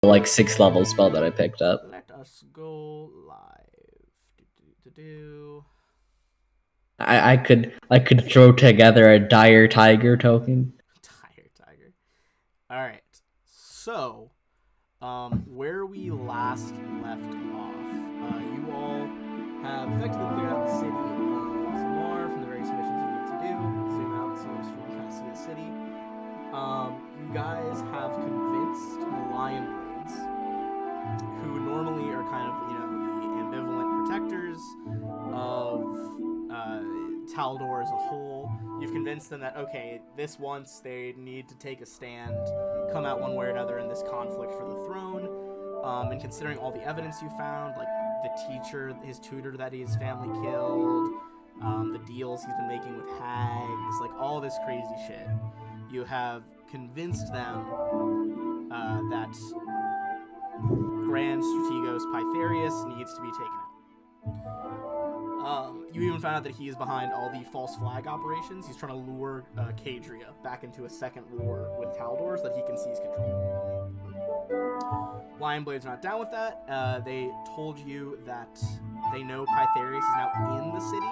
like 6th level spell that I picked up. Let us go live. I could throw together a dire tiger token. Tiger. All right. So, where we last left off, you all have effectively cleared out the city of Zamar from the various missions you need to do. Zoom out so you can kind of see the city. You guys have convinced the Lion Blades, who normally are kind of, the ambivalent protectors of Taldor as a whole. You've convinced them that, okay, this once they need to take a stand, come out one way or another in this conflict for the throne. And considering all the evidence you found, like the teacher, his tutor that his family killed, the deals he's been making with hags, like all this crazy shit, you have convinced them that Grand Strategos Pytherius needs to be taken out. You even found out that he is behind all the false flag operations. He's trying to lure Kadria back into a second war with Taldor so that he can seize control. Lion Blades are not down with that. They told you that they know Pytherius is now in the city.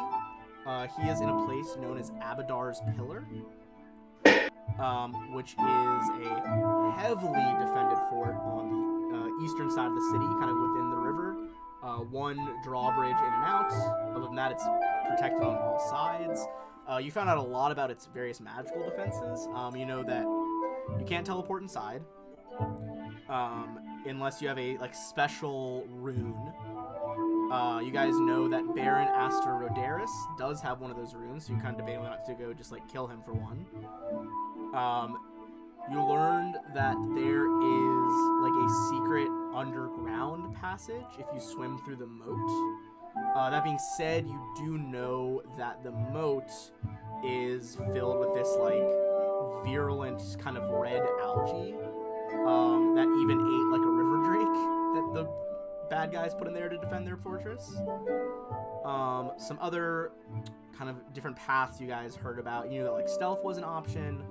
He is in a place known as Abadar's Pillar, which is a heavily defended fort on the eastern side of the city, kind of within the river. One drawbridge in and out. Other than that, it's protected on all sides. You found out a lot about its various magical defenses. You know that you can't teleport inside unless you have a special rune. You guys know that Baron Astor Rodaris does have one of those runes, so you kind of debate whether not to go just kill him for one. You learned that there is a secret underground passage if you swim through the moat. That being said, you do know that the moat is filled with this virulent kind of red algae that even ate a river drake that the bad guys put in there to defend their fortress. Some other kind of different paths you guys heard about. You know that stealth was an option,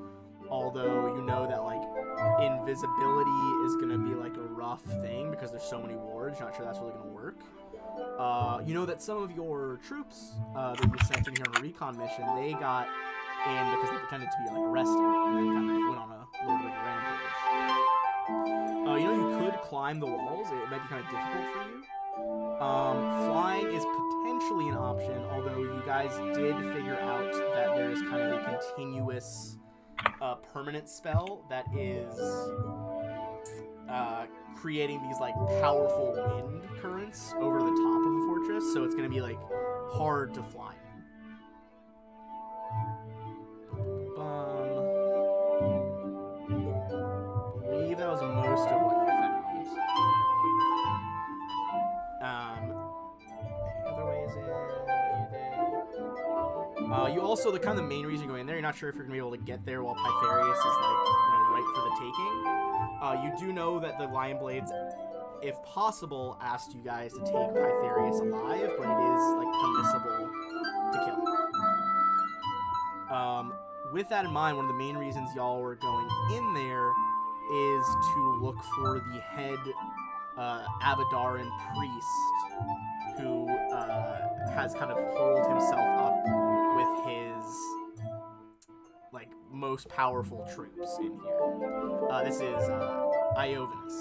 although you know that invisibility is gonna be a rough thing because there's so many wards. You're not sure that's really gonna work. You know that some of your troops that you sent in here on a recon mission, they got in because they pretended to be arrested and then kind of went on a little bit of a rampage. You know you could climb the walls. It might be kind of difficult for you. Flying is potentially an option, although you guys did figure out that there's kind of a continuous permanent spell that is creating these powerful wind currents over the top of the fortress, so it's going to be hard to fly. I believe that was most of what you found. Any other ways in? You also, the kind of the main reason you're going in there, you're not sure if you're going to be able to get there while Pytherius is right for the taking. You do know that the Lion Blades, if possible, asked you guys to take Pytherius alive, but it is permissible to kill him. With that in mind, one of the main reasons y'all were going in there is to look for the head Abadaran priest who has kind of holed himself up with his most powerful troops in here. This is Iovanus,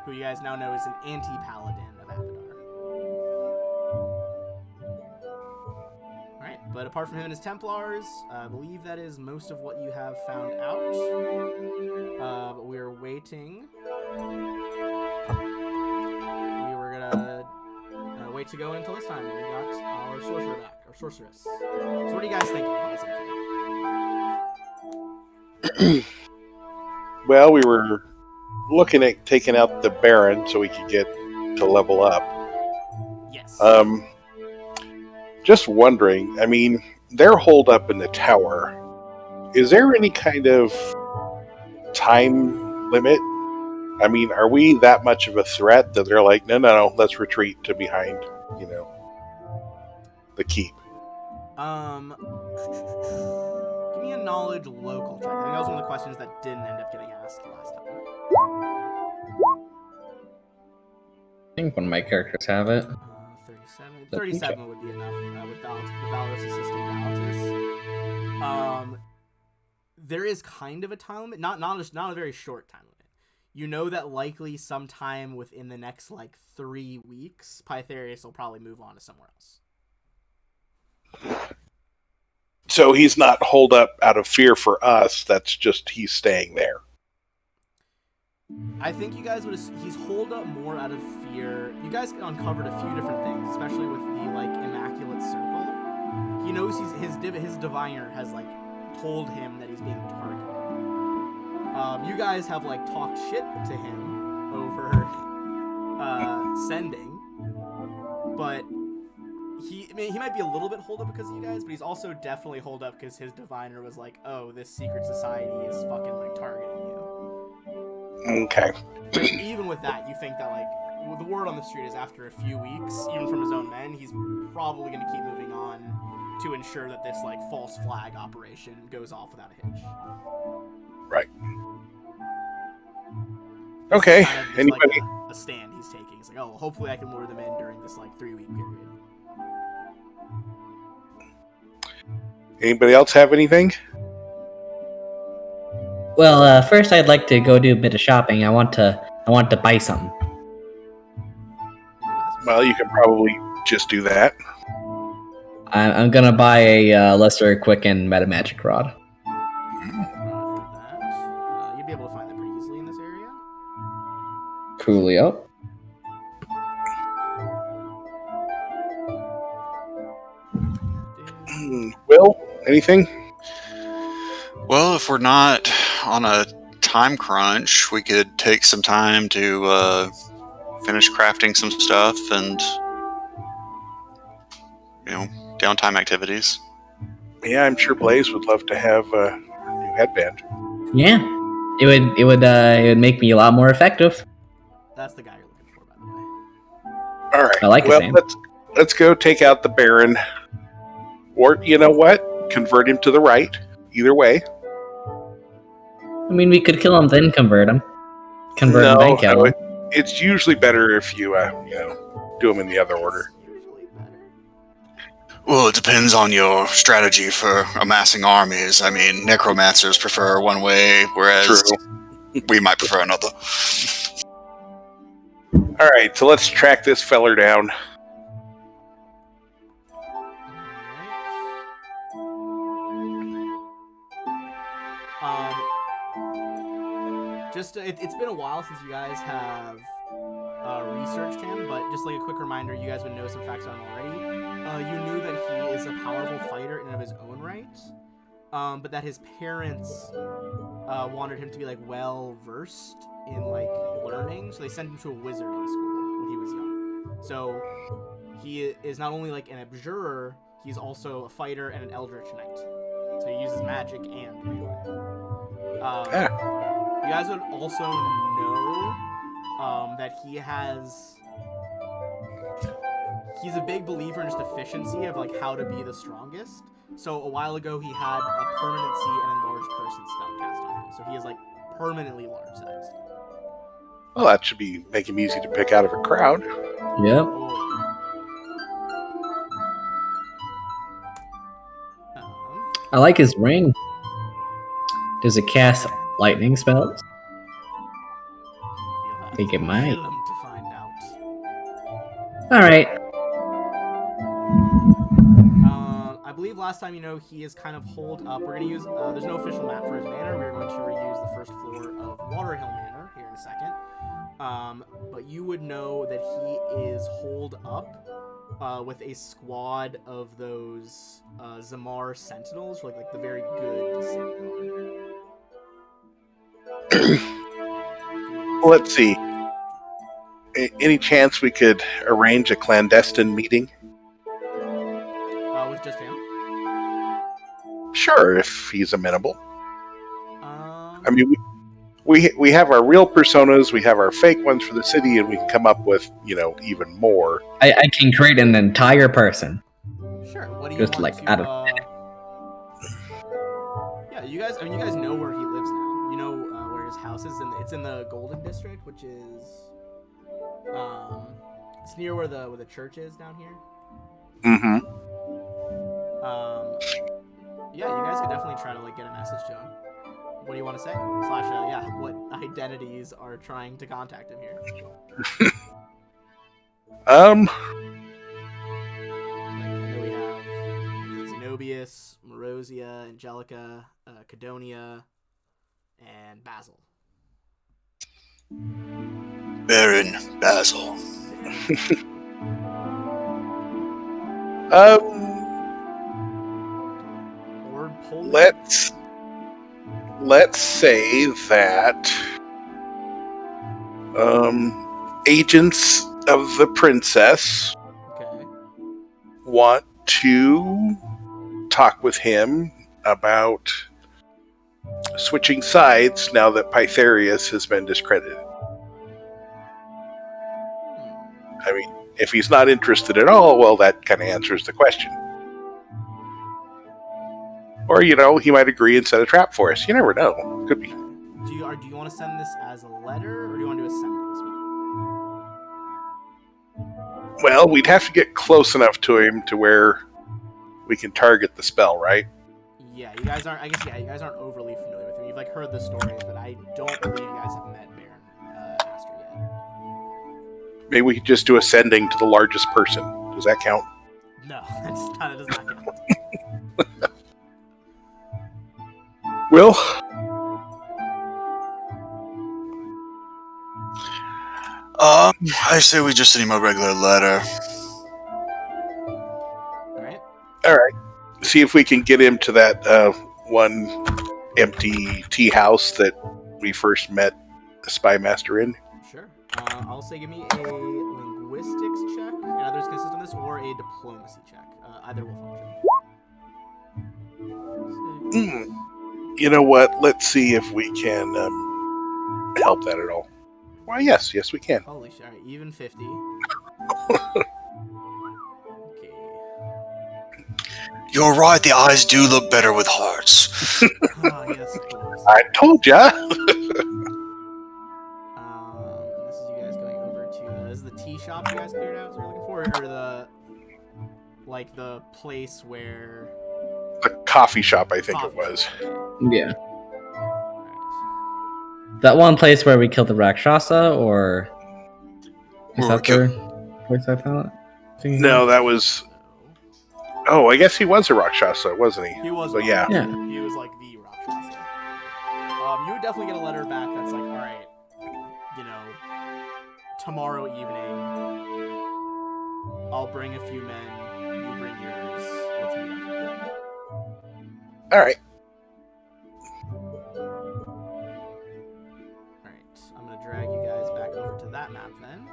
who you guys now know is an anti-paladin of Abadar. Alright, but apart from him and his Templars, I believe that is most of what you have found out. But we're waiting. We were gonna wait to go until this time. We got our sorcerer back, our sorceress. So what do you guys think about this info? Well, we were looking at taking out the Baron so we could get to level up. Yes. Just wondering, I mean, they're holed up in the tower. Is there any kind of time limit? I mean, are we that much of a threat that they're like, no, let's retreat to behind, the keep? Give me a knowledge local check. I think that was one of the questions that didn't end up getting asked last time. think one of my characters have it. 37. 37 would be enough with Valorous assisting Valatus. There is kind of a time limit, not a very short time limit. You know that likely sometime within the next 3 weeks, Pytharius will probably move on to somewhere else. So he's not holed up out of fear for us. That's just he's staying there. I think you guys he's holed up more out of fear. You guys uncovered a few different things, especially with the Immaculate Circle. He knows his diviner has told him that he's being targeted. You guys have talked shit to him over sending, but he might be a little bit holed up because of you guys, but he's also definitely holed up because his diviner was oh, this secret society is fucking targeting you. Okay. But even with that, you think that the word on the street is after a few weeks, even from his own men, he's probably going to keep moving on to ensure that this false flag operation goes off without a hitch. Right. Okay. Kind of Anybody? A stand he's taking. He's oh, hopefully I can lure them in during this 3-week period. Anybody else have anything? Well, first I'd like to go do a bit of shopping. I want to buy something. Well, you can probably just do that. I'm gonna buy a lesser quicken meta magic rod. You'd be able to find that pretty easily in this area. Coolio. Will, anything? Well, if we're not on a time crunch, we could take some time to finish crafting some stuff and, downtime activities. Yeah, I'm sure Blaze would love to have a new headband. Yeah, it would make me a lot more effective. That's the guy you're looking for, by the way. All right. I like his name. Let's go take out the Baron, or you know what? Convert him to the right. Either way. I mean, we could kill him, then convert him. Convert him, then kill him. It's usually better if you do them in the other order. Well, it depends on your strategy for amassing armies. I mean, necromancers prefer one way, whereas we might prefer another. All right, so let's track this feller down. It's been a while since you guys have researched him, but just a quick reminder, you guys would know some facts on him already. You knew that he is a powerful fighter in and of his own right, but that his parents wanted him to be well versed in learning, so they sent him to a wizarding school when he was young. So he is not only an abjurer, he's also a fighter and an eldritch knight. So he uses magic and melee. You guys would also know that he's a big believer in just efficiency of how to be the strongest. So a while ago he had a permanency and enlarged person spell cast on him. So he is permanently large sized. Well, that should make him easy to pick out of a crowd. Yep. I like his ring. Does it cast lightning spells? I think it might. Kill him to find out. Alright. I believe last time he is kind of holed up. We're going to use, there's no official map for his manor. We're going to reuse the first floor of Waterhill Manor here in a second. But you would know that he is holed up with a squad of those Zamar Sentinels, the very good Sentinel. Let's see. Any chance we could arrange a clandestine meeting? With just him? Sure, if he's amenable. I mean, we have our real personas, we have our fake ones for the city, and we can come up with, even more. I can create an entire person. Sure. What do you Just want to, out of Yeah, you guys know where he lives now. You know where his house is, and it's in the Golden District, which is It's near where the church is down here. Mm-hmm. Yeah, you guys could definitely try to like get a message to him. What do you want to say? Slash, yeah, what identities are trying to contact him here? Like, I know we have Zenobius, Morosia, Angelica, Cadonia, and Basil. Baron Basil. Lord Pullman? Let's say that agents of the princess Okay. want to talk with him about switching sides now that Pytharius has been discredited. I mean, if he's not interested at all, well, that kind of answers the question. Or, he might agree and set a trap for us. You never know. Could be. Do you want to send this as a letter, or do you want to do a summary as well? Well, we'd have to get close enough to him to where we can target the spell, right? Yeah, you guys aren't. I guess you guys aren't overly familiar with him. You've like heard the stories, but I don't believe you guys have met Baron Astor yet. Maybe we could just do ascending to the largest person. Does that count? No, that does not count. Will? I say we just send him a regular letter. All right. See if we can get him to that one empty tea house that we first met the spy master in. Sure. I'll say give me a linguistics check, and others can assist on this, or a diplomacy check. Either will function. You know what? Let's see if we can help that at all. Why, yes, we can. Holy shit! All right, even 50. Okay. You're right, the eyes do look better with hearts. Oh yes, of course. I told ya. This is you guys going over to this is the tea shop you guys cleared out. Is what you're looking for, or the place where The coffee shop, I think it was. Yeah. That one place where we killed the Rakshasa, or is that the place I found it? No, that was. Oh, I guess he was a Rakshasa, wasn't he? He was. So, yeah. He was like the Rakshasa. You would definitely get a letter back that's like, all right, tomorrow evening, I'll bring a few men. You bring yours. Let's meet up. All right. Alright, I'm gonna drag you guys back over to that map then.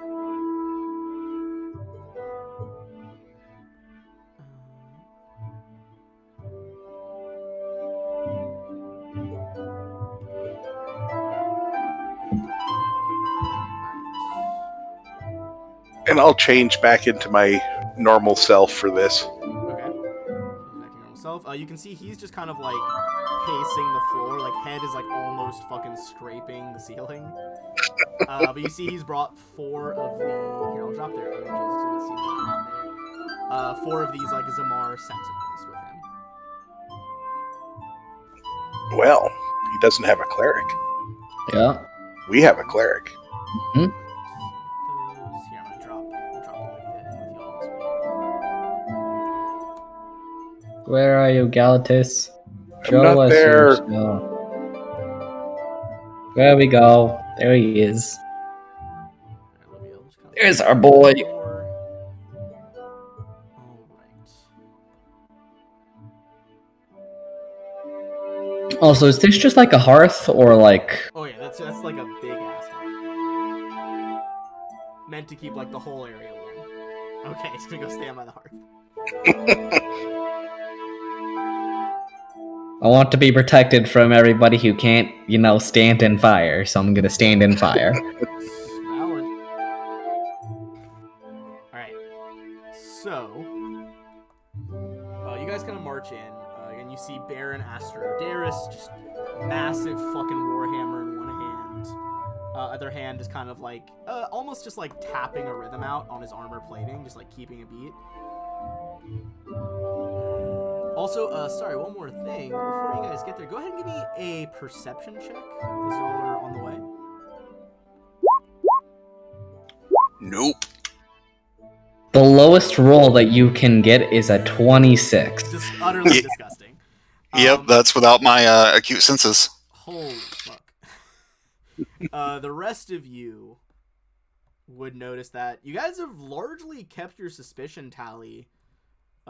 And I'll change back into my normal self for this. Okay. Back to your normal self. You can see he's just kind of like pacing the floor, like head is like almost fucking scraping the ceiling. But you see he's brought 4 of the here, I'll drop their images so you can see them. 4 of these like Zamar sentinels with him. Well, he doesn't have a cleric. Yeah. We have a cleric. Hmm? Here, I'm gonna drop Olivia in with y'all as well. Where are you, Galatus? I'm not there. There we go. There he is. Olivia, just come There's our boy. Alright. Also, is this just like a hearth, or like... Oh yeah, that's like a big ass heart. Meant to keep like the whole area warm. Okay, it's gonna go stand by the hearth. I want to be protected from everybody who can't, stand in fire, so I'm gonna stand in fire. Valid. Alright. So you guys kind of march in, and you see Baron Astrodaris, just massive fucking warhammer in one hand. Other hand is kind of like almost just like tapping a rhythm out on his armor plating, just like keeping a beat. Also, sorry, one more thing before you guys get there. Go ahead and give me a perception check as y'all are on the way. Nope. The lowest roll that you can get is a 26. Just utterly disgusting. Yep, that's without my acute senses. Holy fuck. The rest of you would notice that you guys have largely kept your suspicion tally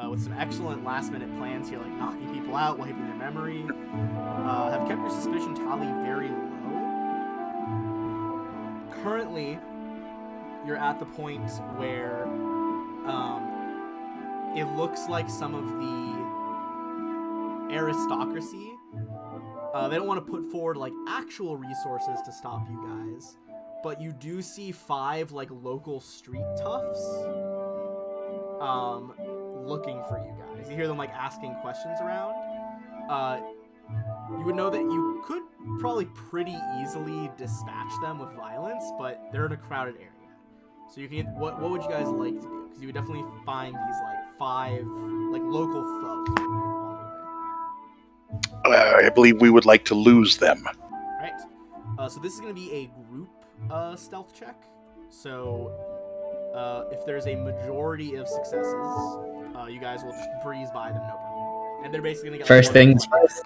with some excellent last-minute plans here, like knocking people out, wiping their memory. Have kept your suspicion tally very low. Currently, you're at the point where it looks like some of the aristocracy, they don't want to put forward like actual resources to stop you guys, but you do see 5 like local street toughs looking for you guys. You hear them like asking questions around. You would know that you could probably pretty easily dispatch them with violence, but they're in a crowded area. So you can what would you guys like to do? Because you would definitely find these like 5 like local thugs on the way. I believe we would like to lose them. Right. So this is going to be a group stealth check. So if there's a majority of successes, you guys will just breeze by them, no problem. And they're basically going to get First things first.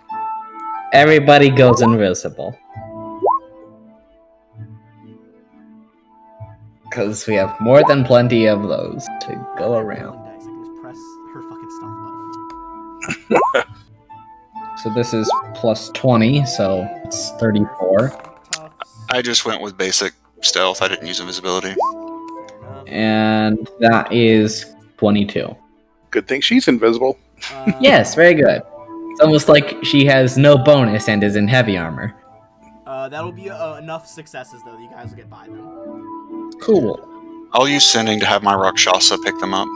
Everybody goes invisible. Because we have more than plenty of those to go around. Dice. I can just press her fucking stealth button. So this is plus 20, so it's 34. I just went with basic stealth. I didn't use invisibility. And that is 22. Good thing she's invisible. Yes, very good. It's almost like she has no bonus and is in heavy armor. That'll be enough successes, though, that you guys will get by them. Cool. I'll use sending to have my Rakshasa pick them up.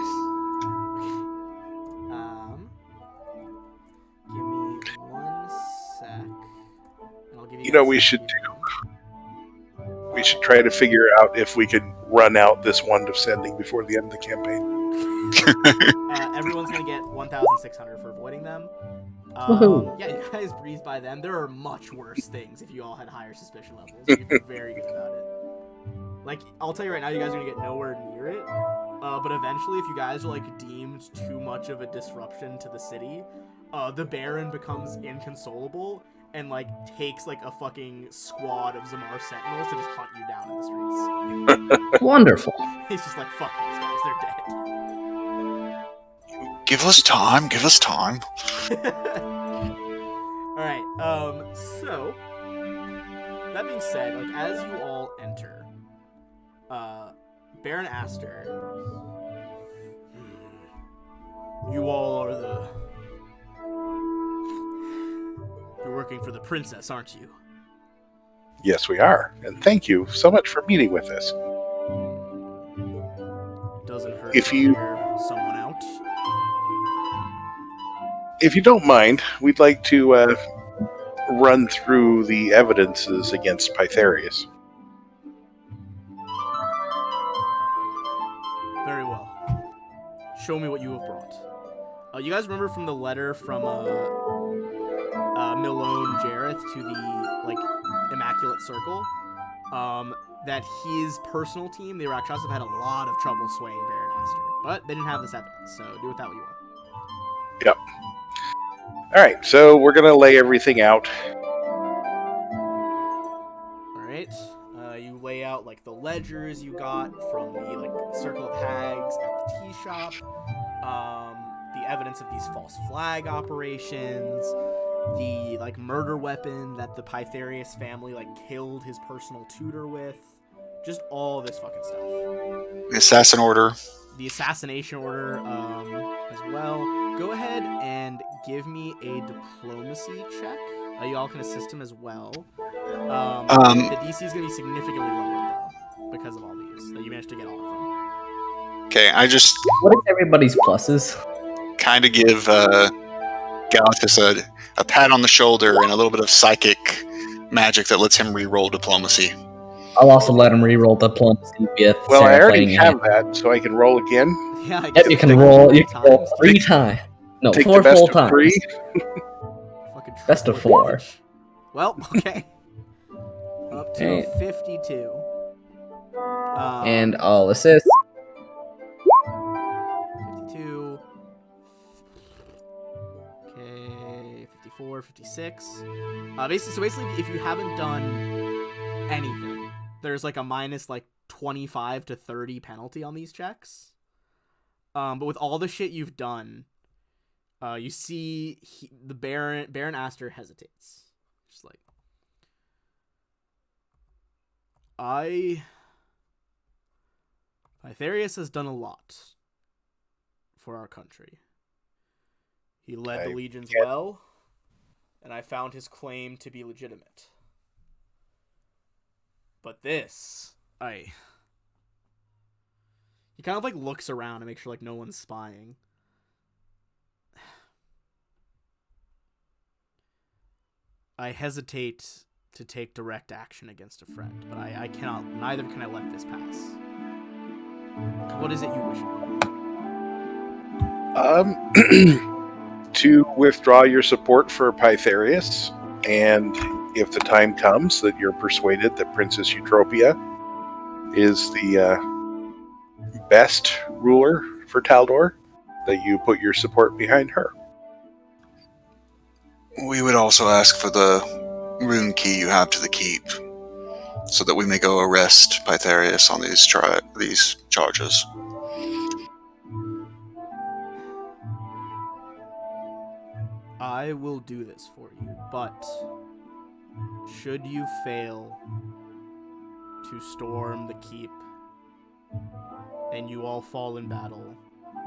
Give me 1 sec. And I'll give you You know, guys we a should second. We should try to figure out if we can run out this wand of sending before the end of the campaign. Everyone's gonna get 1,600 for avoiding them. Woohoo. Yeah, you guys breeze by them. There are much worse things if you all had higher suspicion levels. You'd be very good about it. Like, I'll tell you right now, you guys are gonna get nowhere near it. But eventually, if you guys are like deemed too much of a disruption to the city, the Baron becomes inconsolable and like takes like a fucking squad of Zamar Sentinels to just hunt you down in the streets. Wonderful. He's just like, fuck these guys, they're dead. Give us time. Give us time. Alright, so that being said, like as you all enter, Baron Aster, you all are you're working for the princess, aren't you? Yes, we are. And thank you so much for meeting with us. Doesn't hurt If to you- hear someone out. If you don't mind, we'd like to run through the evidences against Pytharius. Very well. Show me what you have brought. You guys remember from the letter from Milone Jareth to the like Immaculate Circle, that his personal team, the Rakshasa, have had a lot of trouble swaying Baron Aster, but they didn't have this evidence, so do with that what you want. Yep. All right, so we're going to lay everything out. All right. You lay out like the ledgers you got from the like Circle of Hags at the tea shop, the evidence of these false flag operations, the like murder weapon that the Pytharius family like killed his personal tutor with, just all this fucking stuff. The assassin order. The assassination order as well. Go ahead and give me a diplomacy check. You all can assist him as well. The DC is going to be significantly lower though because of all these that you managed to get all of them. Okay, I just What is everybody's pluses? kind of give Galatus a pat on the shoulder and a little bit of psychic magic that lets him re-roll diplomacy. I'll also let him re-roll diplomacy with Well, I Sarah already playing have that, so I can roll again. Yeah, I Yep, guess you can take roll. it You can roll times. 3 times. No, Take 4 the best full of times. 3. Fucking Best of triple 4. advantage. Well, okay. Up to Okay. 52. And I'll assist. 52. Okay, 54, 56. Basically, if you haven't done anything, there's like a minus like 25 to 30 penalty on these checks. But with all the shit you've done, you see the Baron Aster hesitates. Just like, Pytharius has done a lot for our country. He led the legions well, and I found his claim to be legitimate. But this, he kind of like looks around to make sure like no one's spying. I hesitate to take direct action against a friend, but I cannot, neither can I let this pass. What is it you wish for? To withdraw your support for Pytharius, and if the time comes that you're persuaded that Princess Eutropia is the best ruler for Taldor, that you put your support behind her. We would also ask for the rune key you have to the keep, so that we may go arrest Pytharius on these charges. I will do this for you, but should you fail to storm the keep and you all fall in battle,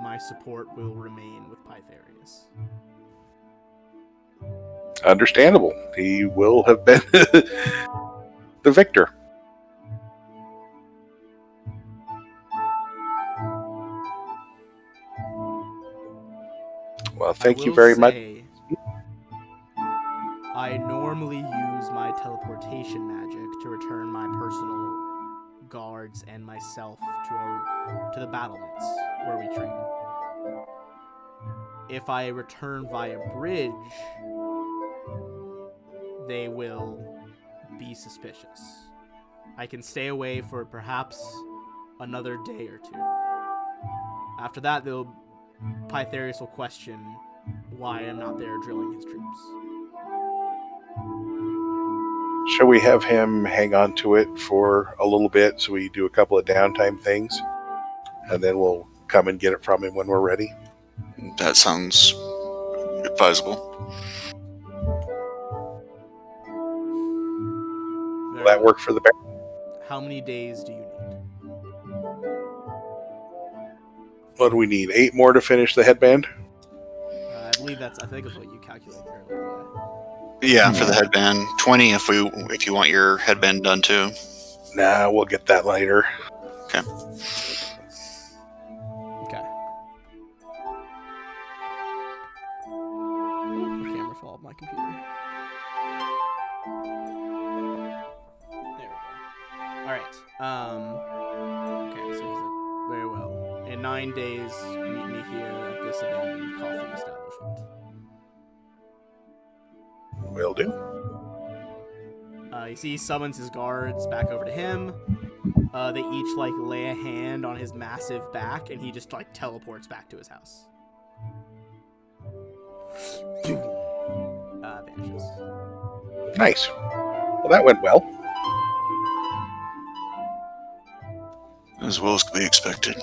my support will remain with Pytharius. Understandable. He will have been the victor. Well, thank you very much. I normally use my teleportation magic to return my personal guards and myself to the battlements where we train. If I return via bridge, they will be suspicious. I can stay away for perhaps another day or two. After that, Pytharius will question why I'm not there drilling his troops. Shall we have him hang on to it for a little bit so we do a couple of downtime things, and then we'll come and get it from him when we're ready? That sounds advisable. Will that work for the bear? How many days do you need? What do we need? 8 more to finish the headband? I believe I think that's what you calculated earlier. Yeah, for the headband. 20 if you want your headband done too. Nah, we'll get that later. Okay. The camera fell off my computer. There we go. Alright. Okay, so he's like, very well. In 9 days, meet me here at this abandoned coffee establishment. Will do. You see, he summons his guards back over to him. They each like lay a hand on his massive back, and he just like teleports back to his house. Vanishes. Nice. Well, that went well. As well as could be expected.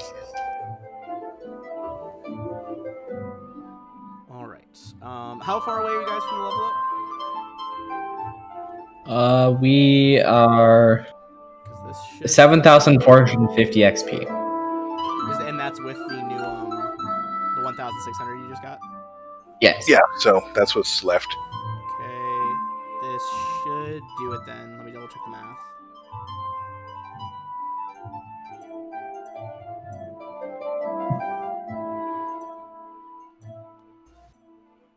All right. How far away are you guys from the level up? We are 7,450 XP. And that's with the new the 1,600 you just got? Yes. Yeah, so that's what's left. Okay. This should do it then. Let me double check the math.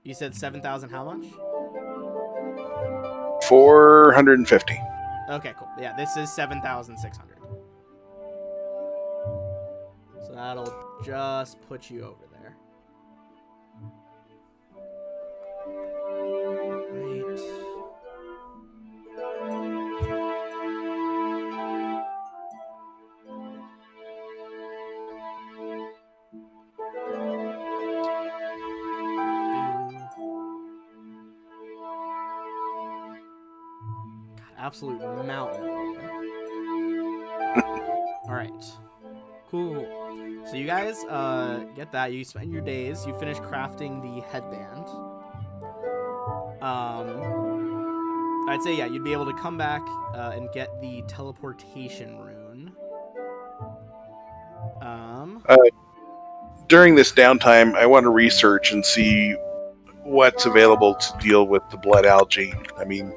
You said 7,000 how much? 450. Okay, cool. Yeah, this is 7,600. So that'll just put you over there. Right. God, absolute mountain over there. All right. Cool. So you guys get that. You spend your days. You finish crafting the headband. I'd say, yeah, you'd be able to come back and get the teleportation rune. During this downtime, I want to research and see what's available to deal with the blood algae. I mean,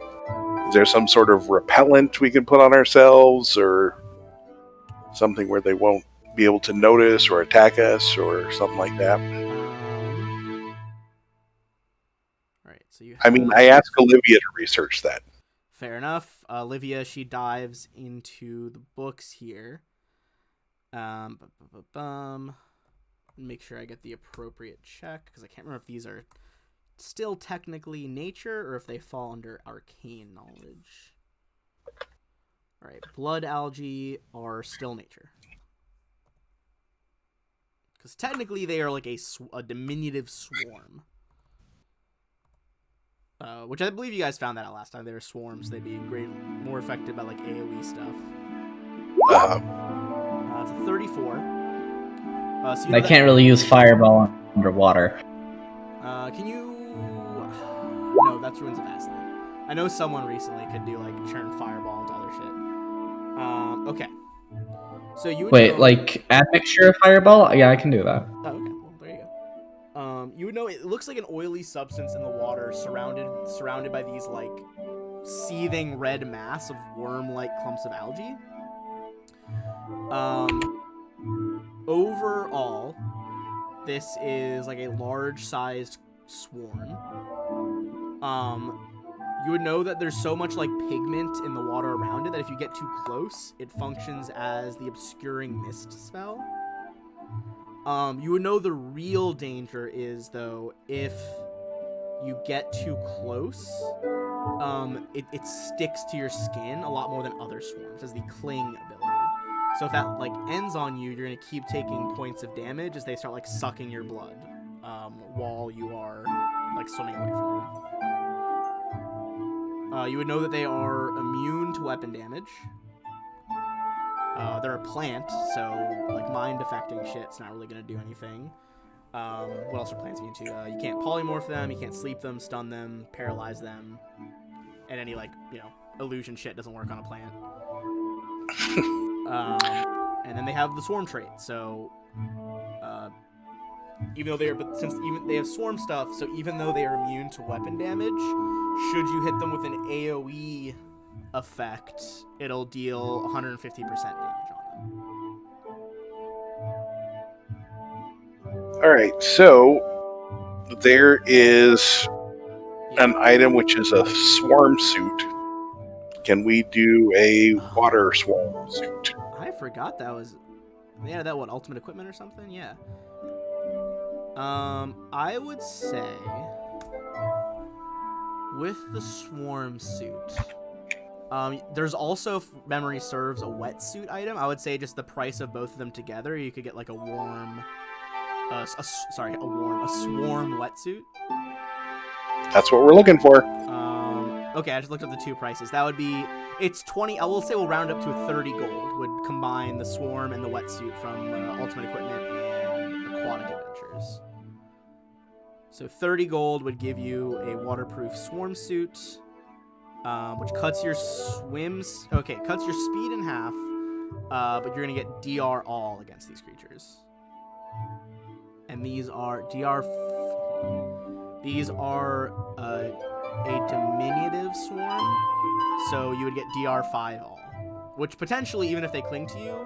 is there some sort of repellent we can put on ourselves, or something where they won't be able to notice or attack us, or something like that? All right, so you. I mean, I asked Olivia to research that. Fair enough. Olivia, she dives into the books here. Make sure I get the appropriate check, because I can't remember if these are still technically nature or if they fall under arcane knowledge. All right, blood algae are still nature. Because technically they are like a diminutive swarm. Which I believe you guys found that out last time. They were swarms. They'd be more affected by like AoE stuff. It's a 34. So I can't really use fireball underwater. Can you? No, that's Ruins of Aslan. I know someone recently could do like churn fireball into other shit. Okay. So you would Wait, know... like admixture of fireball? Yeah, I can do that. Oh, okay. Well, there you go. You would know it looks like an oily substance in the water, surrounded by these like seething red mass of worm-like clumps of algae. Overall, this is like a large-sized swarm. You would know that there's so much like pigment in the water around it that if you get too close, it functions as the obscuring mist spell. You would know the real danger is, though, if you get too close, it sticks to your skin a lot more than other swarms, as the cling ability. So if that like ends on you, you're gonna keep taking points of damage as they start like sucking your blood, while you are like swimming away from them. You would know that they are immune to weapon damage. They're a plant, so like mind affecting shit's not really gonna do anything. What else are plants immune to? You can't polymorph them, you can't sleep them, stun them, paralyze them, and any like illusion shit doesn't work on a plant. And then they have the swarm trait. So even though they have swarm stuff, so even though they are immune to weapon damage, should you hit them with an AoE effect, it'll deal 150% damage on them. All right, so there is an item which is a swarm suit. Can we do a water swarm suit? I forgot that was... Yeah, that what, ultimate equipment or something? Yeah. I would say... with the swarm suit... there's also, if memory serves, a wetsuit item. I would say just the price of both of them together, you could get like a swarm wetsuit. That's what we're looking for. Okay, I just looked up the two prices. That would be, it's 20, I will say we'll round up to 30 gold, would combine the swarm and the wetsuit from Ultimate Equipment and Aquatic Adventures. So 30 gold would give you a waterproof swarm suit, which cuts your cuts your speed in half, but you're going to get DR all against these creatures. And these are a diminutive swarm, so you would get DR5 all, which potentially, even if they cling to you,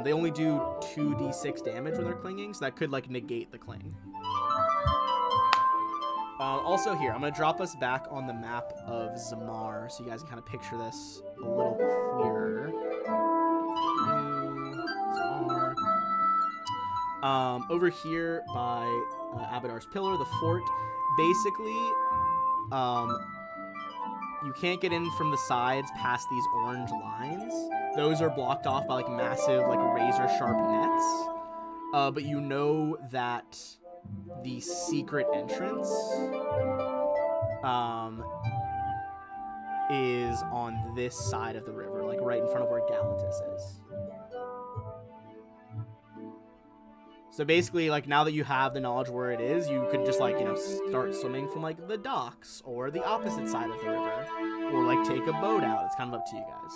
they only do 2d6 damage when they're clinging, so that could like negate the cling. Also here, I'm going to drop us back on the map of Zamar so you guys can kind of picture this a little clearer. Zamar. Over here by Abadar's Pillar, the fort, basically, you can't get in from the sides past these orange lines. Those are blocked off by like massive, like razor sharp nets. But you know that the secret entrance is on this side of the river, like right in front of where Galantis is. So basically, like, now that you have the knowledge where it is, you could just, like, you know, start swimming from, like, the docks or the opposite side of the river, or, like, take a boat out. It's kind of up to you guys.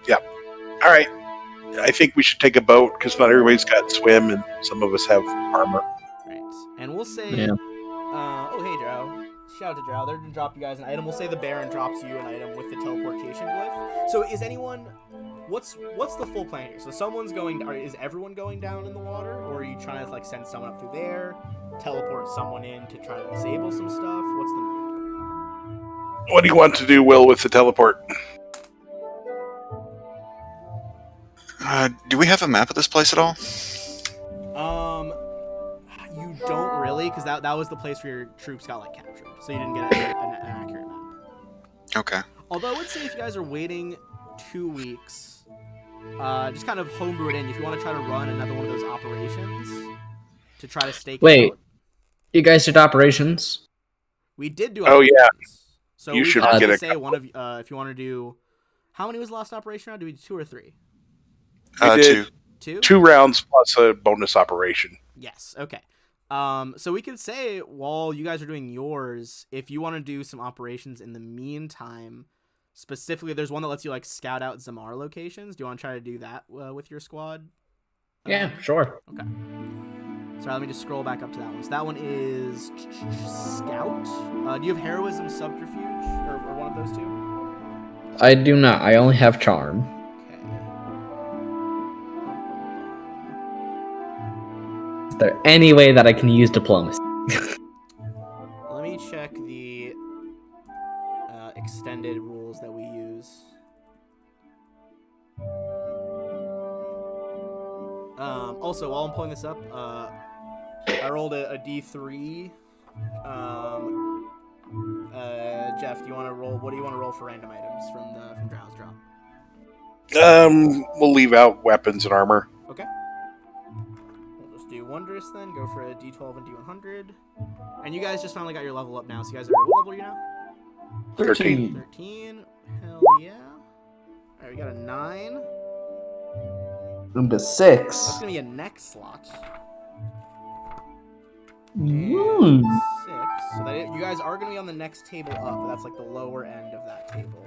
Yeah. All right. I think we should take a boat because not everybody's got swim and some of us have armor. Right. And we'll say, Yeah. oh, hey, Drow. Shout out to Drow. They're going to drop you guys an item. We'll say the Baron drops you an item with the teleportation glyph. So is anyone... What's the full plan here? So someone's going... Is everyone going down in the water? Or are you trying to, like, send someone up through there? Teleport someone in to try to disable some stuff? What's the move? What do you want to do, Will, with the teleport? Do we have a map of this place at all? You don't really, because that was the place where your troops got, like, captured. So you didn't get an accurate map. Okay. Although I would say if you guys are waiting 2 weeks, just kind of homebrew it in. If you want to try to run another one of those operations to try to stake Wait. it out. You guys did operations? We did do Oh, yeah. So You we should got get to a say one of if you want to do... How many was the last operation round? Do we do 2 or 3? We did 2? 2 rounds plus a bonus operation. Yes, okay. So we could say while you guys are doing yours, if you want to do some operations in the meantime, specifically there's one that lets you like scout out Zamar locations. Do you want to try to do that with your squad? Yeah, sure. Okay. Sorry, let me just scroll back up to that one. So that one is Scout. Do you have Heroism, Subterfuge, or one of those two? I do not. I only have charm. Okay. Is there any way that I can use diplomacy? Let me check the extended rules that we use. Also, while I'm pulling this up, I rolled a D3. Jeff, do you want to roll? What do you want to roll for random items from Drow's drop? We'll leave out weapons and armor. Okay. We'll just do Wondrous then. Go for a D12 and D100. And you guys just finally got your level up now. So you guys are what level are you now? 13. 13. Hell yeah. Alright, we got a 9. Room to That's 6. gonna be a next slot. Mm. And 6. So that you guys are gonna be on the next table up. But that's like the lower end of that table.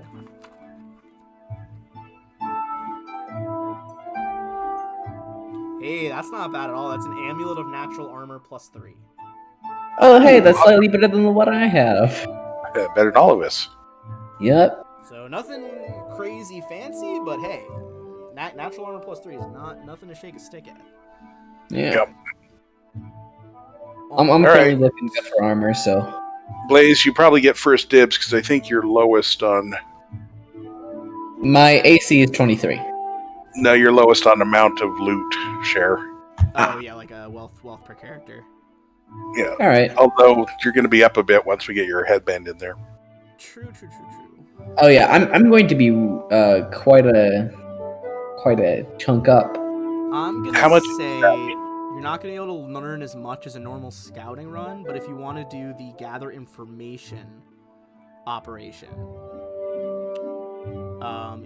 Hey, that's not bad at all. That's an Amulet of Natural Armor +3. Oh, hey, that's slightly better than what I have. Better than all of us. Yep. So nothing crazy fancy, but hey, Natural Armor +3 is not nothing to shake a stick at. Yeah. Yep. I'm All currently right. looking good for armor, so. Blaze, you probably get first dibs because I think you're lowest on... My AC is 23. No, you're lowest on amount of loot share. Oh yeah, like a wealth per character. Yeah. Alright. Although you're going to be up a bit once we get your headband in there. True. Oh yeah, I'm going to be quite a chunk up. I'm gonna How much say does that mean? you're not gonna be able to learn as much as a normal scouting run, but if you want to do the gather information operation,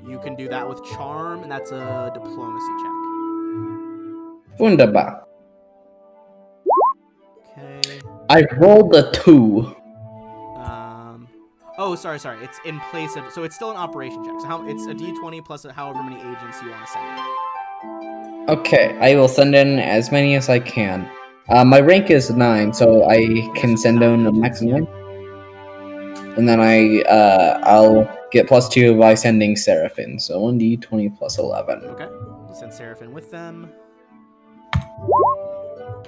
you can do that with charm, and that's a diplomacy check. Wunderbar. Okay. I rolled a 2. Oh, sorry. It's in place of, so it's still an operation check. So it's a D20 plus however many agents you want to send in. Okay, I will send in as many as I can. My rank is 9, so I can send in a maximum. And then I'll get +2 by sending Seraphim. So 1d20 plus 11. Okay. You send Seraphim with them.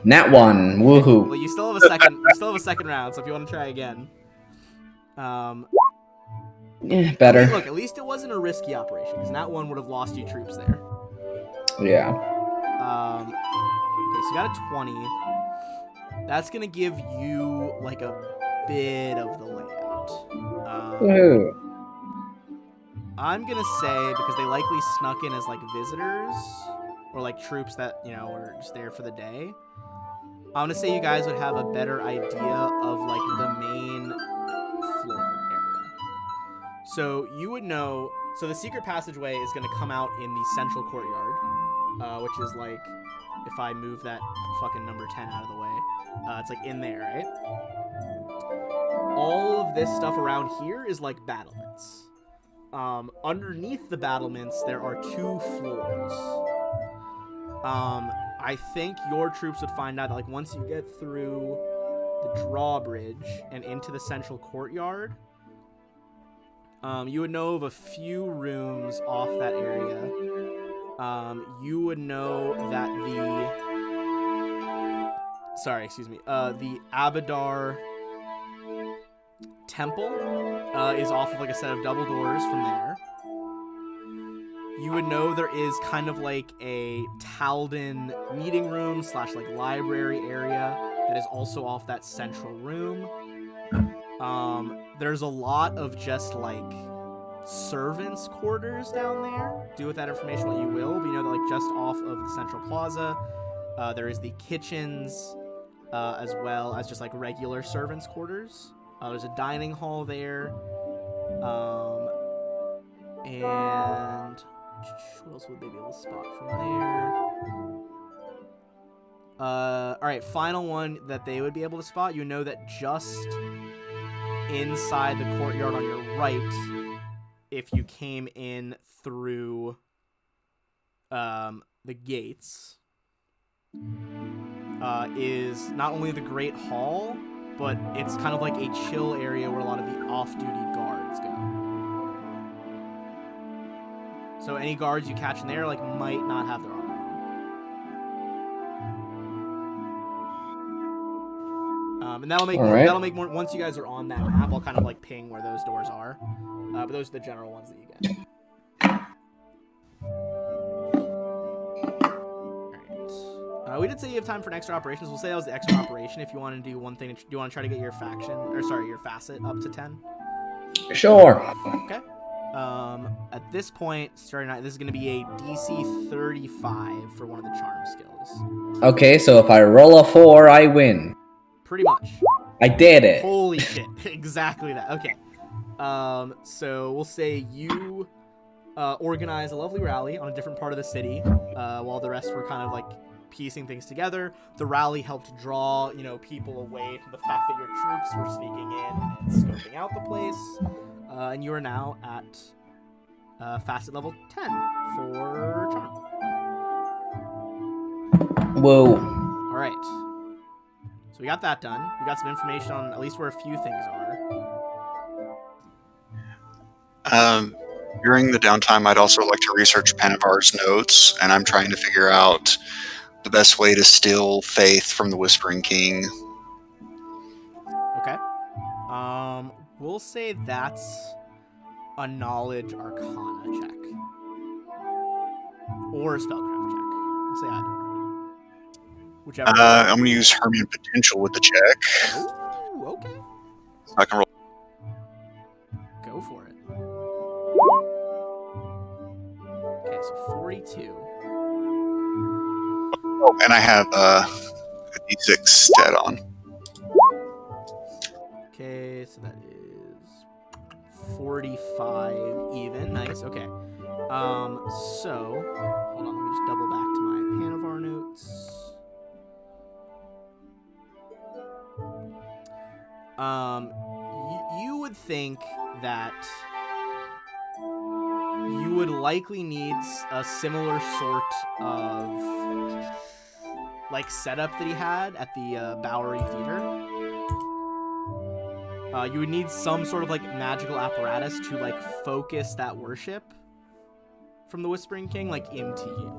Nat 1. Woohoo. Well, you still have a second. You still have a second round, so if you want to try again. Better. Look, at least it wasn't a risky operation, because Nat 1 would have lost you troops there. Yeah. Okay, so you got a 20. That's gonna give you like a bit of the layout. Woohoo. I'm gonna say, because they likely snuck in as like visitors or like troops that, you know, were just there for the day, I'm gonna say you guys would have a better idea of like the main floor area. So you would know, so the secret passageway is gonna come out in the central courtyard, which is like, if I move that fucking number 10 out of the way, it's like in there, right? All of this stuff around here is like battlements. Underneath the battlements, there are 2 floors. I think your troops would find out that, like, once you get through the drawbridge and into the central courtyard, you would know of a few rooms off that area. You would know that the Abadar temple is off of like a set of double doors from there. You would know there is kind of like a Taldan meeting room / like library area that is also off that central room. There's a lot of just like servants' quarters down there. Do with that information what you will, but you know that like just off of the central plaza, there is the kitchens, as well as just like regular servants' quarters. There's a dining hall there, and what else would they be able to spot from there? All right, final one that they would be able to spot. You know that just inside the courtyard on your right, if you came in through the gates, is not only the Great Hall, but it's kind of like a chill area where a lot of the off-duty guards go. So any guards you catch in there, like, might not have their armor on. And that'll make more. Once you guys are on that map, I'll kind of like ping where those doors are. But those are the general ones that you get. Alright. We did say you have time for an extra operations. We'll say that was the extra operation. If you want to do one thing, do you want to try to get your your facet up to 10? Sure. Okay. At this point, starting out, this is going to be a DC 35 for one of the charm skills. Okay, so if I roll a 4, I win. Pretty much. I did it. Holy shit. Exactly that. Okay. So we'll say you organize a lovely rally on a different part of the city, while the rest were kind of like piecing things together. The rally helped draw, you know, people away from the fact that your troops were sneaking in and scoping out the place. And you are now at facet level 10 for charm. Whoa. All right. So we got that done. We got some information on at least where a few things are. During the downtime, I'd also like to research Panavar's notes, and I'm trying to figure out the best way to steal faith from the Whispering King. Okay. We'll say that's a knowledge arcana check. Or a spellcraft check. I'll say either. Whichever. I'm going to use Hermian Potential with the check. Ooh, okay. So I can roll. Go for it. Okay, so 42. Oh, and I have a D6 stat on. Okay, so that is 45 even. Nice, okay. So, hold on, let me just double back to my Panavar notes. You would think that you would likely need a similar sort of like setup that he had at the Bowery Theater. You would need some sort of like magical apparatus to like focus that worship from the Whispering King like into you.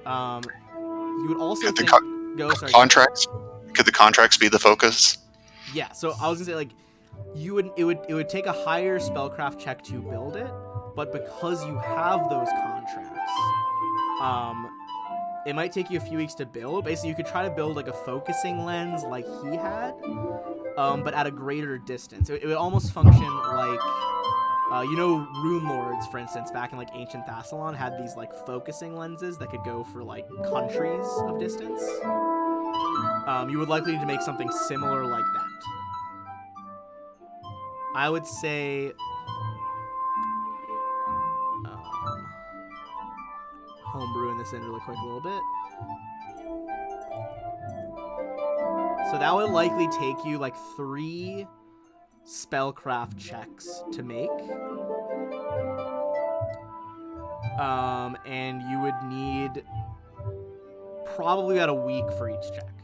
You would also Could the think, go sorry. contracts? Could the contracts be the focus? Yeah, so I was gonna say like it would take a higher spellcraft check to build it, but because you have those contracts, it might take you a few weeks to build. Basically, you could try to build like a focusing lens like he had, but at a greater distance. It would almost function like, Rune Lords, for instance, back in like ancient Thassalon, had these like focusing lenses that could go for like countries of distance. You would likely need to make something similar like that. I would say homebrewing this in really quick a little bit. So that would likely take you like 3 spellcraft checks to make. And you would need probably about a week for each check.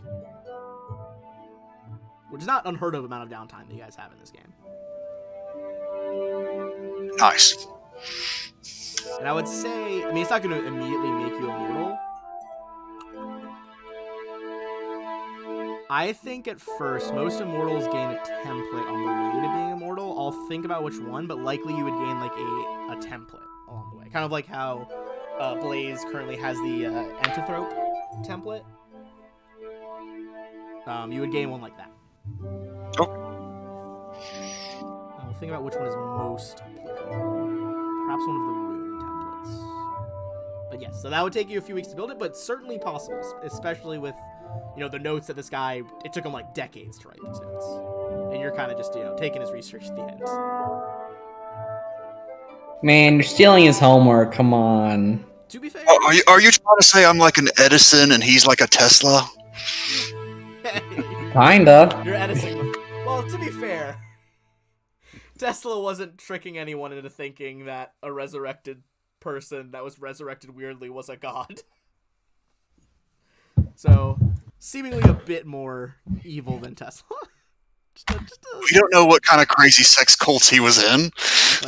Which is not unheard of amount of downtime that you guys have in this game. Nice. And I would say, it's not going to immediately make you immortal. I think at first, most immortals gain a template on the way to being immortal. I'll think about which one, but likely you would gain like a template along the way. Kind of like how Blaze currently has the Entothrope template. You would gain one like that. Oh. I'll think about which one is most applicable. Perhaps one of the rune templates. But yes, so that would take you a few weeks to build it, but certainly possible, especially with, the notes that this guy, it took him like decades to write these notes. And you're kind of just, taking his research at the end. Man, you're stealing his homework. Come on. To be fair... Are you trying to say I'm like an Edison and he's like a Tesla? Kinda. You're Edison. Well, to be fair, Tesla wasn't tricking anyone into thinking that a resurrected person that was resurrected weirdly was a god. So, seemingly a bit more evil than Tesla. We don't know what kind of crazy sex cults he was in.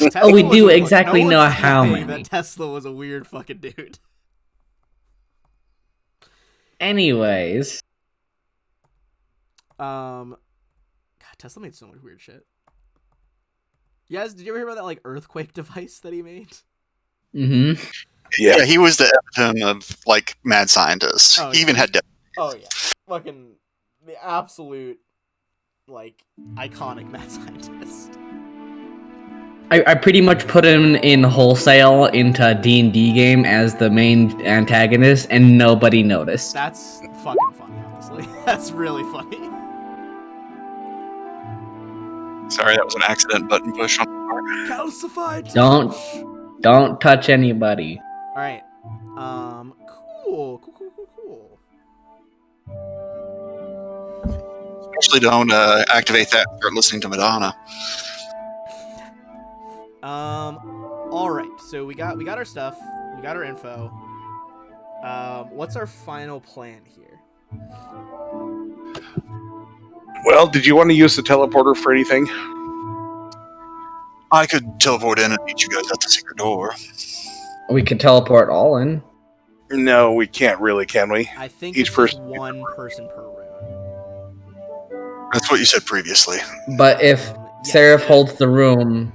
Like, we do exactly know how many. That Tesla was a weird fucking dude. Anyways. God, Tesla made so much weird shit. Yes, did you ever hear about that like earthquake device that he made? Mm-hmm. Yeah, he was the epitome of like mad scientist. Oh, he even had Oh yeah, fucking the absolute like iconic mad scientist. I pretty much put him in wholesale into a D&D game as the main antagonist, and nobody noticed. That's fucking funny, honestly. That's really funny. Sorry, that was an accident button push on my part. Calcified. Don't touch anybody. All right. Cool. Especially don't activate that and start listening to Madonna. All right. So we got our stuff. We got our info. What's our final plan here? Well, did you want to use the teleporter for anything? I could teleport in and meet you guys at the secret door. We could teleport all in. No, we can't really, can we? I think Each it's person- just one person per room. That's what you said previously. But if Seraph holds the room...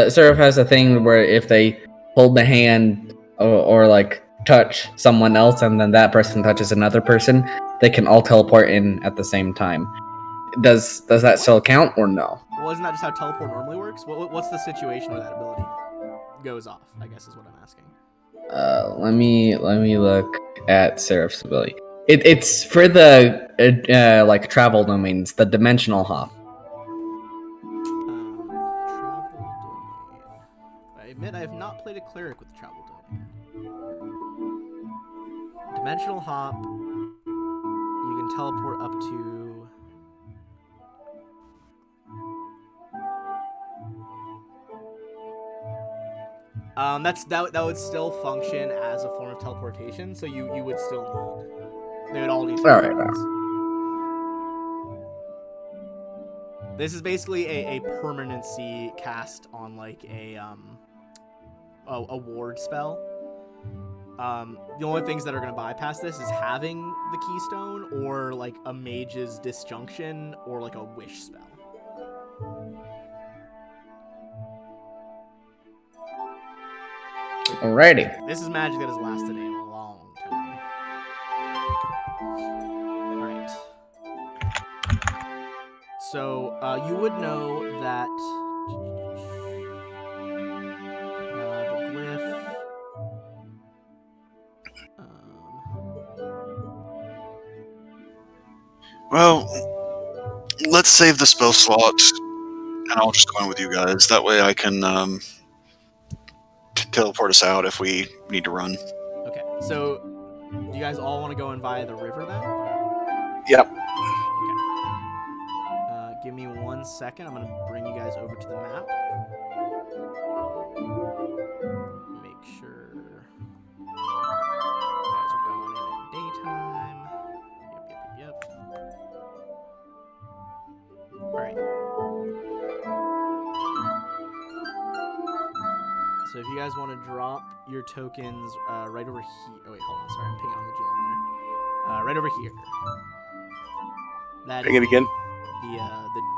Seraph has a thing where if they hold the hand or like touch someone else and then that person touches another person, they can all teleport in at the same time. Does that still count or no? Well, isn't that just how teleport normally works? What's the situation where that ability goes off, I guess is what I'm asking. Let me look at Seraph's ability. It's for the like travel domains, the dimensional hop. Travel domain. I admit I have not played a cleric with the travel domain. Dimensional hop. You can teleport up to. That would still function as a form of teleportation, so you would still need. They would all need. All right. This is basically a permanency cast on like a ward spell. The only things that are going to bypass this is having the keystone, or like a mage's disjunction, or like a wish spell. Alrighty. This is magic that has lasted a long time. Alright. So, you would know that the glyph... Well, let's save the spell slot, and I'll just go in with you guys. That way I can teleport us out if we need to run. Okay, so do you guys all want to go in via the river then? Yep. Okay. Give me 1 second. I'm going to bring you guys over to the map. Make sure you guys are going in at daytime. Yep. Alright. So if you guys want to drop your tokens right over here. Oh, wait, hold on. Sorry, I'm pinging on the GM there. Right over here. That Ping it again.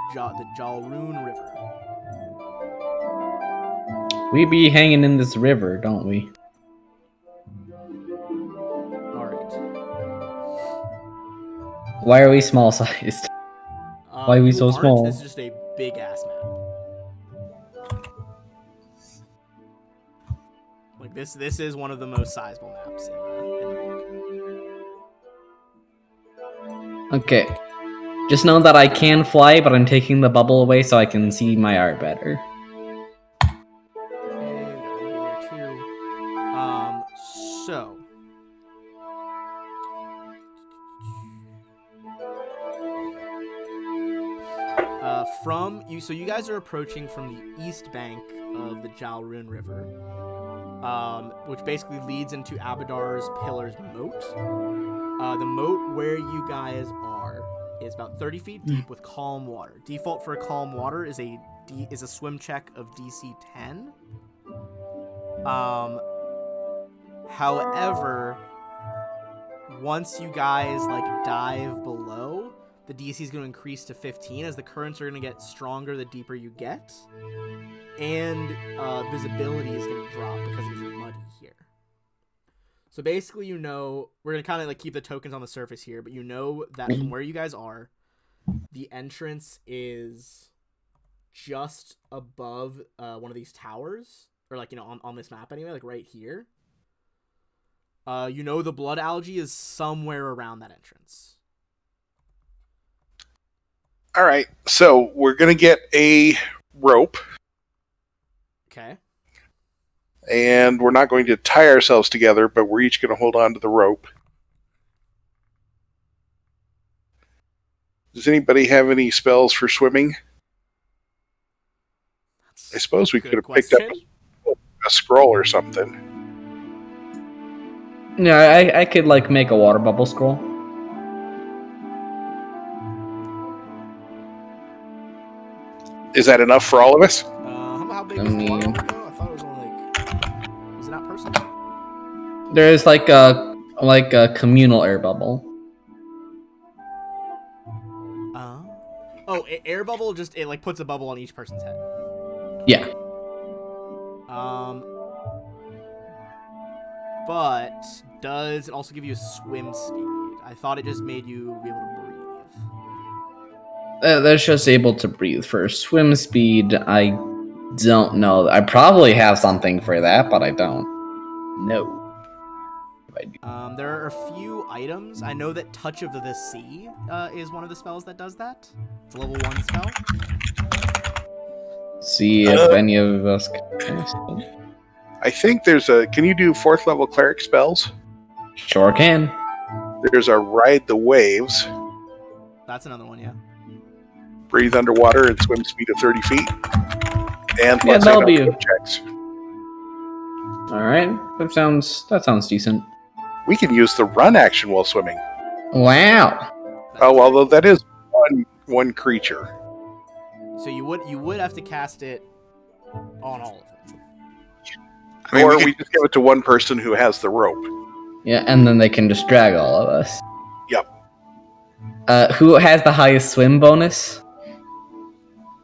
The Jalroon River. We be hanging in this river, don't we? Alright. Why are we small sized? Why are we so small? This is just a big ass map. Like this is one of the most sizable maps in the book. Okay. Just know that I can fly, but I'm taking the bubble away so I can see my art better. Okay, there too. So from you, so you guys are approaching from the east bank of the Jalroon River, which basically leads into Abadar's Pillar's Moat. The moat where you guys are is about 30 feet deep with calm water. Default for calm water is a swim check of DC 10. However, once you guys like dive below, the DC is going to increase to 15 as the currents are going to get stronger the deeper you get, and visibility is going to drop because it is muddy here. So basically, you know, we're going to kind of like keep the tokens on the surface here, but you know that from where you guys are, the entrance is just above one of these towers, or like, you know, on this map anyway, like right here. You know the blood algae is somewhere around that entrance. All right. So we're going to get a rope. Okay. And we're not going to tie ourselves together, but we're each going to hold on to the rope. Does anybody have any spells for swimming? I suppose we could have picked up a scroll or something. Yeah, I could like make a water bubble scroll. Is that enough for all of us? How big is the water bubble though? I thought it was only like... Is it not personal? There's like a communal air bubble. Air bubble just it like puts a bubble on each person's head. Yeah. But does it also give you a swim speed? I thought it just made you be able to breathe. That's just able to breathe. For swim speed, I don't know. I probably have something for that, but I don't know. There are a few items. I know that Touch of the Sea is one of the spells that does that. It's a level 1 spell. See if any of us can. I think there's a... Can you do 4th level cleric spells? Sure can. There's a Ride the Waves. That's another one, yeah. Breathe underwater and swim speed of 30 feet. And yeah, that'll be checks. Alright. That sounds decent. We can use the run action while swimming. Wow. Oh, although that is one creature. So you would have to cast it on all of them. I mean, or we we just give it to one person who has the rope. Yeah, and then they can just drag all of us. Yep. Who has the highest swim bonus?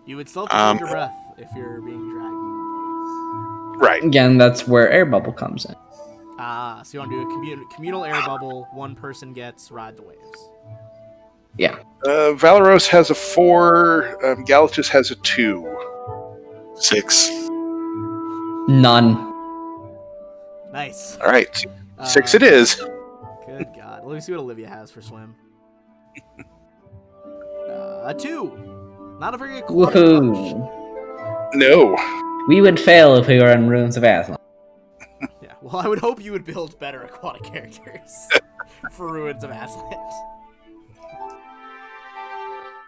You would still have to hold your breath if you're being dragged. Right. Again, that's where air bubble comes in. Ah, so you want to do a communal air bubble. One person gets ride the waves. Yeah. Valeros has a 4. Galatus has a 2. 6. None. Nice. All right. 6 it is. Good God. Let me see what Olivia has for swim. A 2. Not a very aquatic punch. Woohoo! No. We would fail if we were in Ruins of Aslan. Yeah, well, I would hope you would build better aquatic characters for Ruins of Aslan.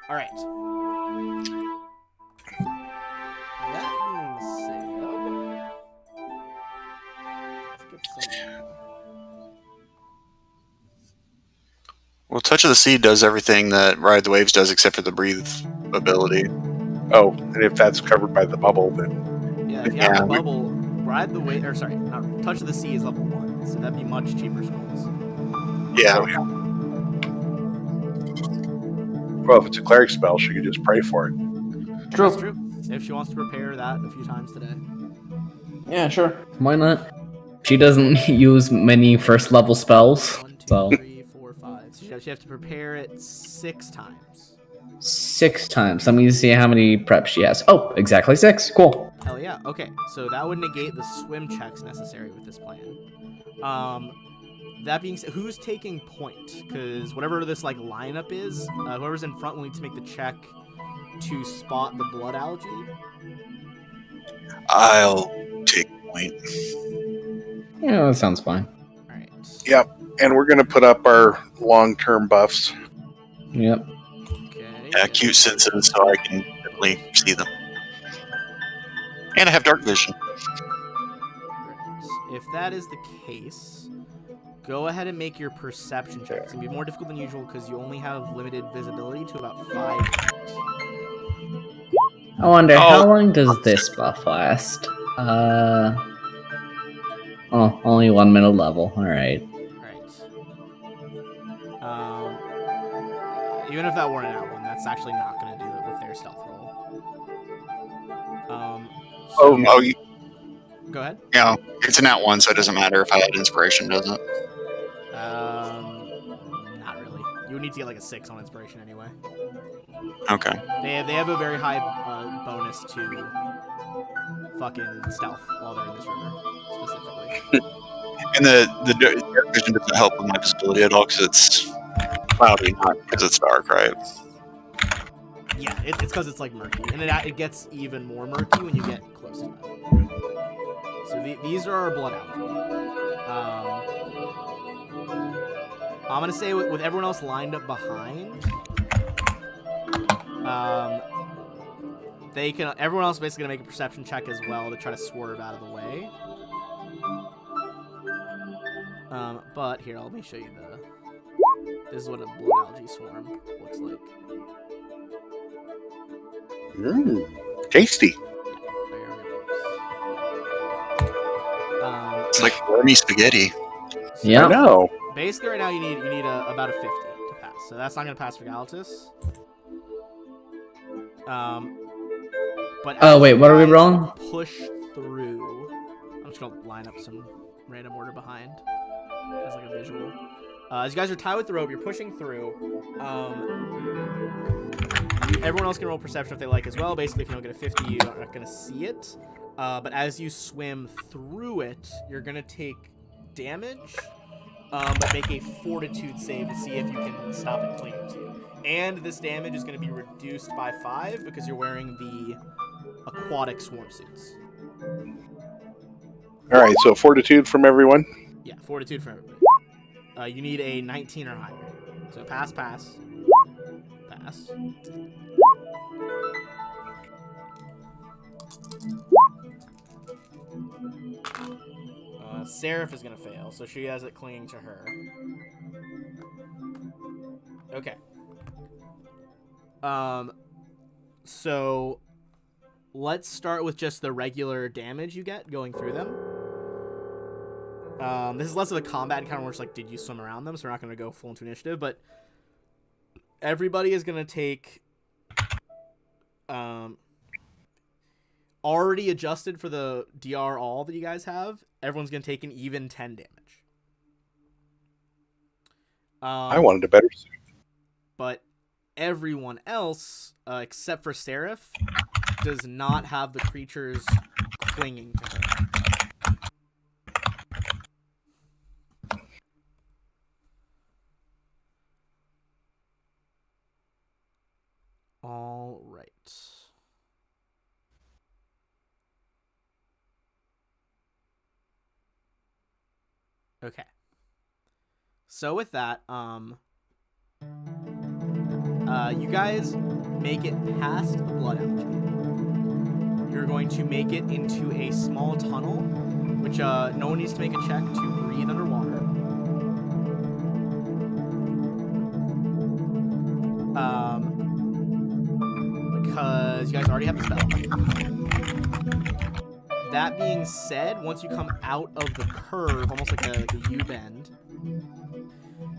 Alright. That being said, let's get some... Well, Touch of the Sea does everything that Ride the Waves does except for the breathe ability. Oh, and if that's covered by the bubble, then Yeah, if you have a bubble, Ride the Wave, or sorry, not Touch of the Sea is level 1, so that'd be much cheaper spells. Yeah. oh, yeah. Well, if it's a cleric spell, she could just pray for it. That's true. If she wants to prepare that a few times today. Yeah, sure. Why not? She doesn't use many first level spells. 1, 2, So 3, 4, 5. So she has to prepare it 6 times. 6 times. Let me see how many preps she has. Oh, exactly 6. Cool. Hell yeah. Okay, so that would negate the swim checks necessary with this plan. That being said, who's taking point? Because whatever this like lineup is, whoever's in front will need to make the check to spot the blood algae. I'll take point. Yeah, that sounds fine. All right. Yep. And we're going to put up our long-term buffs. Yep. Okay. Yeah, cute senses so I can definitely see them. And I have dark vision. Right. If that is the case, go ahead and make your perception check. It's going to be more difficult than usual because you only have limited visibility to about 5 feet. I wonder, how long does this buff last? Oh, only 1 minute level. Alright. Even if that weren't an out one, that's actually not going to do it with their stealth roll. Go ahead. Yeah, it's an at one, so it doesn't matter if I had inspiration, does it? Not really. You would need to get like a 6 on inspiration anyway. Okay. They have a very high bonus to fucking stealth while they're in this river, specifically. And the dark vision doesn't help with my visibility at all because it's cloudy, not because it's dark, right? Yeah, it's because it's like murky, and it gets even more murky when you get close to that. So these are our blood algae. I'm gonna say with everyone else lined up behind, everyone else basically gonna make a perception check as well to try to swerve out of the way. But here, let me show you this is what a blood algae swarm looks like. Tasty. It's like wormy spaghetti. Yeah. I know. Basically, right now you need about a 50 to pass. So that's not gonna pass for Galatus. But Oh, wait, what are we rolling? Push through. I'm just gonna line up some random order behind as like a visual. As you guys are tied with the rope, you're pushing through. Everyone else can roll perception if they like as well. Basically, if you don't get a 50, you're not gonna see it. But as you swim through it, you're gonna take damage. But make a fortitude save to see if you can stop it clinging to you. And this damage is going to be reduced by 5 because you're wearing the aquatic swarm suits. All right, so fortitude from everyone. Yeah, fortitude for everybody. You need a 19 or higher. So pass. Pass. Seraph is going to fail, so she has it clinging to her. Okay. So let's start with just the regular damage you get going through them. This is less of a combat encounter where it's like, did you swim around them? So we're not going to go full into initiative, but everybody is going to take already adjusted for the DR all that you guys have. Everyone's going to take an even 10 damage. I wanted a better suit. But everyone else, except for Seraph, does not have the creatures clinging to her. All right. Okay. So with that, you guys make it past the blood algae. You're going to make it into a small tunnel, which no one needs to make a check to breathe underwater. Because you guys already have the spell. That being said, once you come out of the curve, almost like a U-bend,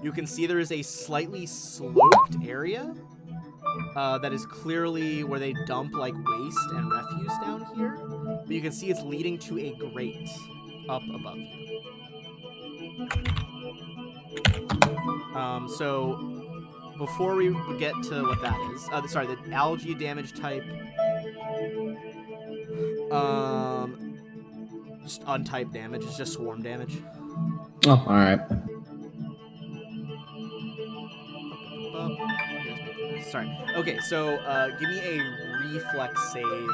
you can see there is a slightly sloped area that is clearly where they dump like waste and refuse down here. But you can see it's leading to a grate up above you. So before we get to what that is, sorry, the algae damage type, just untyped damage, it's just swarm damage. Oh, all right. Sorry. Okay, so give me a reflex save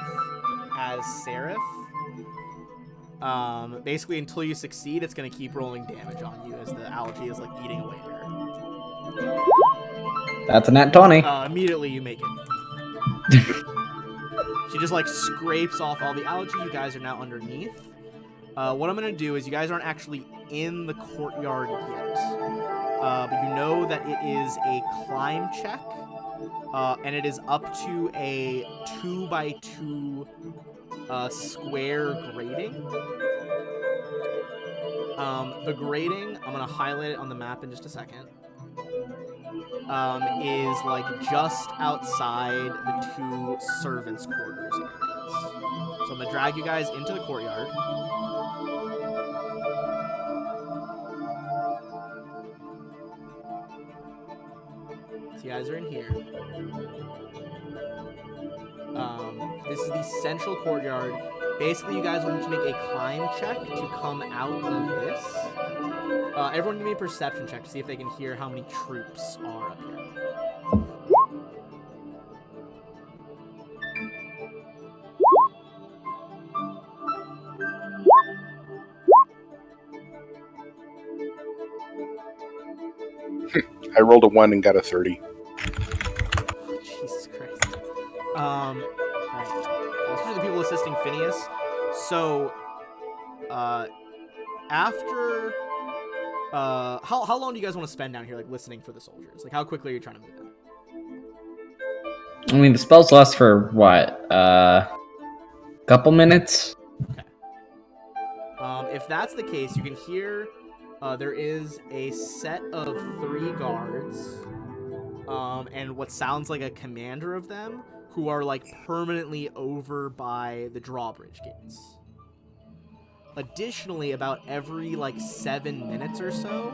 as Seraph. Basically, until you succeed, it's going to keep rolling damage on you as the algae is like eating away there. That's a nat 20. Immediately, you make it. She just like scrapes off all the algae. You guys are now underneath. What I'm going to do is you guys aren't actually in the courtyard yet. But you know that it is a climb check. And it is up to a 2x2 square grating. The grating, I'm going to highlight it on the map in just a second, is like just outside the two servants' quarters areas. So I'm going to drag you guys into the courtyard. So you guys are in here. This is the central courtyard. Basically, you guys will need to make a climb check to come out of this. Everyone give me a perception check to see if they can hear how many troops are up here. I rolled a 1 and got a 30. Jesus Christ. Alright. These are the people assisting Phineas. So, after... how long do you guys want to spend down here, like, listening for the soldiers? Like, how quickly are you trying to move in? I mean, the spells last for, what, couple minutes? Okay. If that's the case, you can hear there is a set of 3 guards, and what sounds like a commander of them, who are, like, permanently over by the drawbridge gates. Additionally, about every, like, 7 minutes or so,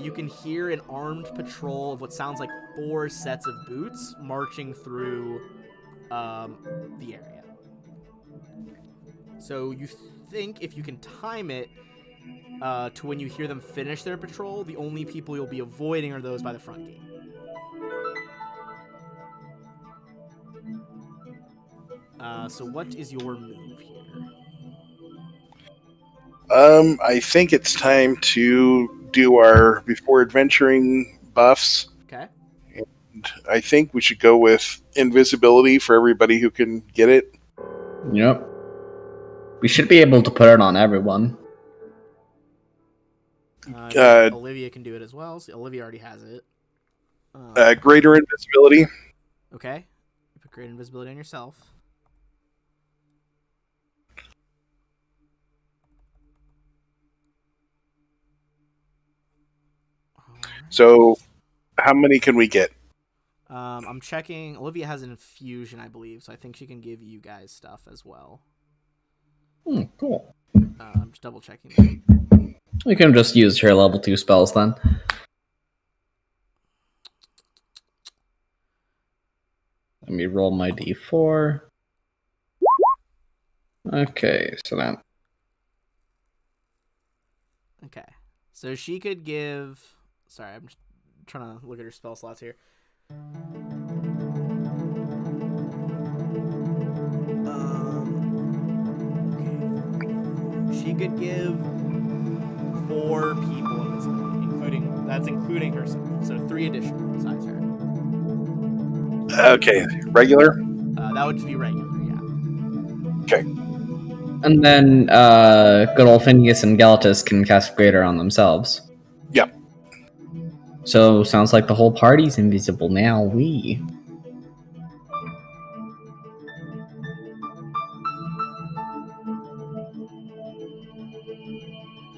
you can hear an armed patrol of what sounds like 4 sets of boots marching through the area. So you think if you can time it to when you hear them finish their patrol, the only people you'll be avoiding are those by the front gate. So what is your move here? I think it's time to do our before adventuring buffs. Okay. And I think we should go with invisibility for everybody who can get it. Yep. We should be able to put it on everyone. Olivia can do it as well. So Olivia already has it. Greater invisibility. Okay. You put greater invisibility on yourself. So, how many can we get? I'm checking. Olivia has an infusion, I believe, so I think she can give you guys stuff as well. Cool. I'm just double checking that. We can just use her level 2 spells then. Let me roll my d4. Okay, so that. Okay. So she could give. Sorry, I'm just trying to look at her spell slots here. Okay. She could give 4 people invisibility, including herself. So 3 additional besides her. Okay, regular? That would just be regular, yeah. Okay. And then good old Phineas and Galatus can cast Greater on themselves. Yep. So sounds like the whole party's invisible now.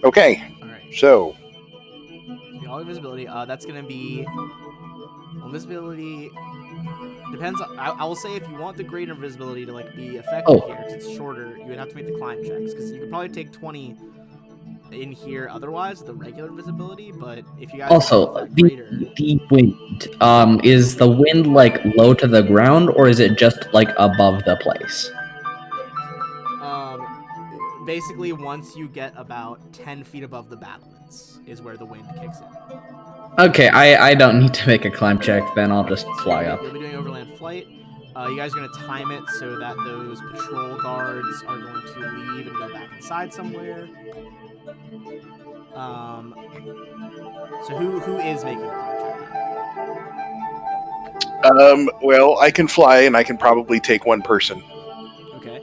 Okay. All right. So, All invisibility. That's gonna be invisibility. Depends. I will say if you want the greater invisibility to be effective here, because it's shorter, you would have to make the climb checks. Because you could probably take 20 in here otherwise with the regular invisibility. But if you guys Also, the wind. Is the wind low to the ground, or is it just above the place? Basically, once you get about 10 feet above the battlements, is where the wind kicks in. Okay, I don't need to make a climb check, then I'll just fly up. You'll be doing overland flight. You guys are going to time it so that those patrol guards are going to leave and go back inside somewhere. So who is making a climb check? well, I can fly and I can probably take one person. Okay.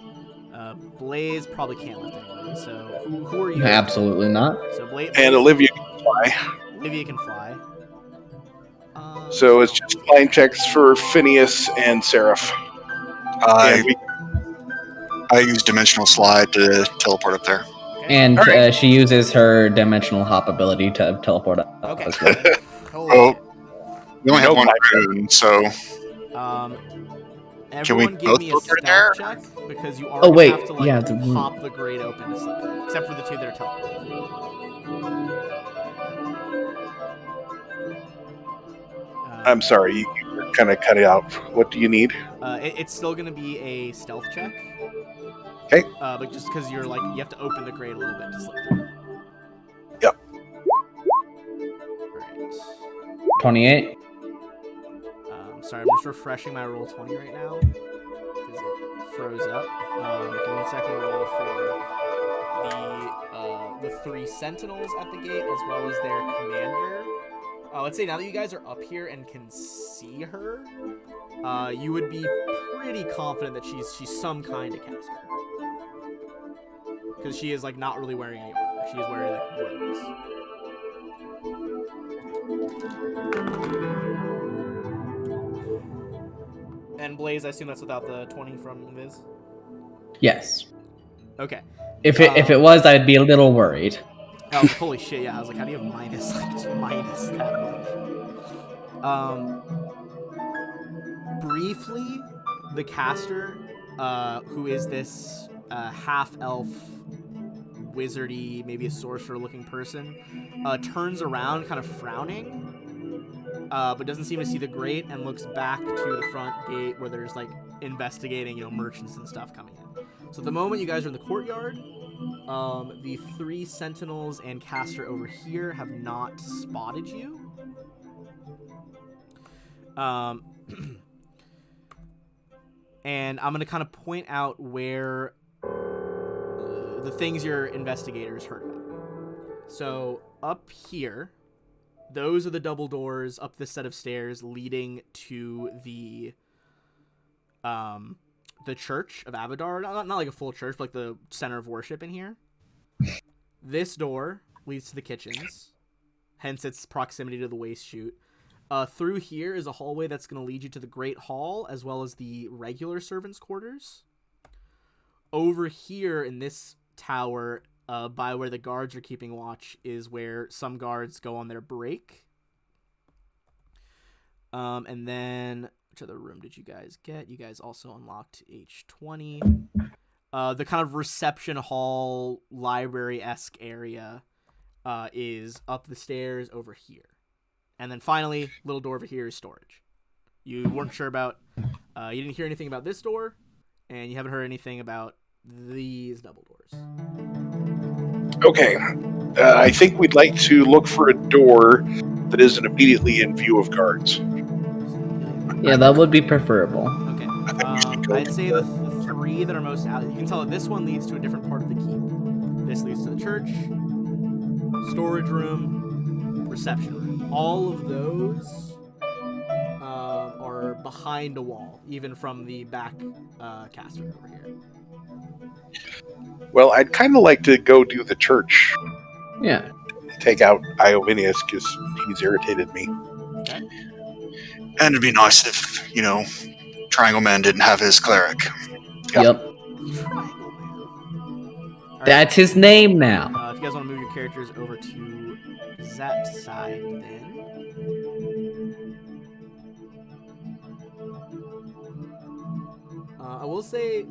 Blaze probably can't lift anybody, so who are you? Absolutely not. So Blaze And Olivia can fly. Olivia can fly. So it's just climb checks for Phineas and Seraph. I use Dimensional Slide to teleport up there. Okay. And she uses her dimensional hop ability to teleport up. Okay. As well. Well, we only have one rune, so can we give both me a teleport in stealth there? check because you are gonna have to pop the grate open to slip through, except for the 2 that are teleported. I'm sorry, you kind of cut it out. What do you need? It's still gonna be a stealth check. Okay. But just because you're you have to open the grate a little bit to slip through. Yep. Right. 28. Sorry, I'm just refreshing my roll 20 right now because it froze up. Give me a second to roll for the 3 sentinels at the gate as well as their commander. Let's say now that you guys are up here and can see her, you would be pretty confident that she's some kind of caster. Because she is not really wearing any armor. She is wearing robes. And Blaze, I assume that's without the 20 from Invis? Yes. Okay. If it was, I'd be a little worried. Oh, holy shit, yeah. I was like, how do you have minus that much? Briefly, the caster, who is this half-elf, wizardy, maybe a sorcerer-looking person, turns around kind of frowning, but doesn't seem to see the grate and looks back to the front gate where there's investigating, merchants and stuff coming in. So at the moment you guys are in the courtyard, the 3 sentinels and caster over here have not spotted you. And I'm going to kind of point out where the things your investigators heard about. So up here, those are the double doors up this set of stairs leading to the church of Avadar. Not like a full church, but the center of worship in here. This door leads to the kitchens, hence its proximity to the waste chute. Through here is a hallway that's going to lead you to the Great Hall, as well as the regular servants' quarters. Over here in this tower, by where the guards are keeping watch, is where some guards go on their break. And then, which other room did you guys get? You guys also unlocked H20. The kind of reception hall, library-esque area is up the stairs over here. And then finally, little door over here is storage. You weren't sure about... you didn't hear anything about this door, and you haven't heard anything about these double doors. Okay. I think we'd like to look for a door that isn't immediately in view of guards. Yeah, that would be preferable. Okay. I think we should go I'd with say the three that are most out. You can tell that this one leads to a different part of the keep. This leads to the church, storage room, reception room. All of those are behind a wall, even from the back caster over here. Well, I'd kind of like to go do the church. Yeah. Take out Iovinius because he's irritated me. Okay. And it'd be nice if, Triangle Man didn't have his cleric. Yep. Triangle Man. All right. That's his name now. If you guys want to move your characters over to that side, then. I will say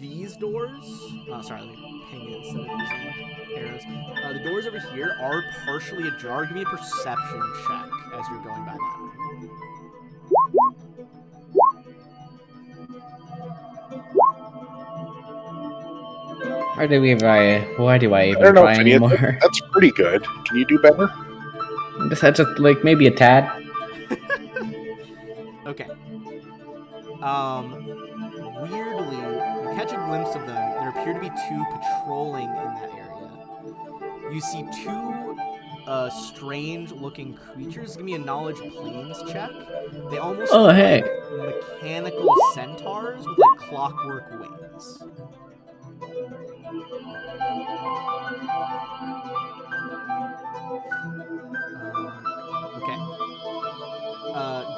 these doors. Sorry, let me ping it instead of using arrows. The doors over here are partially ajar. Give me a perception check as you're going by that room. Why do I even I don't know, try Phineas, anymore? that's pretty good. Can you do better? Just had to, maybe a tad. Okay. Weirdly, you catch a glimpse of them. There appear to be two patrolling in that area. You see two strange-looking creatures. Give me a knowledge planes check. They almost look hey. like mechanical centaurs with clockwork wings. Okay.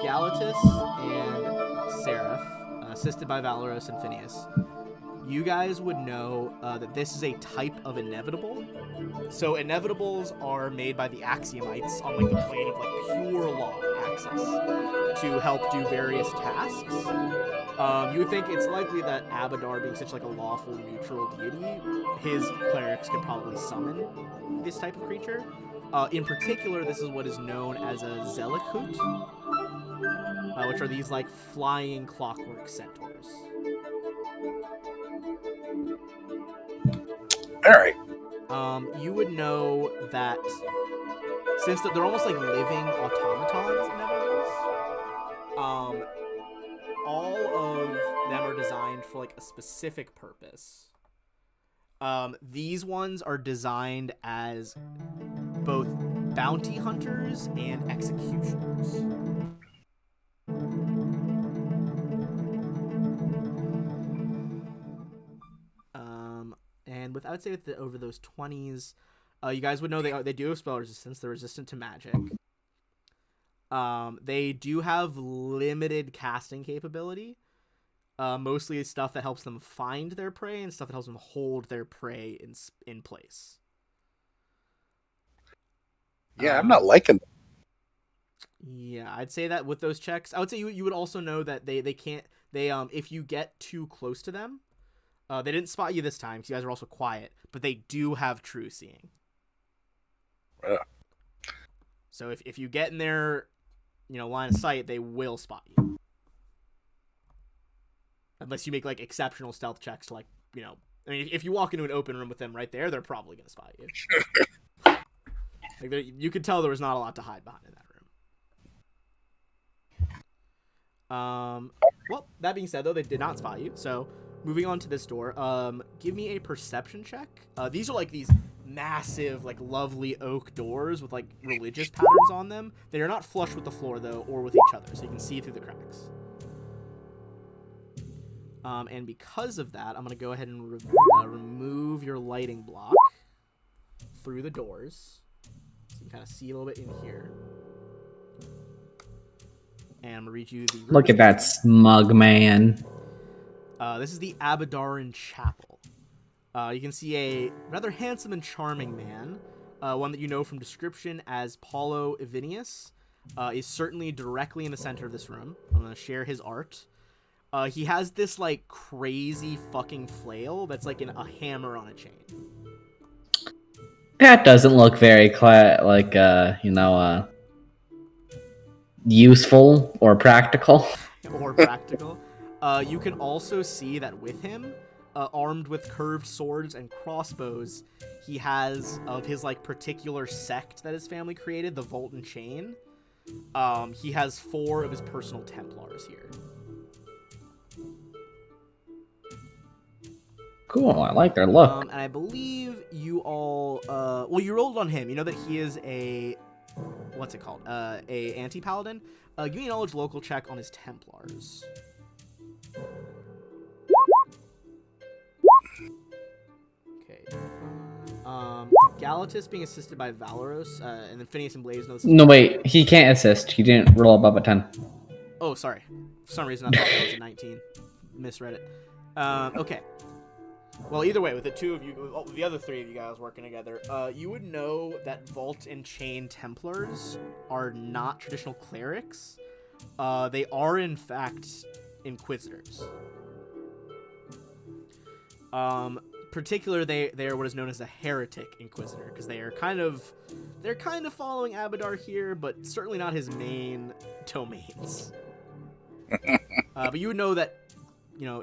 Galatus and Seraph, assisted by Valoros and Phineas, you guys would know that this is a type of inevitable. So inevitables are made by the Axiomites on the plane of pure law access to help do various tasks. You would think it's likely that Abadar, being such a lawful neutral deity, his clerics could probably summon this type of creature. In particular, this is what is known as a Zelikut, which are these flying clockwork centaurs. All right. You would know that since they're almost like living automatons, inevitables, all of them are designed for a specific purpose. These ones are designed as both bounty hunters and executioners. And I would say that over those 20s, you guys would know they do have spell resistance. They're resistant to magic. They do have limited casting capability. Mostly stuff that helps them find their prey and stuff that helps them hold their prey in place. Yeah, I'm not liking them. Yeah, I'd say that with those checks, I would say you would also know that they can't if you get too close to them, they didn't spot you this time because you guys are also quiet, but they do have true seeing. So if you get in their line of sight, they will spot you. Unless you make exceptional stealth checks to if you walk into an open room with them right there, they're probably gonna spot you. You could tell there was not a lot to hide behind in that room. Well, that being said, though, they did not spot you. So moving on to this door, give me a perception check. These are these massive, lovely oak doors with religious patterns on them. They are not flush with the floor though, or with each other, so you can see through the cracks. And because of that, I'm going to go ahead and remove your lighting block through the doors. So you can kind of see a little bit in here. And I'm going to read you the... Look at that smug man. This is the Abadaran Chapel. You can see a rather handsome and charming man, one that you know from description as Paulo Ivinius. is certainly directly in the center of this room. I'm gonna share his art. He has this like crazy fucking flail that's like a hammer on a chain. That doesn't look very useful or practical. Or practical. You can also see that with him, armed with curved swords and crossbows, he has of his like particular sect that his family created, the Volt and Chain. He has 4 of his personal Templars here. Cool, I like their look. And I believe you all, you rolled on him. You know that he is a, what's it called? A anti-paladin. Give me a knowledge local check on his Templars. Okay. Galatus being assisted by Valoros, and then Phineas and Blaze knows. No, wait, he can't assist. He didn't roll above a 10. Oh, sorry. For some reason, I thought that was a 19. Misread it. Okay. Well, either way, with the 2 of you, the other 3 of you guys working together, you would know that Vault and Chain Templars are not traditional clerics. They are, in fact, Inquisitors. Particular, they are what is known as a heretic Inquisitor, because they're kind of following Abadar here, but certainly not his main domains. But you would know that,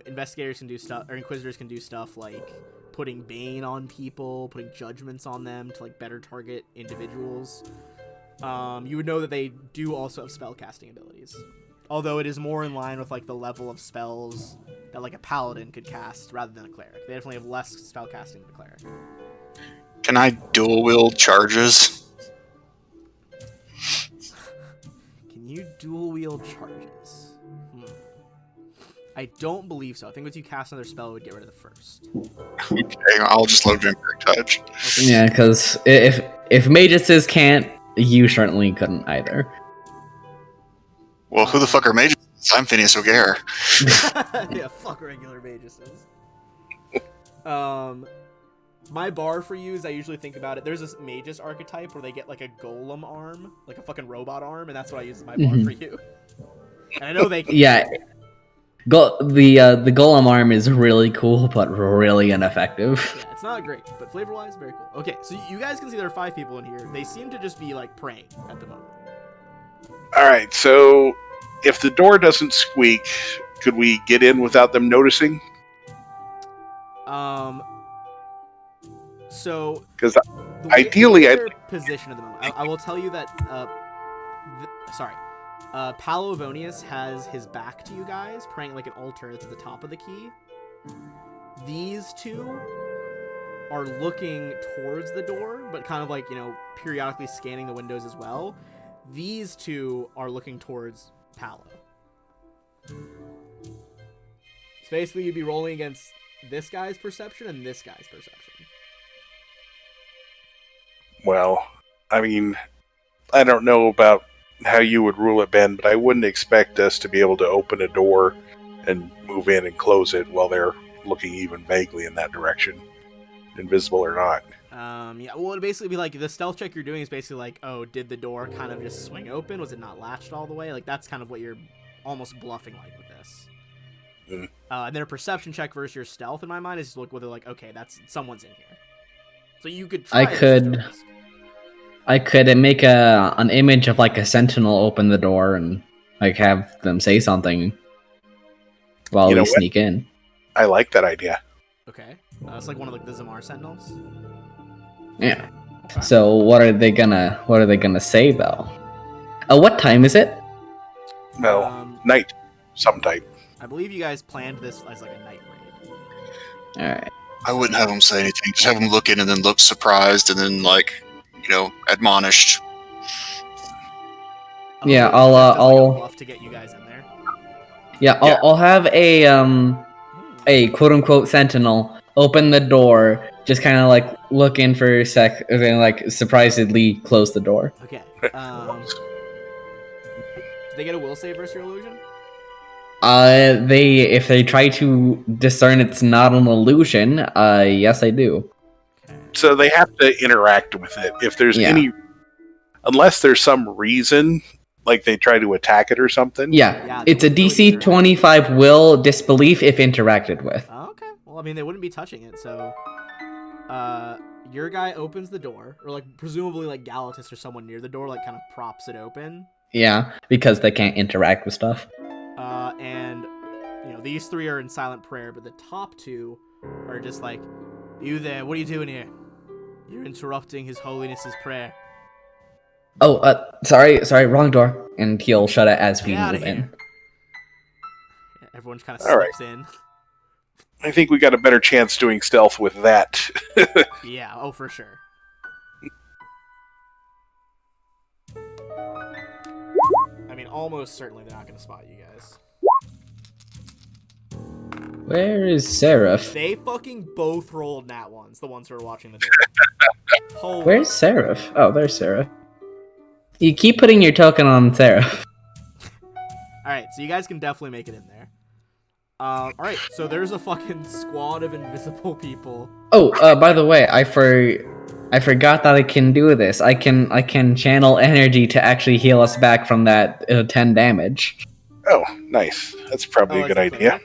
investigators can do stuff, or Inquisitors can do stuff like putting Bane on people, putting judgments on them to like better target individuals. You would know that they do also have spellcasting abilities, although it is more in line with like the level of spells that like a paladin could cast rather than a cleric. They definitely have less spellcasting than a cleric. Can I dual wield charges? Can you dual wield charges? I don't believe so. I think once you cast another spell, it would get rid of the first. Okay, I'll just load Vampiric Touch. Okay. Yeah, because if mages can't, you certainly couldn't either. Well, who the fuck are mages? I'm Phineas O'Gare. Yeah, fuck regular mages. My bar for you is I usually think about it. There's this magus archetype where they get like a golem arm, like a fucking robot arm, and that's what I use as my bar for you. And I know they can. Yeah. The golem arm is really cool, but really ineffective. Yeah, it's not great, but flavor-wise, very cool. Okay, so you guys can see there are 5 people in here. They seem to just be like praying at the moment. All right, so if the door doesn't squeak, could we get in without them noticing? So because ideally, their position at the moment. I will tell you that. Palovonius has his back to you guys, praying like an altar that's at the top of the key. These 2 are looking towards the door, but kind of like, periodically scanning the windows as well. These 2 are looking towards Palo. So basically, you'd be rolling against this guy's perception and this guy's perception. Well, I mean, I don't know about how you would rule it, Ben, but I wouldn't expect us to be able to open a door and move in and close it while they're looking even vaguely in that direction, invisible or not. Yeah, well, it'd basically be like, the stealth check you're doing is basically like, oh, did the door kind of just swing open? Was it not latched all the way? Like, that's kind of what you're almost bluffing like with this. And then a perception check versus your stealth, in my mind, is just look whether like, okay, that's someone's in here. So you could try I could make an image of like a sentinel open the door and like have them say something while we sneak in. I like that idea. Okay, it's like one of like the Zamar Sentinels. Yeah. Okay. So what are they gonna say though? What time is it? Well, night, some type. I believe you guys planned this as like a night raid. All right. I wouldn't have them say anything. Just have them look in and then look surprised and then like, admonished. Yeah, I'll bluff to get you guys in there. Yeah, I'll have a quote unquote sentinel open the door, just kind of like look in for a sec, and then like surprisedly close the door. Okay. Did they get a will save versus your illusion? If they try to discern it's not an illusion, yes, I do. Okay. So they have to interact with it. If there's unless there's some reason Like they try to attack it or something? Yeah, they it's a wouldn't really DC interact. 25 will disbelief if interacted with. Oh, okay. Well, I mean, they wouldn't be touching it, so your guy opens the door, or like presumably like Galatus or someone near the door like kind of props it open. Yeah, because they can't interact with stuff. And you know, these three are in silent prayer, but the top two are just like, "You there, what are you doing here? You're interrupting His Holiness's prayer." Oh, sorry, wrong door. And he'll shut it as we Get outta move in. here. Yeah, everyone just kind of All right. slips in. I think we got a better chance doing stealth with that. Yeah, oh for sure. I mean, almost certainly they're not going to spot you guys. Where is Seraph? They fucking both rolled nat ones, the ones who are watching the door. Holy Where's Seraph? Oh, there's Seraph. You keep putting your token on Seraph. Alright, so you guys can definitely make it in there. Alright, so there's a fucking squad of invisible people. Oh, by the way, I forgot that I can do this. I can channel energy to actually heal us back from that 10 damage. Oh, nice. That's probably a good idea.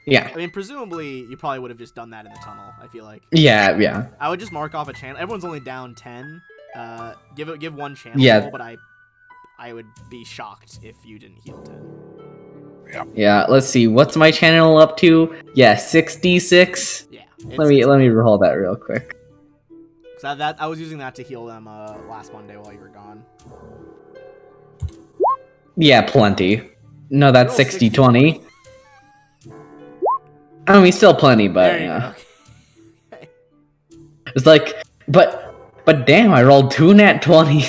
Yeah. I mean, presumably, you probably would have just done that in the tunnel, I feel like. Yeah. I would just mark off a channel. Everyone's only down 10. Give one channel Yeah. roll, but I would be shocked if you didn't heal 10. Yeah, let's see. What's my channel up to? Yeah, 66. Yeah. Let me roll that real quick. So I was using that to heal them last Monday while you were gone. Yeah, plenty. No, that's Roll 60-20. I mean, still plenty, but There you yeah. go. Okay. It's like, but damn, I rolled 2 nat 20.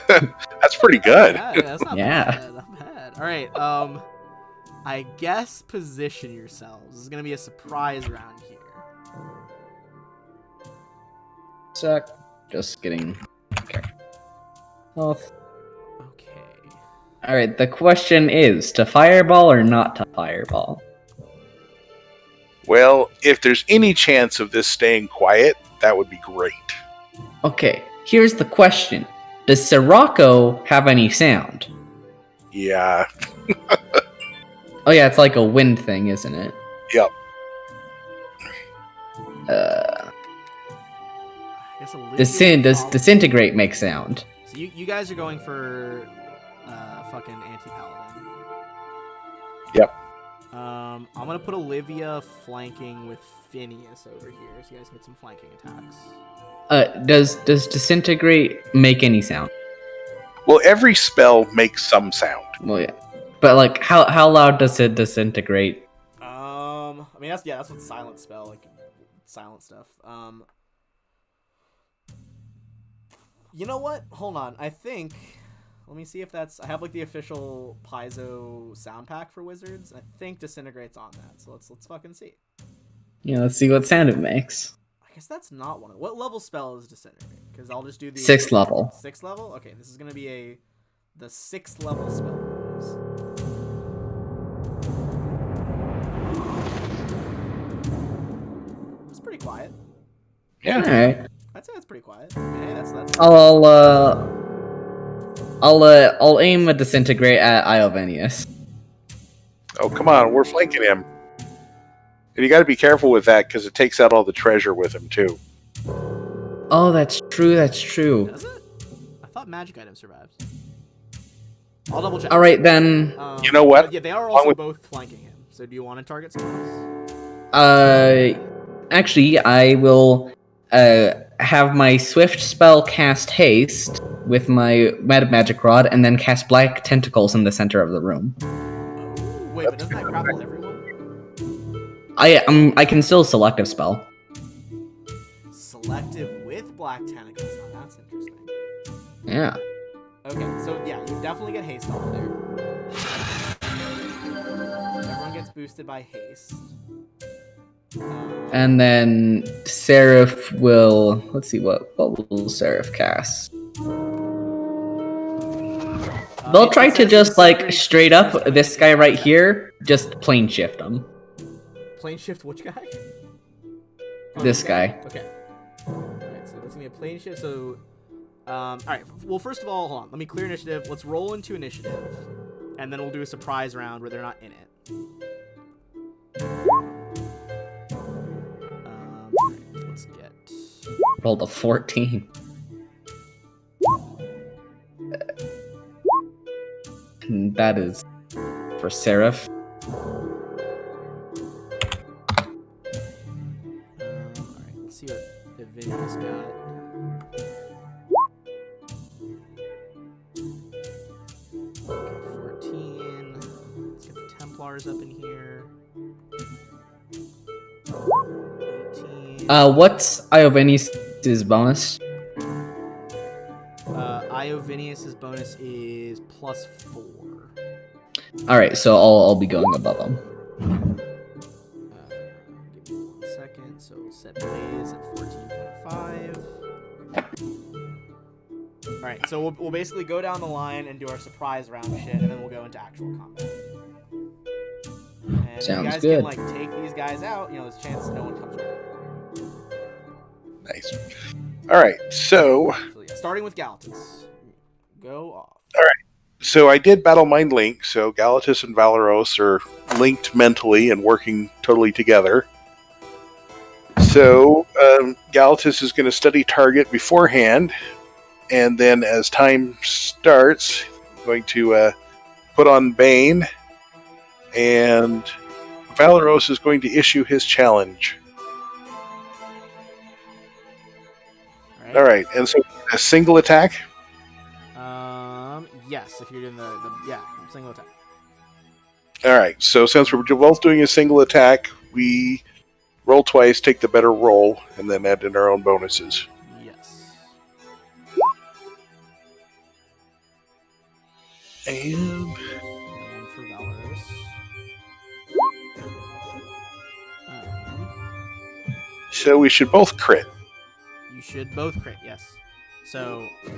That's pretty good. Yeah, that's not Yeah. bad. Not bad. All right. I guess position yourselves. This is gonna be a surprise round here. Suck. Just kidding. Okay. Health. Okay. All right. The question is: to fireball or not to fireball? Well, if there's any chance of this staying quiet, that would be great. Okay. Here's the question: does Sirocco have any sound? Yeah. Oh yeah, it's like a wind thing, isn't it? Yep. I guess Olivia Does would disintegrate make sound? So you guys are going for fucking anti-paladin. Yep. I'm gonna put Olivia flanking with Phineas over here, so you guys can get some flanking attacks. Does disintegrate make any sound? Well, every spell makes some sound. Well, yeah. But like, how loud does it disintegrate? I mean that's what silent spell, like silent stuff. You know what? Hold on. I think. Let me see if that's. I have like the official Paizo sound pack for wizards. I think disintegrate's on that. So let's fucking see. Yeah, let's see what sound it makes. I guess that's not one. What level spell is disintegrate? Because I'll just do the 6th level. 6th level. Okay, this is gonna be the 6th level spell. It's pretty quiet. Yeah. All right. I'd say that's pretty quiet. Yeah, that's. I'll aim a disintegrate at Iovenius. Oh, come on. We're flanking him. And you got to be careful with that because it takes out all the treasure with him, too. Oh, that's true. Does it? I thought magic item survives. I'll double check. All right then. You know what? Yeah, they are also both flanking him. So do you want to target someone else? Actually, I will have my swift spell cast haste with my meta magic rod, and then cast black tentacles in the center of the room. Oh, wait, but doesn't that grapple everyone? I can still selective spell. Selective with black tentacles. Now that's interesting. Yeah. Okay, so yeah, you definitely get haste off there. Everyone gets boosted by haste. And then Seraph will. Let's see what will Seraph cast. They'll try to just like straight up this guy right here, just plane shift him. Plane shift which guy? Oh, This guy. Okay. Alright, so that's gonna be a plane shift, so All right. Well, first of all, hold on. Let me clear initiative. Let's roll into initiative, and then we'll do a surprise round where they're not in it. All right, let's get. Rolled a 14. And that is for Seraph. All right. Let's see what Evinius got. Okay, 14. Let's get the Templars up in here. 18. What's Iovenius' bonus? Iovinius' bonus is +4. Alright, so I'll be going above him. Give me 1 second. So we'll set Blaze at 14.5. Alright, so we'll basically go down the line and do our surprise round shit, and then we'll go into actual combat. And Sounds if you guys good. can like take these guys out, there's a chance no one comes around. Nice. All right, so Yeah, starting with Galatas. Go off. So I did Battle Mind Link, so Galatas and Valeros are linked mentally and working totally together. So Galatas is going to study target beforehand, and then as time starts, going to put on Bane, and Valeros is going to issue his challenge. All right, and so a single attack. Yes, if you're doing the single attack. All right, so since we're both doing a single attack, we roll twice, take the better roll, and then add in our own bonuses. Yes. And One for Valeros. so we should both crit. You should both crit, yes. So, okay,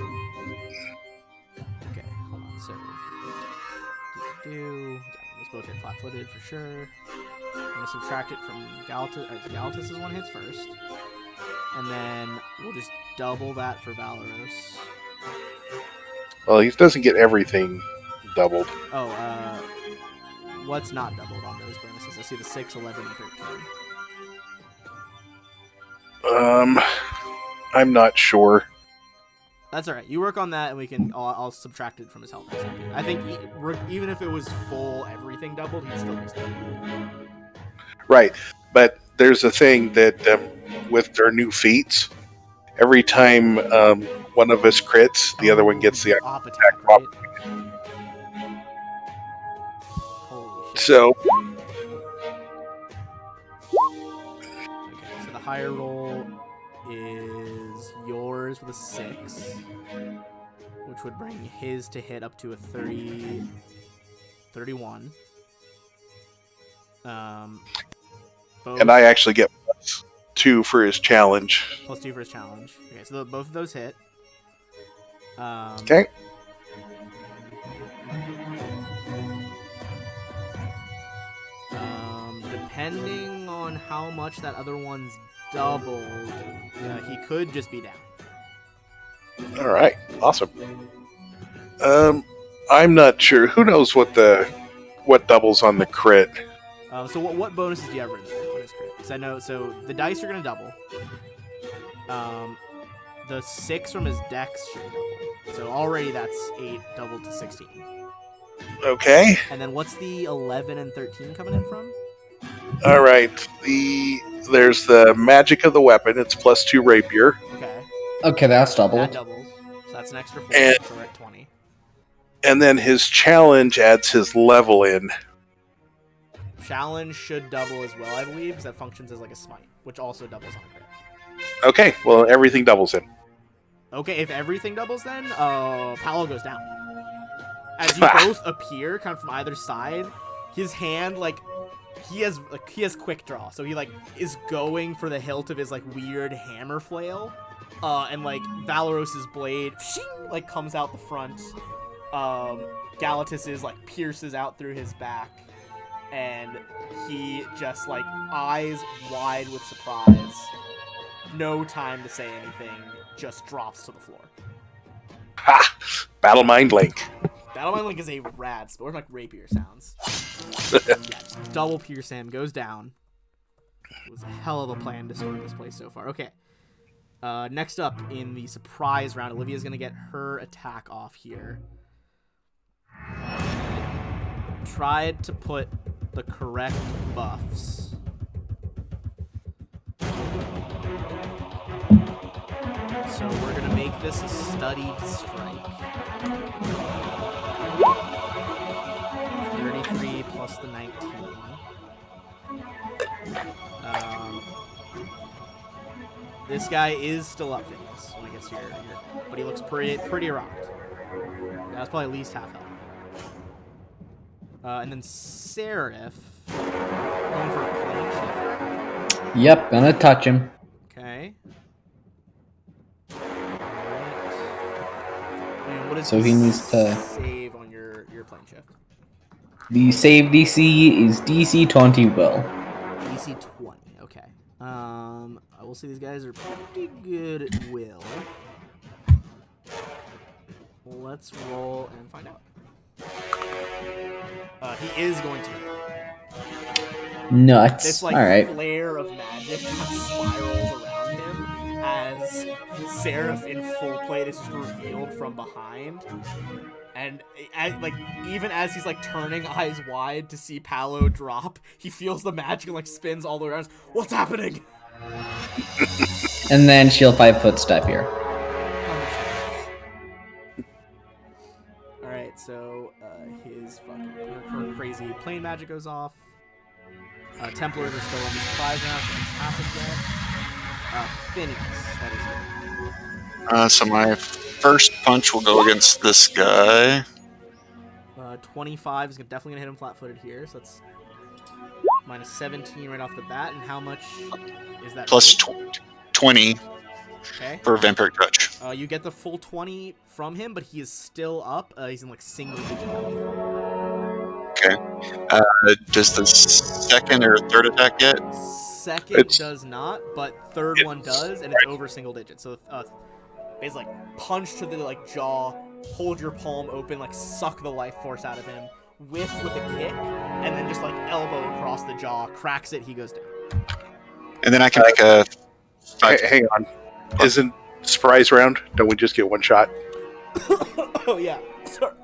hold on. So, let's both hit flat-footed for sure. I'm gonna subtract it from Galatas. All right, so Galatas' one hits first, and then we'll just double that for Valeros. Well, he doesn't get everything doubled. Oh, what's not doubled on those bonuses? I see the 6, 11, and 13. I'm not sure. That's all right. You work on that, and we can. I'll subtract it from his health. I think even if it was full, everything doubled, he'd still be stuck. Right, but there's a thing that with their new feats, every time one of us crits, the other one gets the op attack attack, right? Holy shit. So Okay, so the higher roll is yours with a 6, which would bring his to hit up to a 31. and I actually get +2 for his challenge. +2 for his challenge. Okay, so both of those hit. Okay. Depending on how much that other one's doubled, he could just be down. All right. Awesome. I'm not sure. Who knows what doubles on the crit? So what bonuses do you have written on his crit? Because I know, so the dice are going to double. The 6 from his dex should double. So already that's 8 doubled to 16. Okay. And then what's the 11 and 13 coming in from? All right. There's the magic of the weapon. It's +2 rapier. Okay. Okay, that's That doubled. doubles. So that's an extra 4, And- so we're at 20. And then his challenge adds his level in. Challenge should double as well, I believe, because that functions as like a smite, which also doubles on a crit. Okay. Well, everything doubles in. Okay, if everything doubles then, Paolo goes down. As you both appear, kind of from either side, his hand, like, he has quick draw, so he, like, is going for the hilt of his, like, weird hammer flail, and, like, Valeros's blade, like, comes out the front. Galatas's, like, pierces out through his back, and he just, like, eyes wide with surprise. No time to say anything, just drops to the floor. Ha! Battle Mind Link. Battle Mind Link is a rad spell. Like rapier sounds. Yeah, double Pierce Sam goes down. It was a hell of a plan to start this place so far. Okay. Next up in the surprise round, Olivia's going to get her attack off here. Tried to put the correct buffs. So we're going to make this a studied strike. 33 plus the 19. This guy is still up, Phineas, when it gets to your but he looks pretty rocked. That's probably at least half health. And then Seraph going for a plane shift. Yep, gonna touch him. Okay. Alright. And what is So he needs to save on your plane shift? The save DC is DC 20 will. DC 20, okay. I will say these guys are pretty good at will. Let's roll and find out. He is going to. Nuts. This like Alright. flare of magic spirals around him as Seraph in full plate is just revealed from behind. And even as he's like turning eyes wide to see Paolo drop, he feels the magic and like spins all the way around. What's happening? And then she'll 5-foot step here. Alright, so his fucking her crazy plane magic goes off. Templars are still in the surprise round, so it's happened yet. Phineas, that is So my first punch will go against this guy. 25 is definitely gonna hit him flat-footed here, so that's minus 17 right off the bat. And how much is that? Plus 20 okay. for Vampiric Touch. You get the full 20 from him, but he is still up. He's in like single-digit health. Okay. Does the second or third attack get? Second does not, but third one does, and it's over single digits. So basically, like punch to the like jaw, hold your palm open, like suck the life force out of him, whiff with a kick, and then just like elbow across the jaw, cracks it, he goes down. And then I can make a. Hang on. Isn't surprise round? Don't we just get one shot? Oh yeah, sorry.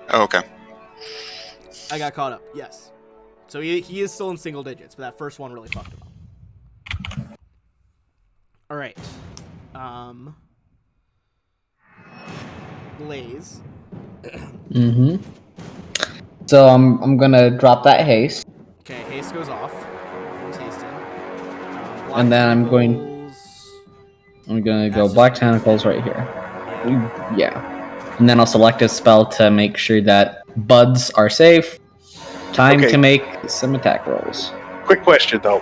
Oh, okay. I got caught up. Yes. So he is still in single digits, but that first one really fucked him up. All right. Blaze. Mm-hmm. So I'm gonna drop that haste. Okay, haste goes off. Who's hasting? And then I'm going to go Black Tentacles right here. Yeah. And then I'll select a spell to make sure that buds are safe. Time to make some attack rolls. Quick question though.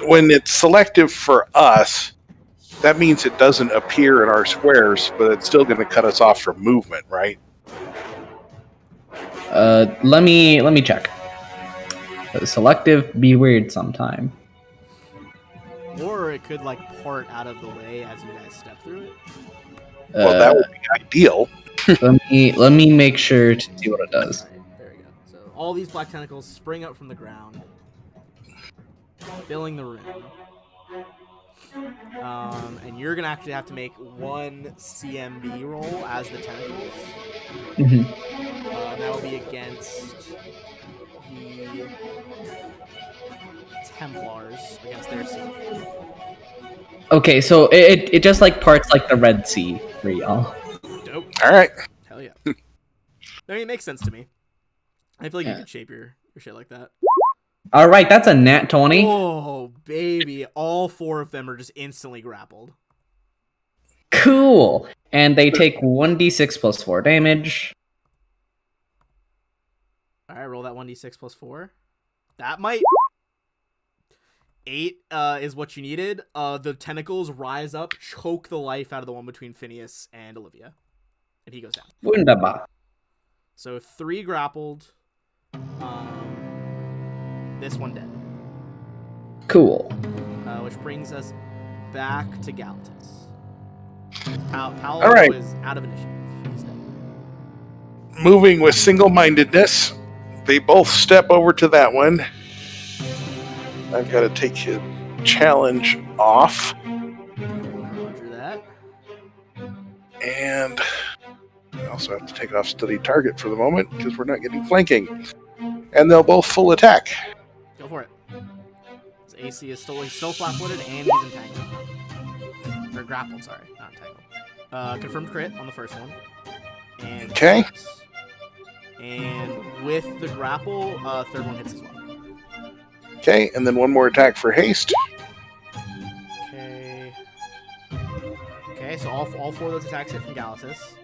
When it's selective for us, that means it doesn't appear in our squares, but it's still going to cut us off from movement, right? Let me check. Selective be weird sometime. Or it could like part out of the way as you guys step through it. Well, that would be ideal. let me make sure to see what it does. Right, there we go. So all these black tentacles spring up from the ground, filling the room. And you're gonna actually have to make one CMB roll as the tentacles. Mm-hmm. And that will be against the Templars against their CMB. Okay, so it just like parts like the Red Sea for y'all. Dope. All right. Hell yeah. I mean, it makes sense to me. I feel like you could shape your shit like that. All right, that's a nat 20. Oh, baby. All four of them are just instantly grappled. Cool. And they take 1d6 plus 4 damage. All right, roll that 1d6 plus 4. That might... 8 is what you needed. The tentacles rise up, choke the life out of the one between Phineas and Olivia. And he goes down. Wunderbar. So 3 grappled. This one dead. Cool. Which brings us back to Galactus. Paolo All right. is out of initiative. He's dead. Moving with single-mindedness, they both step over to that one. I've got to take his challenge off. Roger that. And I also have to take off steady target for the moment because we're not getting flanking. And they'll both full attack. Go for it. His AC is he's still flat-footed and he's entangled. Or grappled, sorry, not entangled. Confirmed crit on the first one. And Okay. And with the grapple, third one hits as well. Okay, and then one more attack for haste. Okay. Okay, so all four of those attacks hit from Galatus.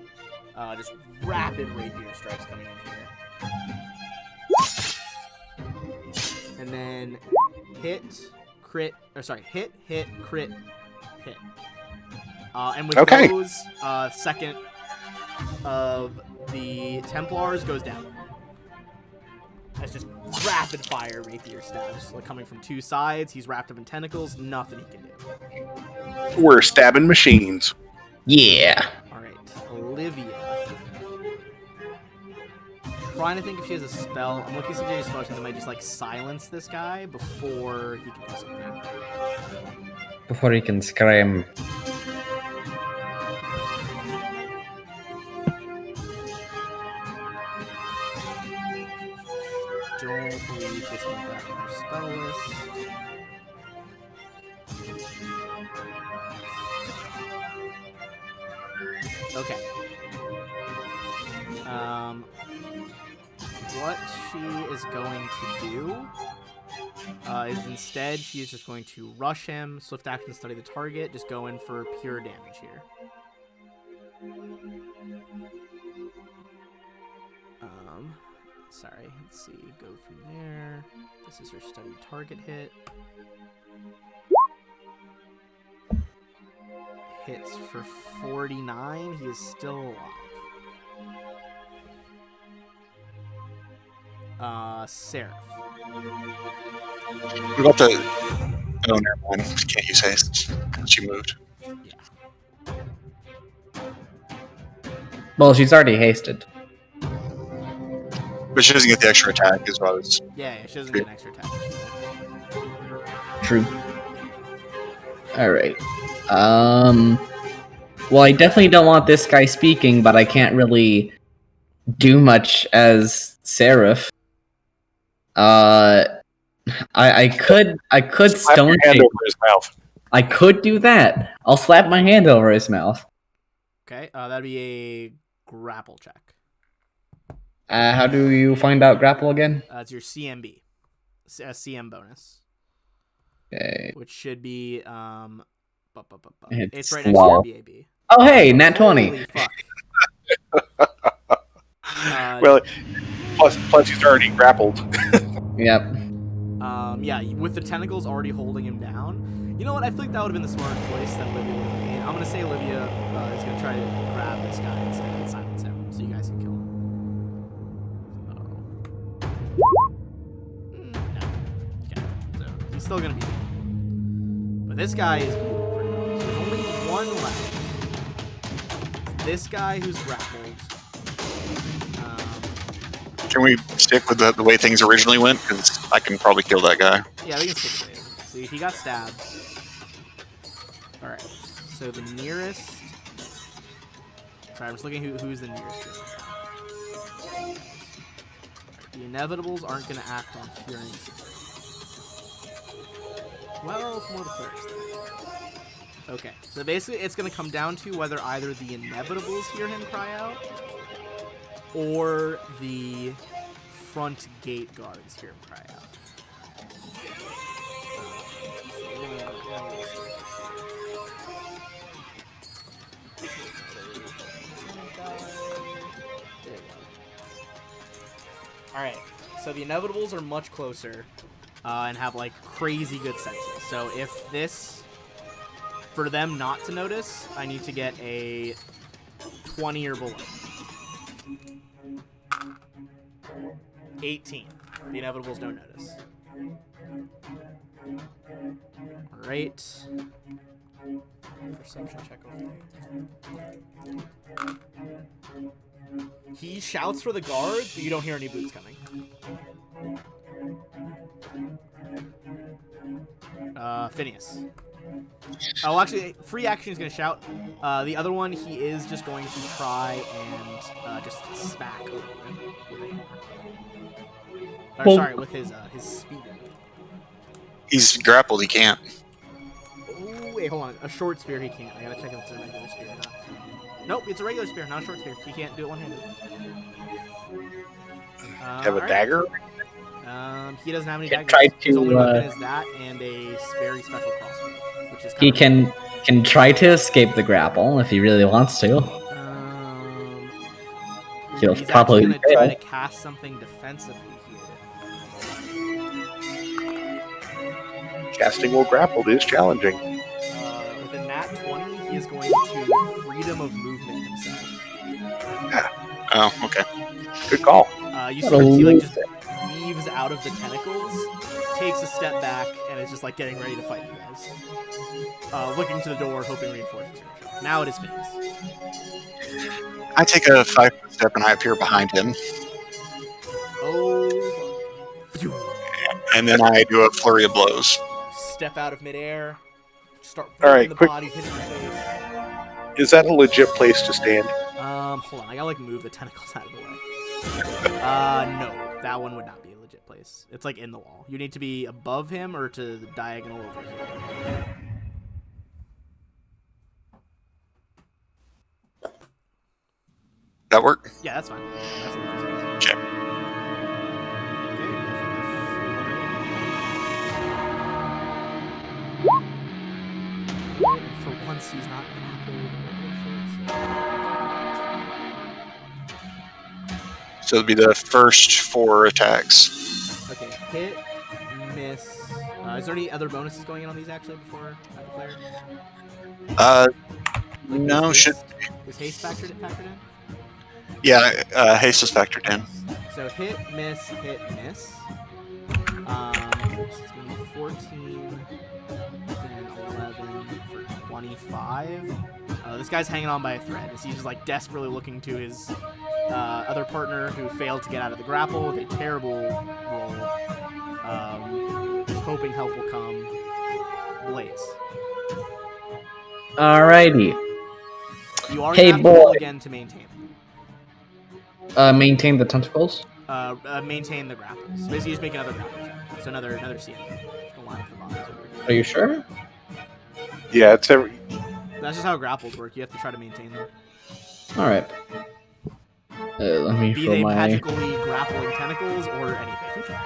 Just rapid rapier strikes coming in here. And then hit, crit, hit, crit, hit. And with Okay. those, second of the Templars goes down. That's just rapid fire rapier stabs, like coming from two sides. He's wrapped up in tentacles. Nothing he can do. We're stabbing machines. Yeah. All right, Olivia. Trying to think if she has a spell. I'm looking at some James Motion that might just like silence this guy before he can do something. Before he can scream. Don't believe she's got that in her spell list. Okay. What she is going to do is instead she is just going to rush him, swift action, study the target, just go in for pure damage here. Sorry, let's see, go from there. This is her studied target hit. Hits for 49, he is still alive. Seraph. What about the... Oh, never mind. Can't use haste. She moved. Yeah. Well, she's already hasted. But she doesn't get the extra attack as well as... Yeah, she doesn't get an extra attack. True. Alright. Well, I definitely don't want this guy speaking, but I can't really do much as Seraph. I could Slap stone your hand shape. over his mouth. I could do that. I'll slap my hand over his mouth. Okay, that'd be a grapple check. How do you find out grapple again? It's your CMB. CM bonus. Okay. Which should be, It's it's right next to low. your BAB. Oh, hey, nat 20. Holy fuck. Well, plus he's already grappled. Yep. Yeah, with the tentacles already holding him down. You know what? I think that would have been the smart choice that Olivia would have made. I'm gonna say Olivia is gonna try to grab this guy instead and silence him, so you guys can kill him. No. Okay. So he's still gonna be beaten. But this guy is beaten for now. So there's only one left. This guy who's grappled. Can we stick with the way things originally went? Because I can probably kill that guy. Yeah, we can stick with it. See, he got stabbed. Alright. So the nearest... Sorry, I'm just looking who's the nearest here. Right, the inevitables aren't going to act on hearing. Well, it's more the clerics then. Okay, so basically it's going to come down to whether either the inevitables hear him cry out, or the front gate guards hear him cry out. Alright, so the inevitables are much closer and have like crazy good senses. So if this, for them not to notice, I need to get a 20 or below. 18. The inevitables don't notice. Alright. Perception check over there. He shouts for the guards, but you don't hear any boots coming. Phineas. Oh, actually, free action is going to shout. The other one, he is just going to try and just smack over with a hammer. Or, sorry, with his spear. He's grappled. He can't. Oh, wait, hold on. A short spear, he can't. I gotta check if it's a regular spear or not. Nope, it's a regular spear, not a short spear. He can't do it one-handed. Have a dagger? He doesn't have any Can daggers. try His to, only weapon is that and a very special crossbow, which is kind He of can try to escape the grapple if he really wants to. He'll he's probably actually gonna try fail. to cast something defensively here. Casting while grappled is challenging. With a nat 20, he is going to freedom of movement himself. Oh, okay. Good call. You see him, he like just weaves out of the tentacles, takes a step back, and is just like getting ready to fight you guys. Looking to the door, hoping reinforcements are gonna show up. Now it is Phineas. I take a 5-foot step and I appear behind him, Oh. and then I do a flurry of blows. Step out of midair. Start All right, ripping the quick. body, hitting your face. Is that a legit place to stand? Hold on. I gotta like move the tentacles out of the way. No, that one would not be a legit place. It's like in the wall. You need to be above him or to the diagonal over here. That work? Yeah, that's fine. That's a legit space. Okay. Okay, for once he's not grappled. So it'll be the first 4 attacks. Okay, hit, miss. Is there any other bonuses going in on these actually before I declare? No, Is should. haste factored in? Yeah, haste is factored in. So hit, miss. So it's gonna be 14, then 11 for 25. This guy's hanging on by a thread as he's just like desperately looking to his other partner who failed to get out of the grapple with a terrible roll. Just hoping help will come. Blaze. Alrighty. You are Hey, gonna have to roll boy. again to maintain. Maintain the tentacles. Maintain the grapples. So basically, just make another grapple check. So another CM. Don't line up the bodies over here. Are you sure? Yeah, it's every. That's just how grapples work. You have to try to maintain them. All right. Let me Be roll they my. magically grappling tentacles or anything.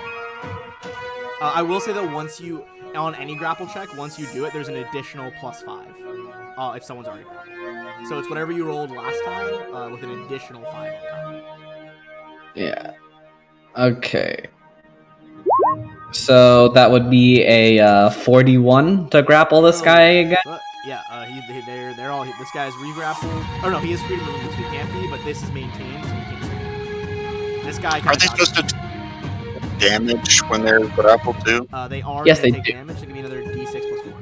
I will say that once you on any grapple check, once you do it, there's an additional +5 if someone's already grappled. So it's whatever you rolled last time with an additional 5 on top. Yeah. Okay. So that would be a 41 to grapple this guy again. Fuck. Yeah, they're all. This guy's re-grappled. Oh no, he is freedom of movement, so he can't be. But this is maintained, so he can't stay. This guy. Are they supposed to damage when they're grappled too? They are. Yes, gonna they take do. damage. So give me another D6 +4.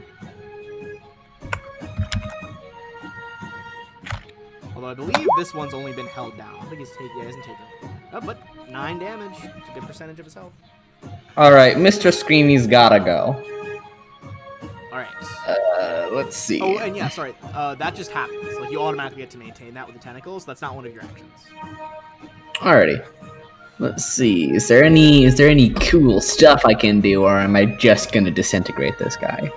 Although I believe this one's only been held down. I don't think he hasn't taken it. Oh, but 9 damage. It's a good percentage of his health. All right, Mr. Screamy's gotta go. All right. Let's see. Oh, and yeah, sorry. That just happens. Like you automatically get to maintain that with the tentacles. That's not one of your actions. Alrighty. Let's see. Is there any cool stuff I can do, or am I just gonna disintegrate this guy?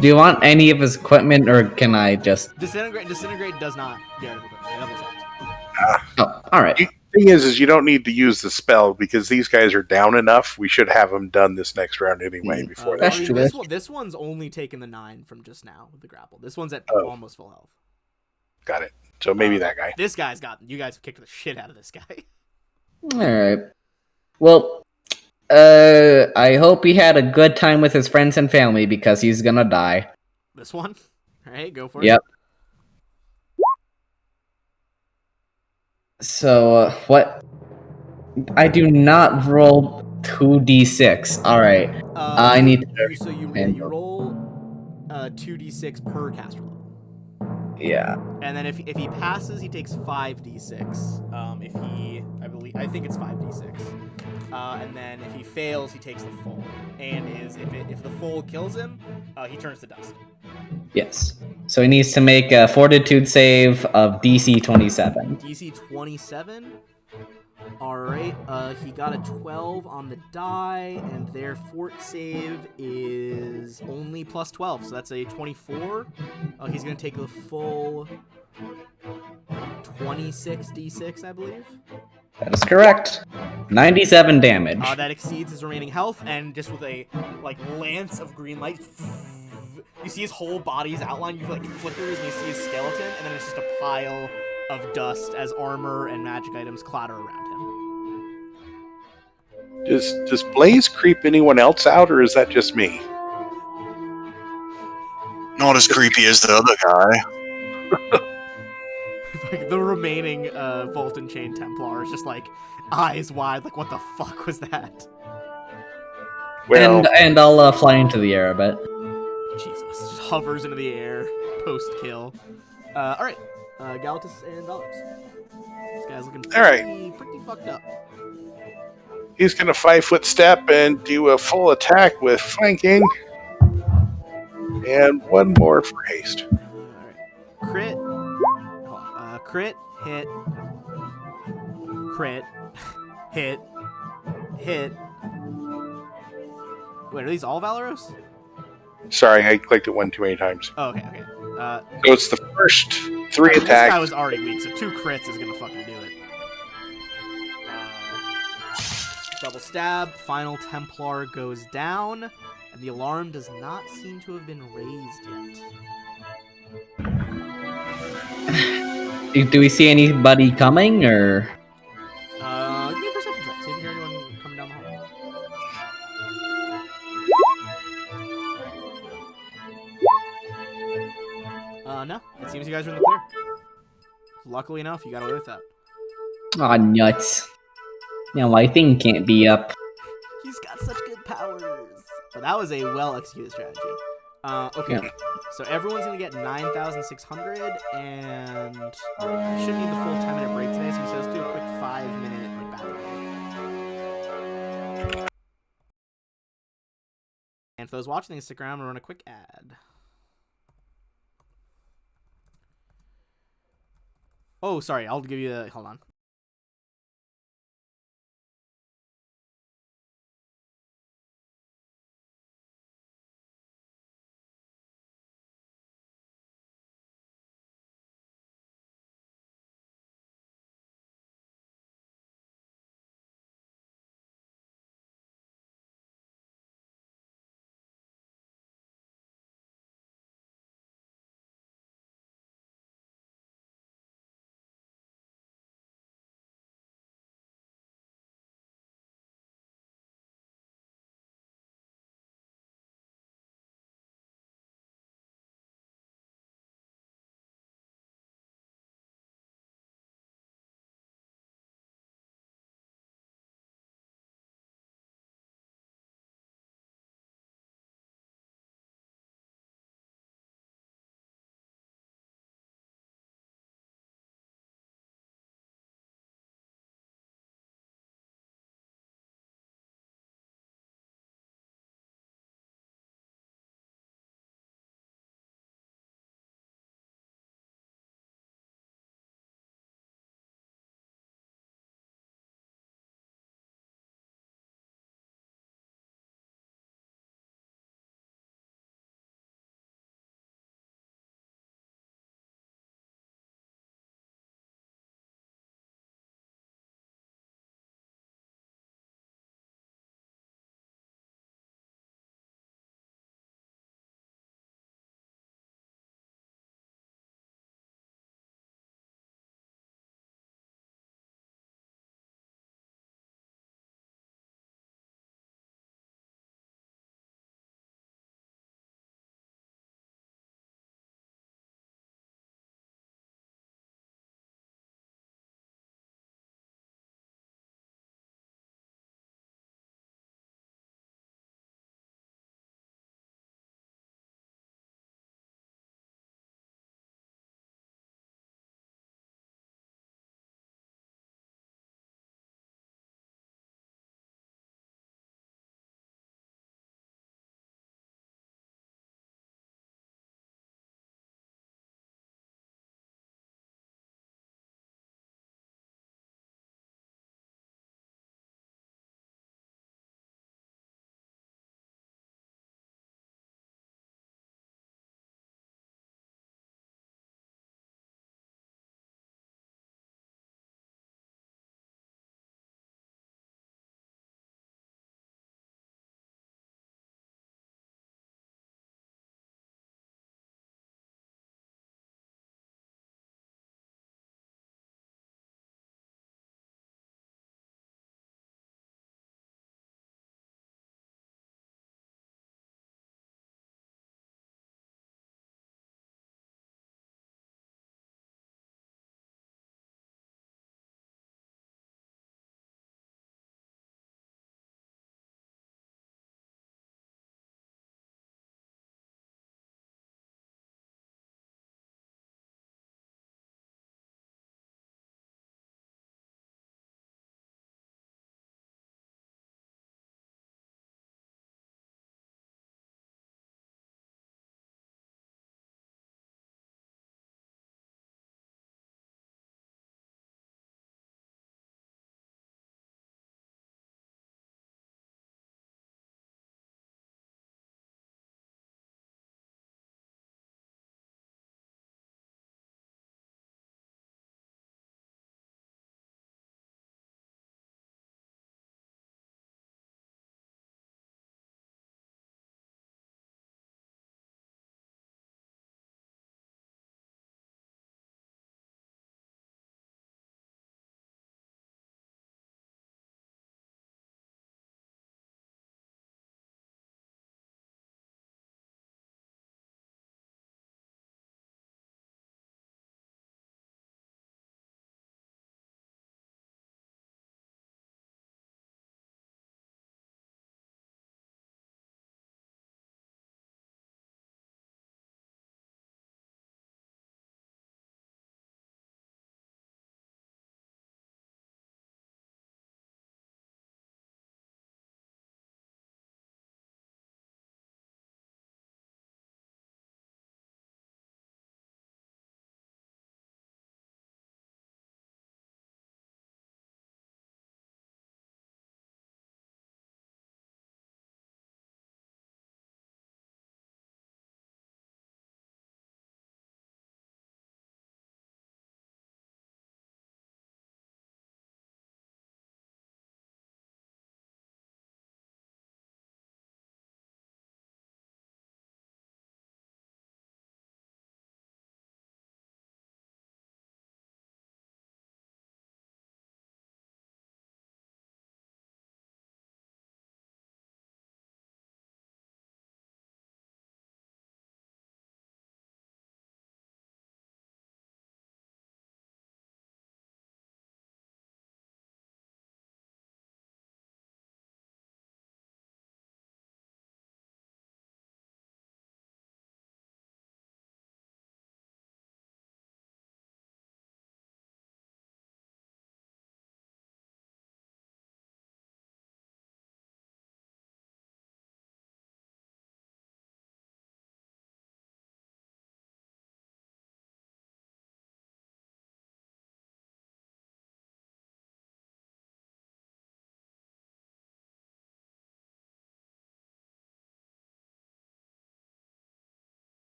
Do you want any of his equipment, or can I just? Disintegrate does not get rid of equipment. Double checked. Oh, all right. Thing is you don't need to use the spell because these guys are down enough. We should have them done this next round anyway. Before That's that. true. This one's only taken the 9 from just now with the grapple. This one's at Oh. almost full health. Got it. So maybe that guy. This guy's got. You guys have kicked the shit out of this guy. All right. Well, I hope he had a good time with his friends and family because he's gonna die. This one. All right, go for it. Yep. So what? I do not roll 2d6. All right. I need to. You roll 2d6 per caster level. Yeah. And then if he passes, he takes 5d6. I think it's 5d6. And then if he fails, he takes the full. And if the full kills him, he turns to dust. Yes. So he needs to make a Fortitude save of DC 27. DC 27. All right. He got a 12 on the die, and their fort save is only plus 12, so that's a 24. He's gonna take the full 26 d6, I believe. That is correct. 97 damage. That exceeds his remaining health, and just with a lance of green light, you see his whole body's outline. You flickers, and you see his skeleton, and then it's just a pile of dust as armor and magic items clatter around him. Does Blaze creep anyone else out, or is that just me? Not as creepy as the other guy. The remaining Vault and Chain Templar is just eyes wide, what the fuck was that? Well, And I'll fly into the air a bit. Jesus, just hovers into the air post kill. All right, Galatus and Velox. This guy's looking pretty fucked up. he's going to 5-foot step and do a full attack with flanking. And one more for haste. All right, crit, hit, crit, hit. Wait, are these all Valoros? Sorry, I clicked it one too many times. Oh, okay. So it's the first 3 This guy attacks. was already weak, so 2 crits is gonna fucking do it. Double stab, final Templar goes down, and the alarm does not seem to have been raised yet. Do we see anybody coming, or? Give me a perception check. See if you hear anyone coming down the hall. No. It seems you guys are in the clear. Luckily enough, you got away with that. Aw, nuts. Now my thing can't be up. He's got such good powers. Well, that was a well-executed strategy. Okay. Yeah. So everyone's going to get 9,600, and we should need the full 10-minute break today, so he says do a quick 5-minute bathroom break. And for those watching, stick around and run a quick ad. Oh, sorry. I'll give you the... Hold on.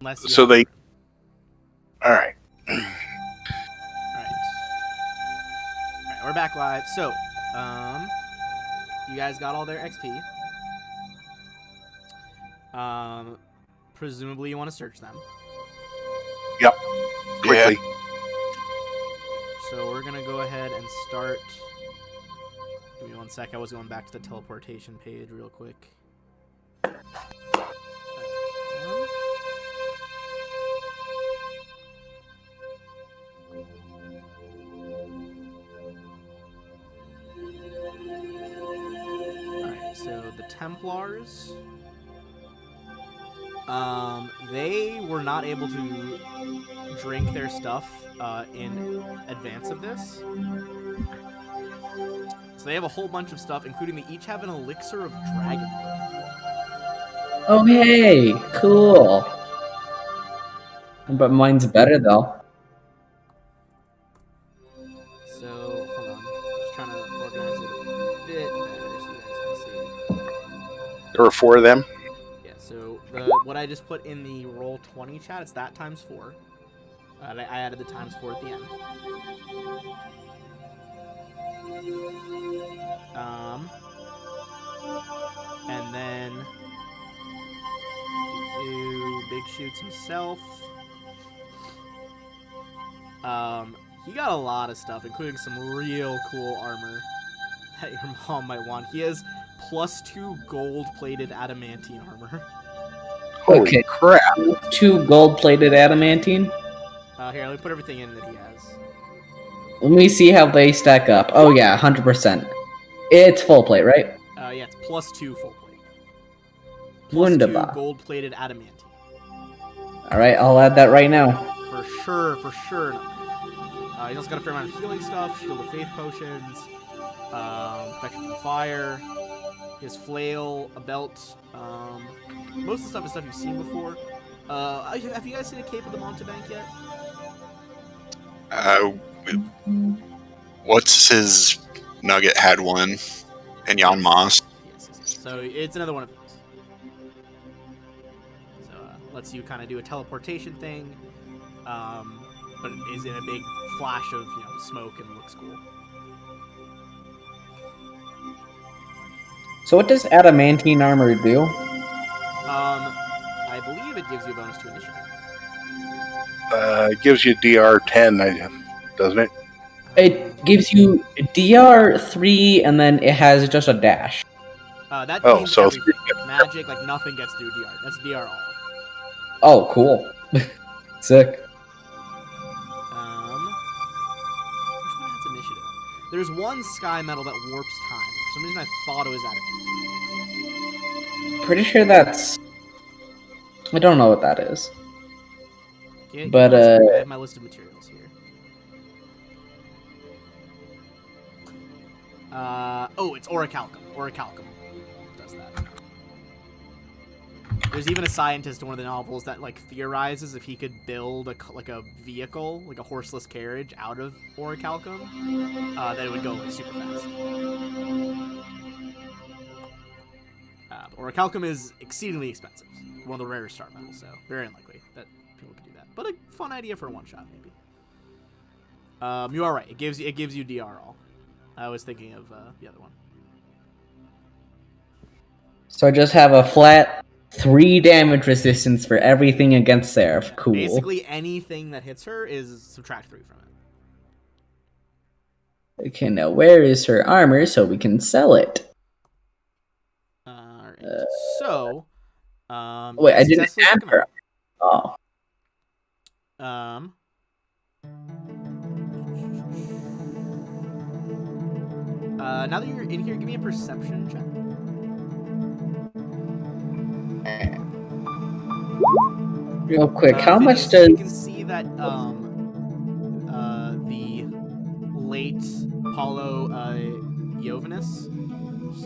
Unless you So have- they. All right. All right, we're back live. So, you guys got all their XP. Presumably you want to search them. Yep. Quickly. So we're gonna go ahead and start. Give me 1 sec. I was going back to the teleportation page real quick. Alright, so the Templars. They were not able to drink their stuff in advance of this. So they have a whole bunch of stuff, including they each have an elixir of dragon breath. Oh, hey, cool. But mine's better though. So, hold on. Just trying to organize it a bit better so you guys can see. There were 4 of them. Yeah, so what I just put in the roll 20 chat, it's that times 4. I added the times 4 at the end. And then Big Shoots himself. He got a lot of stuff, including some real cool armor that your mom might want. He has +2 gold-plated adamantine armor. Holy crap! 2 gold-plated adamantine. Here, let me put everything in that he has. Let me see how they stack up. Oh yeah, 100%. It's full plate, right? Yeah, it's +2 full plate. +2 Wunderbar. gold-plated adamantine. All right, I'll add that right now. For sure, for sure. He's also got a fair amount of healing stuff, Shield of Faith potions, Protection from Fire, his flail, a belt. Most of the stuff is stuff you've seen before. Have you guys seen a Cape of the Montebank yet? What's his nugget had one in Jan Moss? Yes. So it's another one of those. So lets you kind of do a teleportation thing, but it is in a big flash of smoke and looks cool. So what does adamantine armor do? I believe it gives you a bonus to initiative. It gives you DR10, doesn't it? It gives you DR3 and then it has just a dash. That Oh, means so everything. Magic, like nothing gets through DR. That's DR all. Oh, cool. Sick. Which one has initiative? There's one sky metal that warps time. For some reason I thought it was adamantine. Pretty sure that's... I don't know what that is. Okay, But, I have my list of materials here. It's orichalcum. Orichalcum does that. There's even a scientist in one of the novels that theorizes if he could build a vehicle, like a horseless carriage, out of orichalcum, that it would go super fast. Orichalcum is exceedingly expensive. One of the rarest star metals, so very unlikely that people could do that. But a fun idea for a one shot, maybe. You are right. It gives you DR all. I was thinking of the other one. So I just have a flat 3 damage resistance for everything against Seraph. Cool. Basically, anything that hits her is subtract 3 from it. Okay, now where is her armor so we can sell it? Alright. So, wait, I didn't add her. Oh. Now that you're in here, give me a perception check. Real quick, how much does... You can see that the late Paulo Jovinus,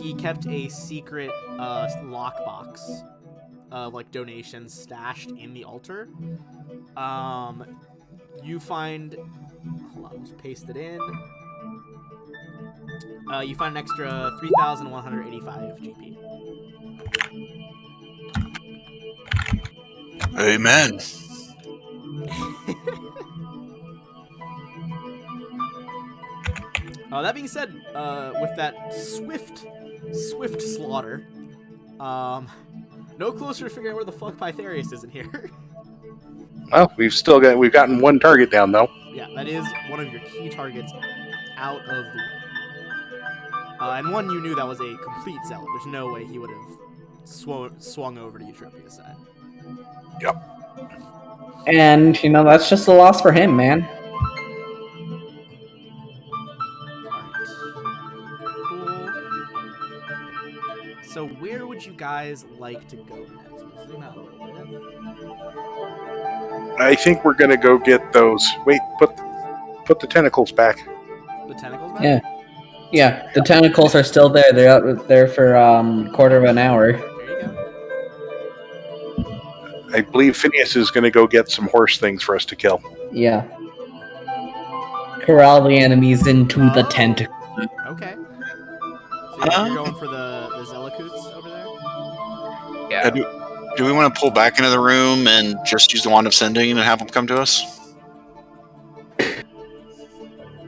he kept a secret lockbox of donations stashed in the altar. You find... Hold on, let's paste it in. You find an extra 3,185 GP. Amen. That being said, with that swift slaughter, no closer to figuring out where the fuck Pytharius is in here. Well, we've gotten one target down though. Yeah, that is one of your key targets out of the way. And one you knew that was a complete zealot. There's no way he would have swung over to Eutropia's side. Yep. And, that's just a loss for him, man. Cool. So where would you guys like to go next? Let's zoom out a little bit. I think we're gonna go get those. Wait, put the tentacles back. The tentacles back? Yeah. Yeah, the tentacles are still there. They're out there for quarter of an hour. There you go. I believe Phineas is gonna go get some horse things for us to kill. Yeah. Corral the enemies into the tentacle. Okay. So you're going for the Zelikuts over there? Yeah. Do we want to pull back into the room and just use the wand of sending and have them come to us?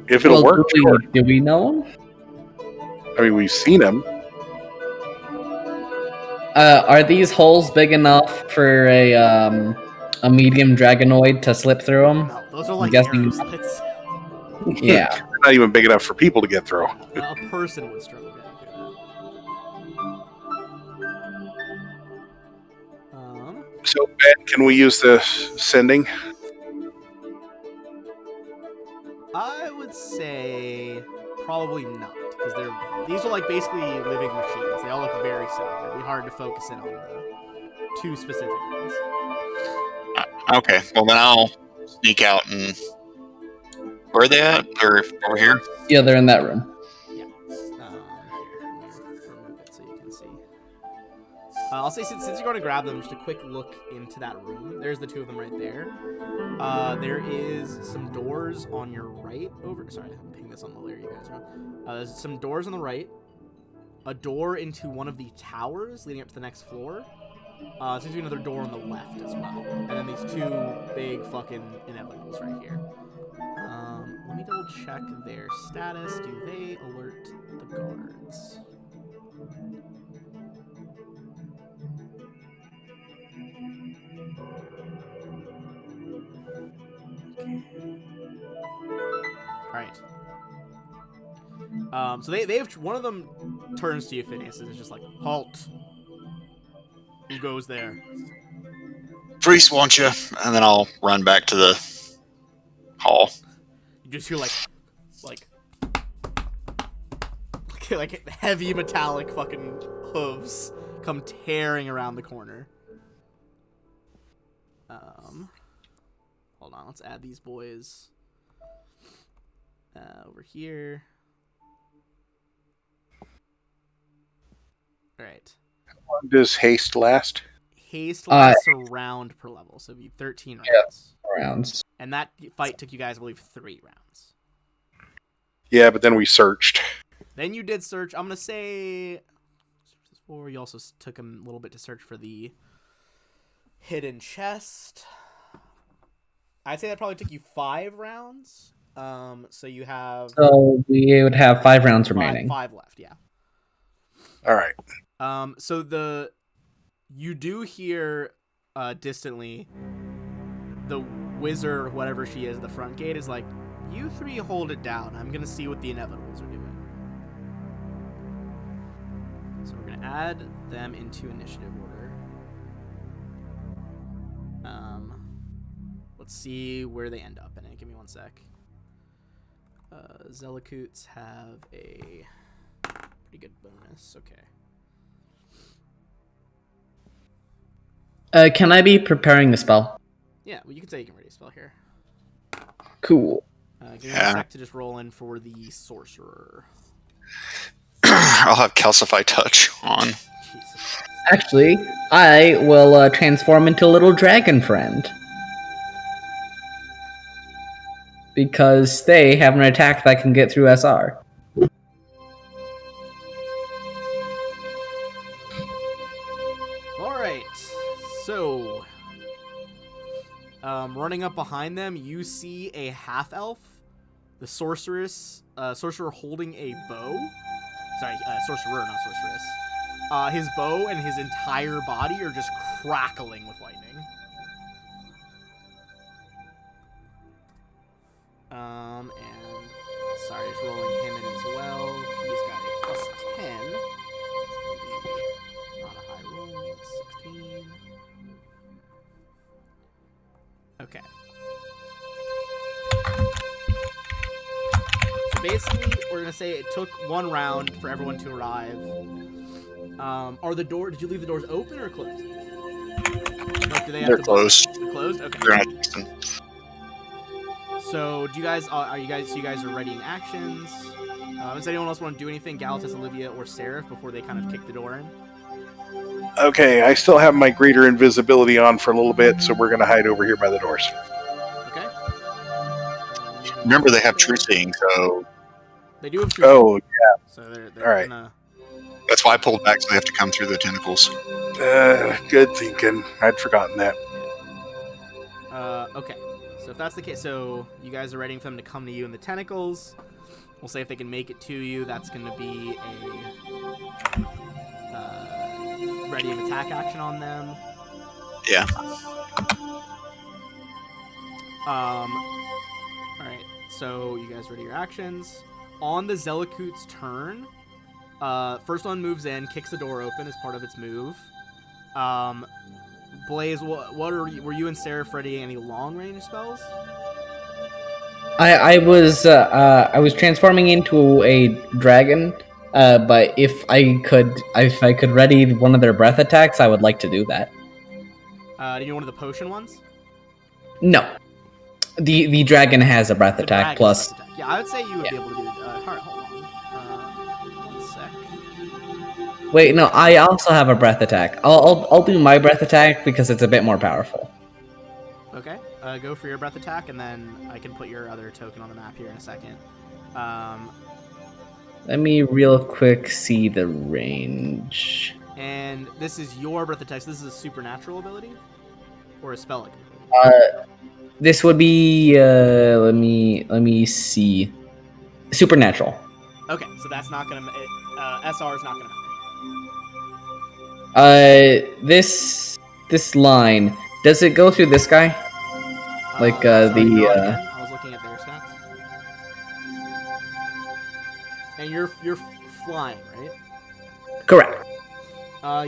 If it'll work, sure. Do we know him? I mean, we've seen him. Are these holes big enough for a medium dragonoid to slip through them? No, those are like guessing- arrow slits. Yeah. They're not even big enough for people to get through. A person would struggle getting through that. So, Ben, can we use the sending? I would say probably not, because these are like basically living machines. They all look very similar. It'd be hard to focus in on the two specific ones. Okay, well then I'll sneak out and... Where are they at? They're over here? Yeah, they're in that room. Here, let me remove it so you can see. I'll say since you're going to grab them, just a quick look into that room. There's the two of them right there. There is some doors on your right over. Sorry, I'm ping this on the layer you guys are on. There's some doors on the right. A door into one of the towers leading up to the next floor. Seems to be another door on the left as well. And then these two big fucking inevitables right here. Let me double check their status. Do they alert the guards? Alright. So they have one of them turns to you, Phineas, and is just like, halt. Who goes there? Priest, won't you? And then I'll run back to the hall. You just hear like heavy metallic fucking hooves come tearing around the corner. Hold on, let's add these boys over here. All right. How long does haste last? Haste lasts a round per level, so it'd be 13 rounds. Rounds. And that fight took you guys, I believe, 3 rounds. Yeah, but then we searched. Then you did search. I'm gonna say 4. You also took a little bit to search for the hidden chest. I'd say that probably took you 5 rounds. So you have. So we would have 5 rounds remaining. 5 left. Yeah. All right. So you do hear distantly the wizard or whatever she is at the front gate is like, you 3 hold it down. I'm gonna see what the inevitables are doing. So we're gonna add them into initiative order. Let's see where they end up in it. Give me 1 sec. Zelikuts have a pretty good bonus. Okay. Can I be preparing the spell? Yeah, well, you can say you can ready a spell here. Cool. Give me a sec to just roll in for the sorcerer. I'll have Calcify Touch on. Jesus. Actually, I will transform into a little dragon friend. Because they have an attack that can get through SR. Alright, so running up behind them, you see a half-elf, the sorcerer holding a bow. Sorry, sorcerer, not sorceress. His bow and his entire body are just crackling with lightning. And sorry, just rolling him in as well. He's got a plus 10. Not a high roll. 16. Okay. So basically, we're gonna say it took 1 round for everyone to arrive. Did you leave the doors open or closed? Like, do they have They're to closed. They're closed? Okay. They're not distant. So, do you guys you guys are readying actions? Does anyone else want to do anything? Galatas, Olivia, or Seraph before they kind of kick the door in? Okay, I still have my greater invisibility on for a little bit, so we're going to hide over here by the doors. Okay. Remember, they have true seeing, so They do have true. Oh, So they're All right. gonna. that's why I pulled back, so they have to come through the tentacles. good thinking. I'd forgotten that. Okay. So if that's the case, so you guys are ready for them to come to you in the tentacles. We'll say if they can make it to you, that's going to be a ready of attack action on them. Yeah. All right. So you guys ready your actions. On the Zelikut's turn, first one moves in, kicks the door open as part of its move. Blaze, were you and Seraph ready any long range spells? I was transforming into a dragon, but if I could ready one of their breath attacks, I would like to do that. Do you know one of the potion ones? No, the dragon has a breath The attack dragon's plus. breath attack. Yeah, I would say you would be able to do. Alright, hold on. 1 sec. Wait, no, I also have a breath attack. I'll do my breath attack because it's a bit more powerful. Okay, go for your breath attack, and then I can put your other token on the map here in a second. Let me real quick see the range. And this is your breath attack. So this is a supernatural ability, or a spell ability? This would be let me see. Supernatural. Okay, so that's not gonna. SR is not gonna matter. This line, does it go through this guy? Like Sorry, the go on again. I was looking at their stats. And you're flying, right? correct.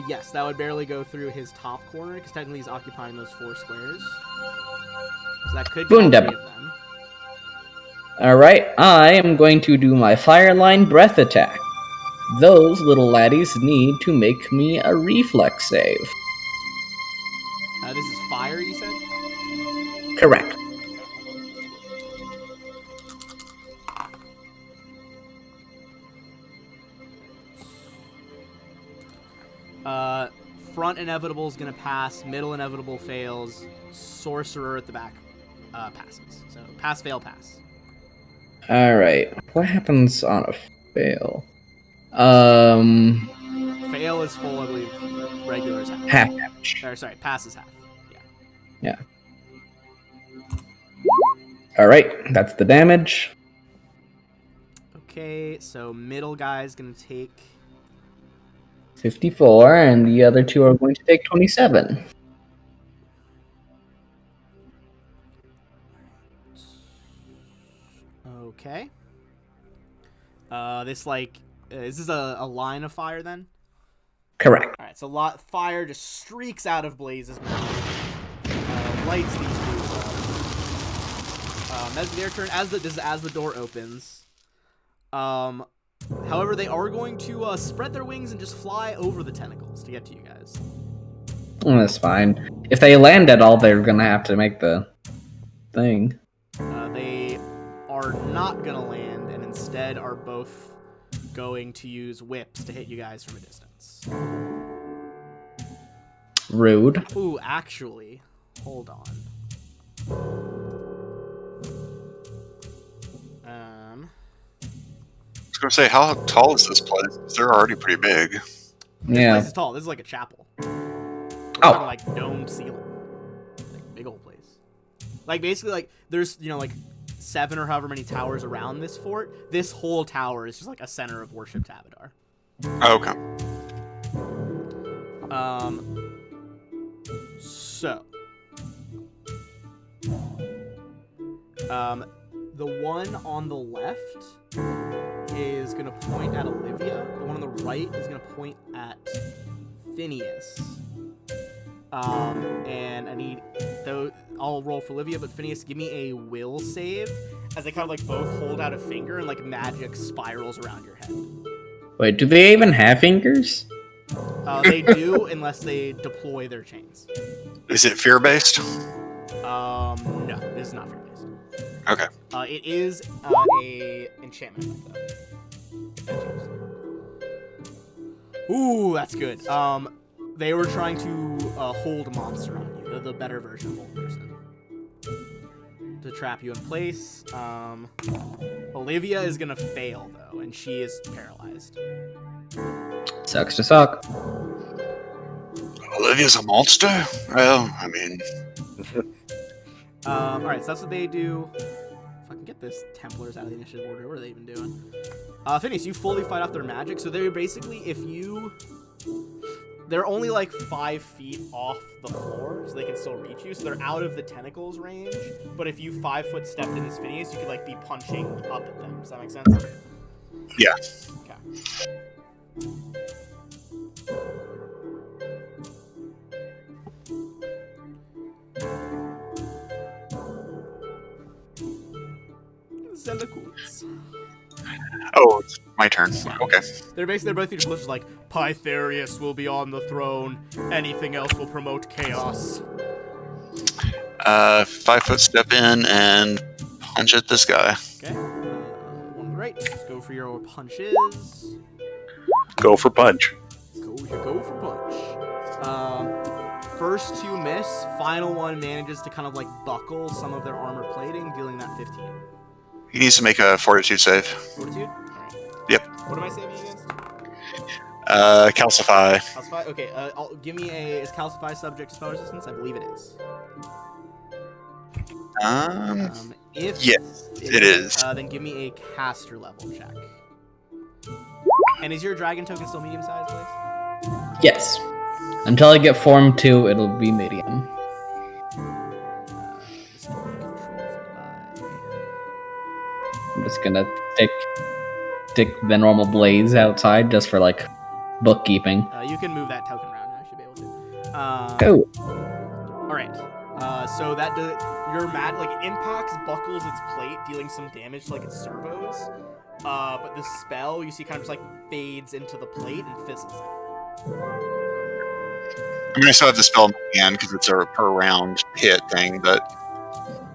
Yes, that would barely go through his top corner because technically he's occupying those 4 squares. So that could be all 3 Wunderbar. of them. All right, I am going to do my Fireline Breath attack. Those little laddies need to make me a reflex save. This is fire, you said? Correct. Front inevitable is gonna pass. Middle inevitable fails. Sorcerer at the back passes. So pass, fail, pass. All right, what happens on a fail? Fail is full, I believe. Regular is half. Half damage. Or sorry, pass is half. Yeah. All right, that's the damage. Okay, so middle guy's gonna take 54, and the other 2 are going to take 27. Okay. This is this a line of fire then? Correct. All right, so fire just streaks out of Blaze's mouth, lights these dudes up. That's their turn. This is as the door opens. However, they are going to spread their wings and just fly over the tentacles to get to you guys. That's fine. If they land at all, they're gonna have to make the thing. They are not gonna land, and instead are both going to use whips to hit you guys from a distance. Rude. Ooh, actually, hold on. I was going to say, how tall is this place? They're already pretty big. This Yeah. place is tall. This is like a chapel. We're Oh. talking like domed ceiling. Like big old place. Like basically, like there's like 7 or however many towers around this fort. This whole tower is just like a center of worship to Abadar. Okay. So, the one on the left is gonna point at Olivia. The one on the right is gonna point at Phineas. And I need though I'll roll for Olivia, but Phineas, give me a will save as they kind of like both hold out a finger and like magic spirals around your head. Wait, do they even have fingers? They do unless they deploy their chains. Is it fear-based? No, this is not fear based. Okay. It is a enchantment though. Ooh, that's good. They were trying to hold a monster on you, the better version of hold person, to trap you in place. Olivia is gonna fail though, and she is paralyzed. Sucks to suck. Olivia's a monster? Well, I mean... Alright, so that's what they do. If I can get this Templars out of the initiative order, what are they even doing? Phineas, you fully fight off their magic, so they're basically, they're only like 5 feet off the floor, so they can still reach you, so they're out of the tentacles range, but if you 5-foot stepped in as Phineas, you could like be punching up at them. Does that make sense? Yeah. Okay. Zelikuts. Oh, it's my turn. Okay. They're both just like, Pytharius will be on the throne. Anything else will promote chaos. 5-foot step in and punch at this guy. Okay. One right. Go for your punches. Go for punch. Go for punch. First 2 miss. Final one manages to kind of like buckle some of their armor plating, dealing that 15. He needs to make a fortitude save. Fortitude? Alright. Yep. What am I saving against? Calcify. Calcify? Okay, give me is Calcify subject to spell resistance? I believe it is. If yes, it is. Then give me a caster level check. And is your dragon token still medium sized, please? Yes. Until I get Form 2, it'll be medium. I'm just gonna stick the normal blaze outside just for like bookkeeping. You can move that token around. I should be able to. Go. All right. So that your mad like impacts buckles its plate, dealing some damage to like its servos. But the spell you see kind of just like fades into the plate and fizzles out. I mean, I still have the spell in my hand because it's a per round hit thing, but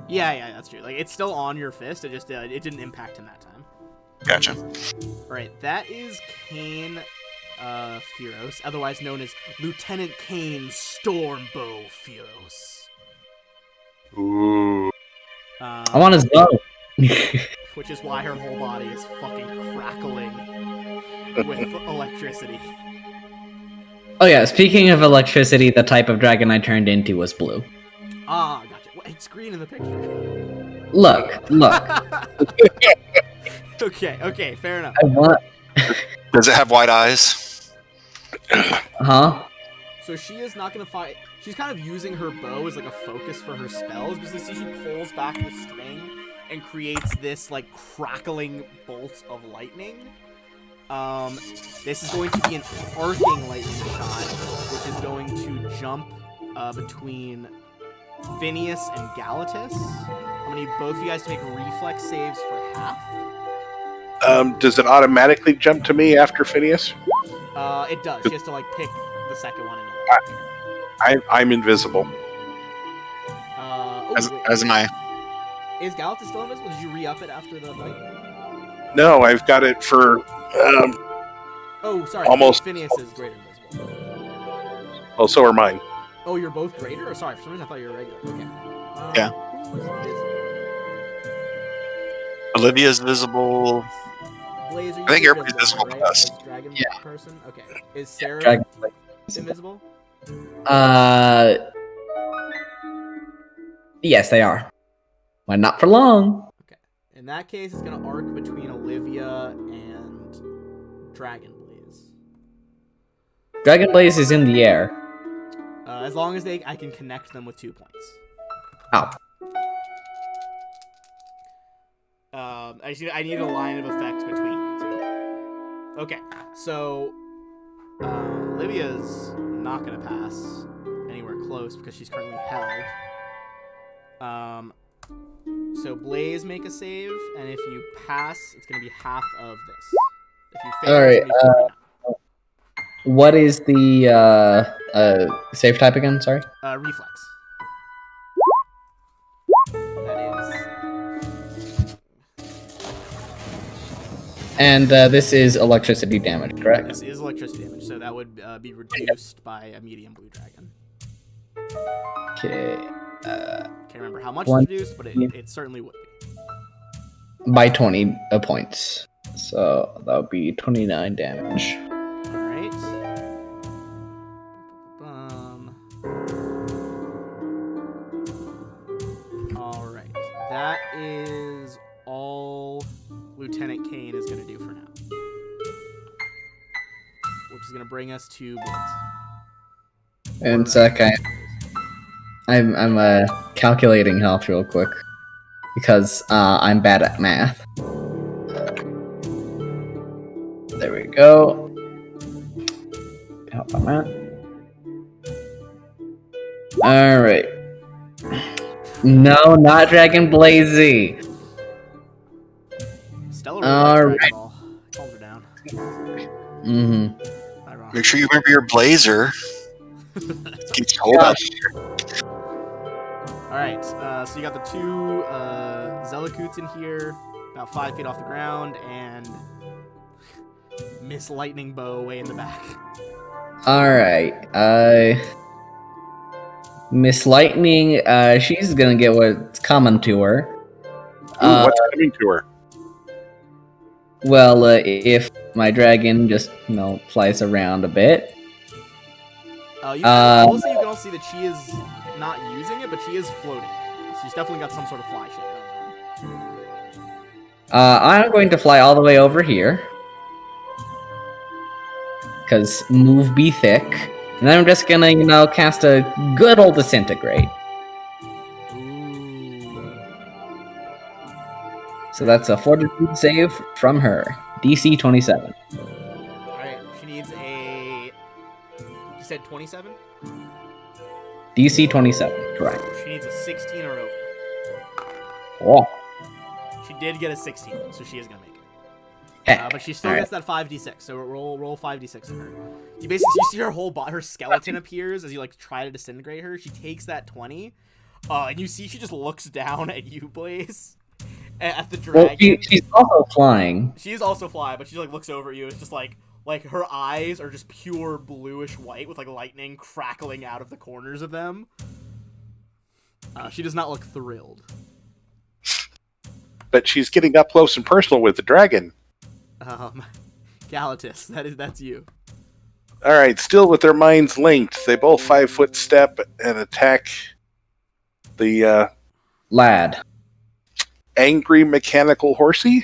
yeah, that's true. Like it's still on your fist. It just it didn't impact him that time. Gotcha. All right, that is Kane Fearos, otherwise known as Lieutenant Kane Stormbow Fearos. Ooh. I want his bow. Which is why her whole body is fucking crackling with electricity. Oh yeah, speaking of electricity, the type of dragon I turned into was blue. Ah, gotcha. Well, it's green in the picture. Look. Okay, fair enough. I want... Does it have white eyes? Huh? So she is not going to fight. She's kind of using her bow as like a focus for her spells, because you see she pulls back the string and creates this like crackling bolt of lightning. This is going to be an arcing lightning shot, which is going to jump between Phineas and Galatus. I'm going to need both of you guys to make reflex saves for half. Does it automatically jump to me after Phineas? It does. She has to like pick the second one. I'm invisible. As am I. Is Galatus still invisible? Did you re-up it after the fight? No, I've got it for. Oh, sorry. Almost. Phineas is greater invisible. Oh, so are mine. Oh, you're both greater? Oh, sorry. For some reason, I thought you were regular. Okay. Yeah. Who's invisible? Olivia's visible. Blaze, are you I think invisible, everybody's visible to right? us. This dragon Yeah. person? Okay. Is Sarah Dragon. invisible? Yes, they are. But not for long. In that case, it's gonna arc between Olivia and Dragon Blaze. Dragon Blaze is in the air. As long as I can connect them with 2 points. Oh. I need a line of effect between you two. Okay, so Olivia's not gonna pass anywhere close because she's currently held. So Blaze, make a save, and if you pass, it's gonna be half of this. If you fail, Alright, it's gonna be 49. What is the save type again? Sorry. Reflex. That is. And this is electricity damage, correct? This is electricity damage, so that would be reduced by a medium blue dragon. Okay. Can't remember how much One- it's reduced, but it certainly would be. By 20 points. So that would be 29 damage. Alright. Alright. That is all Lieutenant Kane is going to do for now. Which is going to bring us to Blitz. And second, I'm calculating health real quick because I'm bad at math. There we go. Help on that. All right. No, not Dragon Blazy. Stellar All Dragon right. Ball. Calm her down. Mm-hmm. Not wrong. Make sure you remember your blazer. Keeps hold up. Alright, so you got the two Zelikuts in here, about 5 feet off the ground, and Miss Lightning Bow way in the back. All right. Miss Lightning, she's gonna get what's coming to her. Ooh, what's coming to her? Well, if my dragon just, flies around a bit. I will say you can also see that she is not using it, but she is floating. So she's definitely got some sort of fly shit going on. I'm going to fly all the way over here. Because move be thick. And then I'm just gonna, cast a good old disintegrate. Ooh. So that's a fortitude save from her. DC 27. Alright, she needs a... You said 27? DC 27, correct. She needs a 16 or over. Oh. She did get a 16, so she is going to make it. Heck. But she still Alright. gets that 5d6, so roll 5d6 on her. You see her whole her skeleton appears as you try to disintegrate her. She takes that 20, and you see she just looks down at you, Blaze, at the Well, dragon. she's also flying. She is also fly, but she looks over at you. It's just like her eyes are just pure bluish white with lightning crackling out of the corners of them. She does not look thrilled. But she's getting up close and personal with the dragon. Galatus, that's you. All right, still with their minds linked, they both 5-foot step and attack the Lad. angry mechanical horsey.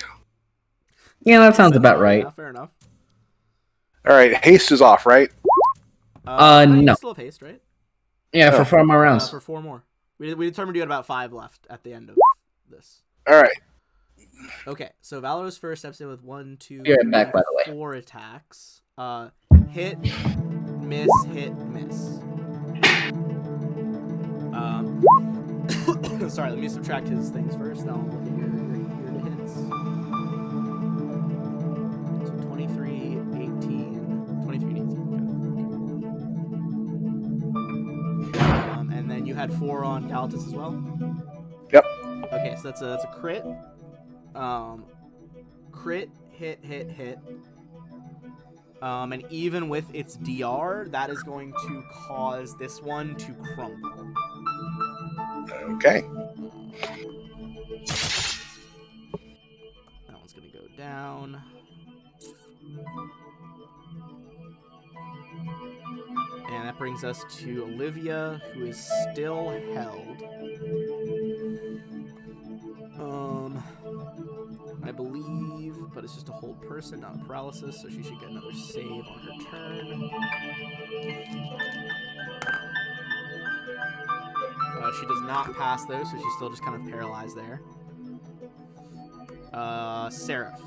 Yeah, that sounds about right. Yeah, fair enough. All right, haste is off, right? You no. still have haste, right? Yeah, Oh. for 4 more rounds. For 4 more. We determined you had about 5 left at the end of this. All right. Okay, so Valor's first steps in with 1, 2, You're 3, back, by the way. 4 attacks. Hit, miss, hit, miss. Sorry, let me subtract his things first. Then I'll look at your hits. So 23, 18, 23, and 18. And then you had 4 on Galatus as well? Yep. Okay, so that's a crit. Crit, hit. And even with its DR, that is going to cause this one to crumble. Okay. That one's going to go down. And that brings us to Olivia, who is still held. it's just a hold person, not a paralysis, so she should get another save on her turn. She does not pass though, so she's still just kind of paralyzed there. Seraph.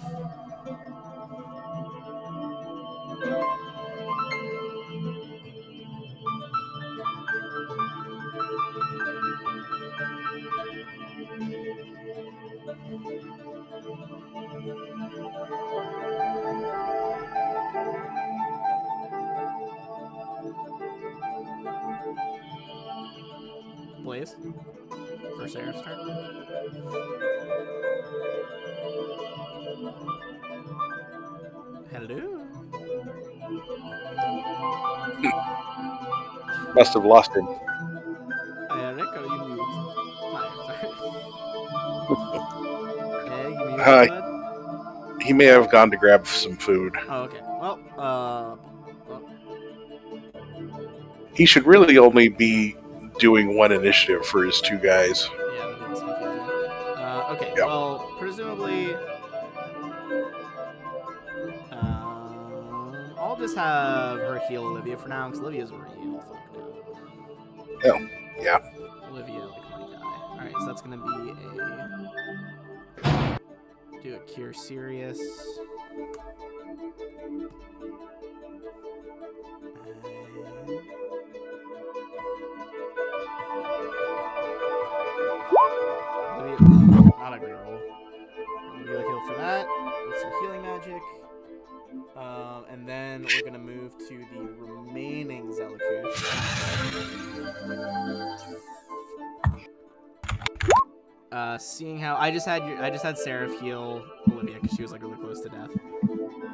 Blaze. For Seraph's turn. Hello. Must have lost him. Eric, are you mute? Sorry. Hey, you mute, Hi. bud? He may have gone to grab some food. Oh, okay. Well, He should really only be doing one initiative for his two guys. yeah, that is confusing. Okay, Yep. well, presumably, I'll just have her heal Olivia for now, because Olivia's real fucked up. Oh, yeah. Olivia, like, might die. Alright, so that's gonna be do a Cure Serious. Not a great roll. Olivia heal for that. With some healing magic. And then we're gonna move to the remaining Zelikut. Seeing how I just had Seraph heal Olivia because she was like really close to death.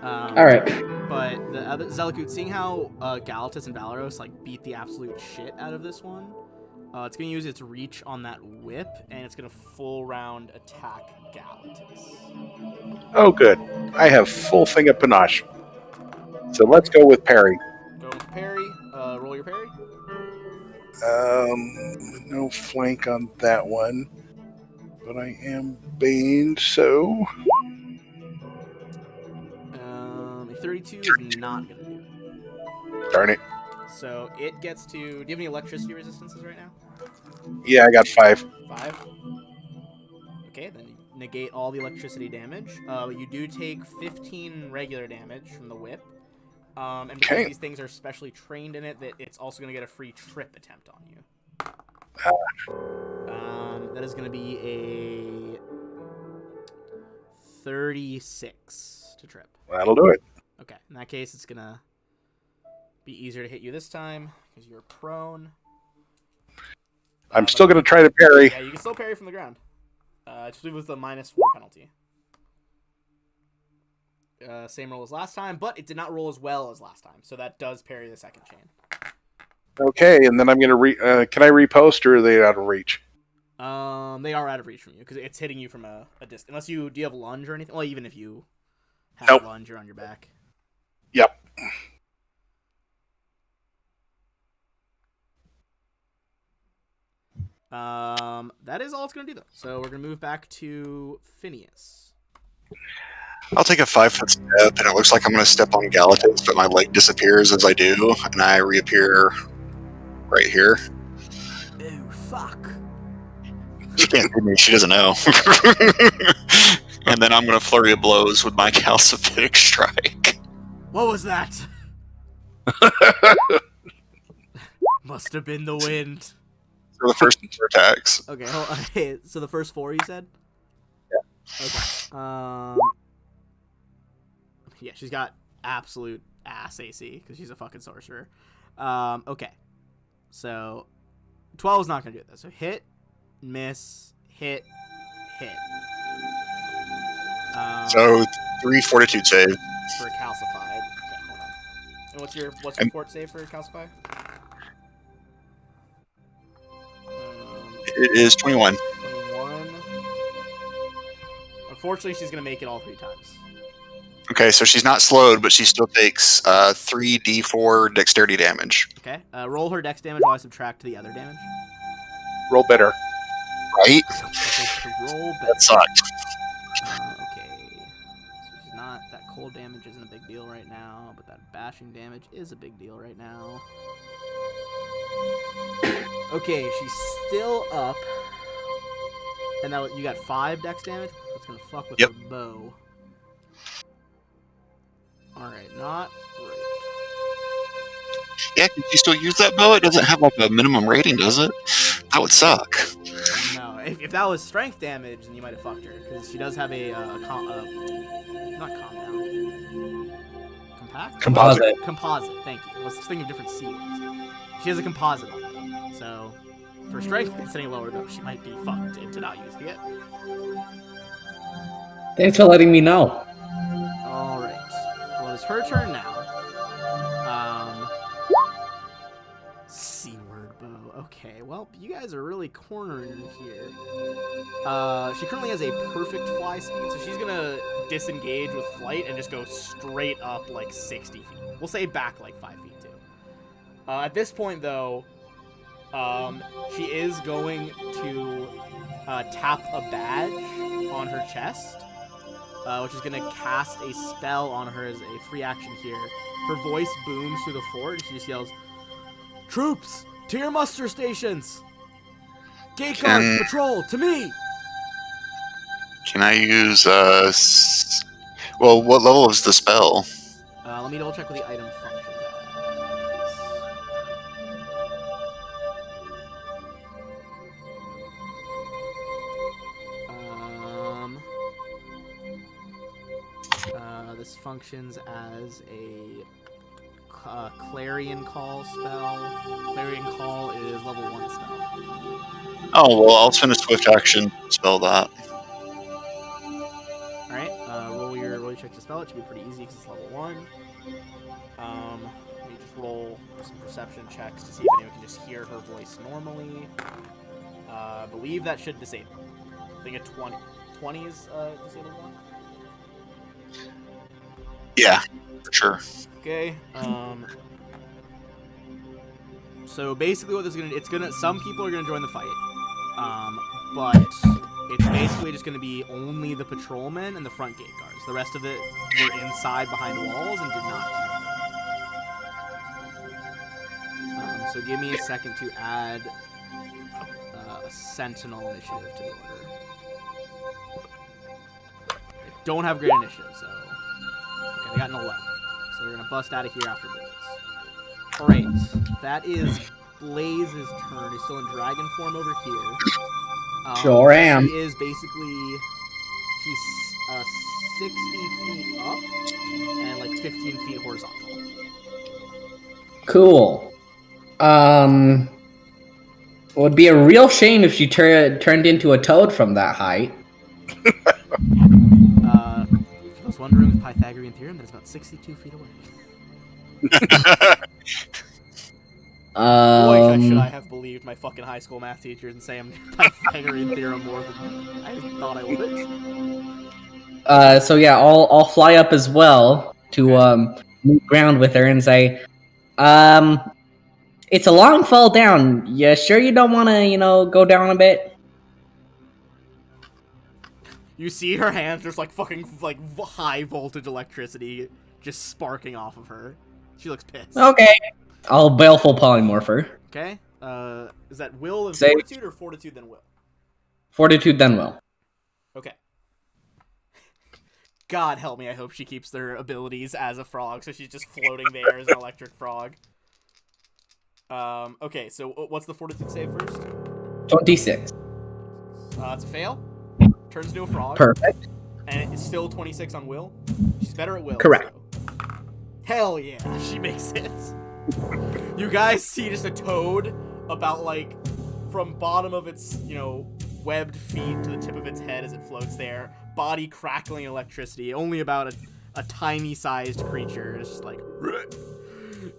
All right. But the other Zelikut, seeing how Galatas and Valeros like beat the absolute shit out of this one, it's gonna use its reach on that whip, and it's gonna full round attack Galatas. Oh, good. I have full thing of panache. So let's go with parry. Go with parry. Roll your parry. No flank on that one. But I am baned, so... A 32 is not gonna do it. Darn it. So it gets to. Do you have any electricity resistances right now? Yeah, I got 5. 5. Okay, then you negate all the electricity damage. You do take 15 regular damage from the whip. And because these things are specially trained in it, that it's also going to get a free trip attempt on you. That is going to be a 36 to trip. That'll do it. Okay, in that case, it's going to be easier to hit you this time because you're prone. I'm still going to try to parry. Yeah, you can still parry from the ground. Just with the -4 penalty. Same roll as last time, but it did not roll as well as last time, so that does parry the second chain. Okay, and then I'm going to can I repost, or are they out of reach? They are out of reach from you because it's hitting you from a distance. Unless do you have lunge or anything? Well, even if you have lunge, you're on your back. Yep. That is all it's gonna do though. So we're gonna move back to Phineas. I'll take a 5-foot step, and it looks like I'm going to step on Galatas, but my leg disappears as I do, and I reappear right here. Oh, fuck. She can't see me. She doesn't know. And then I'm going to flurry of blows with my calcific strike. What was that? Must have been the wind. So the first 4 attacks. Okay, hold on. Okay, so the first 4 you said? Yeah. Okay. Yeah, she's got absolute ass AC because she's a fucking sorcerer. Okay. So 12 is not gonna do it though. So hit, miss, hit, hit. So 3 fortitude save. For calcified. Okay, hold on. And what's your fort save for calcify? It is 21. 21. Unfortunately, she's gonna make it all 3 times. Okay, so she's not slowed, but she still takes 3d4 dexterity damage. Okay. Roll her dex damage while I subtract the other damage. Roll better. Right? Roll better. That sucked. Okay. So she's cold damage isn't a big deal right now, but that bashing damage is a big deal right now. Okay, she's still up. And now you got 5 dex damage? That's gonna fuck with Yep. her bow. Alright, not great. Yeah, can you still use that bow? It doesn't have like a minimum rating, does it? That would suck. No, if that was strength damage, then you might have fucked her. Because she does have not compound. Compact? Composite. Composite, thank you. I was thinking of different C words. She has a composite on it. So, for strength, it's sitting lower though. She might be fucked into not using it. Thanks for letting me know. Alright. Well, it's her turn now. C-word bow. Okay, well, you guys are really cornering her here. She currently has a perfect fly speed, so she's gonna disengage with flight and just go straight up like 60 feet. We'll say back like 5 feet too. At this point, though, she is going to tap a badge on her chest, which is going to cast a spell on her as a free action here. Her voice booms through the fort, and she just yells, "Troops, to your muster stations! Gate guards, patrol, to me!" Can I use well, what level is the spell? Let me double check with the item function. This functions as a clarion call spell. Clarion call is level 1 spell. Oh, well, I'll spend a swift action to spell that. Alright, roll your check to spell. It should be pretty easy because it's level 1. Let me just roll some perception checks to see if anyone can just hear her voice normally. I believe that should disable. I think a 20 is disable. Yeah, for sure. Okay. So basically, what this is gonna some people are gonna join the fight. But it's basically just gonna be only the patrolmen and the front gate guards. The rest of it were inside behind walls and did not hear. So give me a second to add a sentinel initiative to the order. They don't have great initiative, so. Okay, they got an 11. So they're going to bust out of here after Blaze. Alright, that is Blaze's turn. He's still in dragon form over here. Sure am. She is basically... She's 60 feet up and like 15 feet horizontal. Cool. It would be a real shame if she turned into a toad from that height. If I was wondering with Pythagorean theorem, that is about 62 feet away. Boy, should I have believed my fucking high school math teachers and say I'm Pythagorean theorem more than I thought I would. So yeah, I'll fly up as well to meet ground with her and say, it's a long fall down. You sure you don't want to, go down a bit? You see her hands just like fucking like high voltage electricity just sparking off of her. She looks pissed. Okay. I'll baleful polymorph her. Okay. Is that will and fortitude or fortitude then will? Fortitude then will. Okay. God help me, I hope she keeps their abilities as a frog, so she's just floating there as an electric frog. Okay, so what's the fortitude save first? 26. It's a fail. Turns into a frog. Perfect. And it's still 26 on will. She's better at will. Correct. So. Hell yeah, she makes it. You guys see just a toad about like from bottom of its, webbed feet to the tip of its head as it floats there, body crackling electricity, only about a tiny sized creature. It's just like,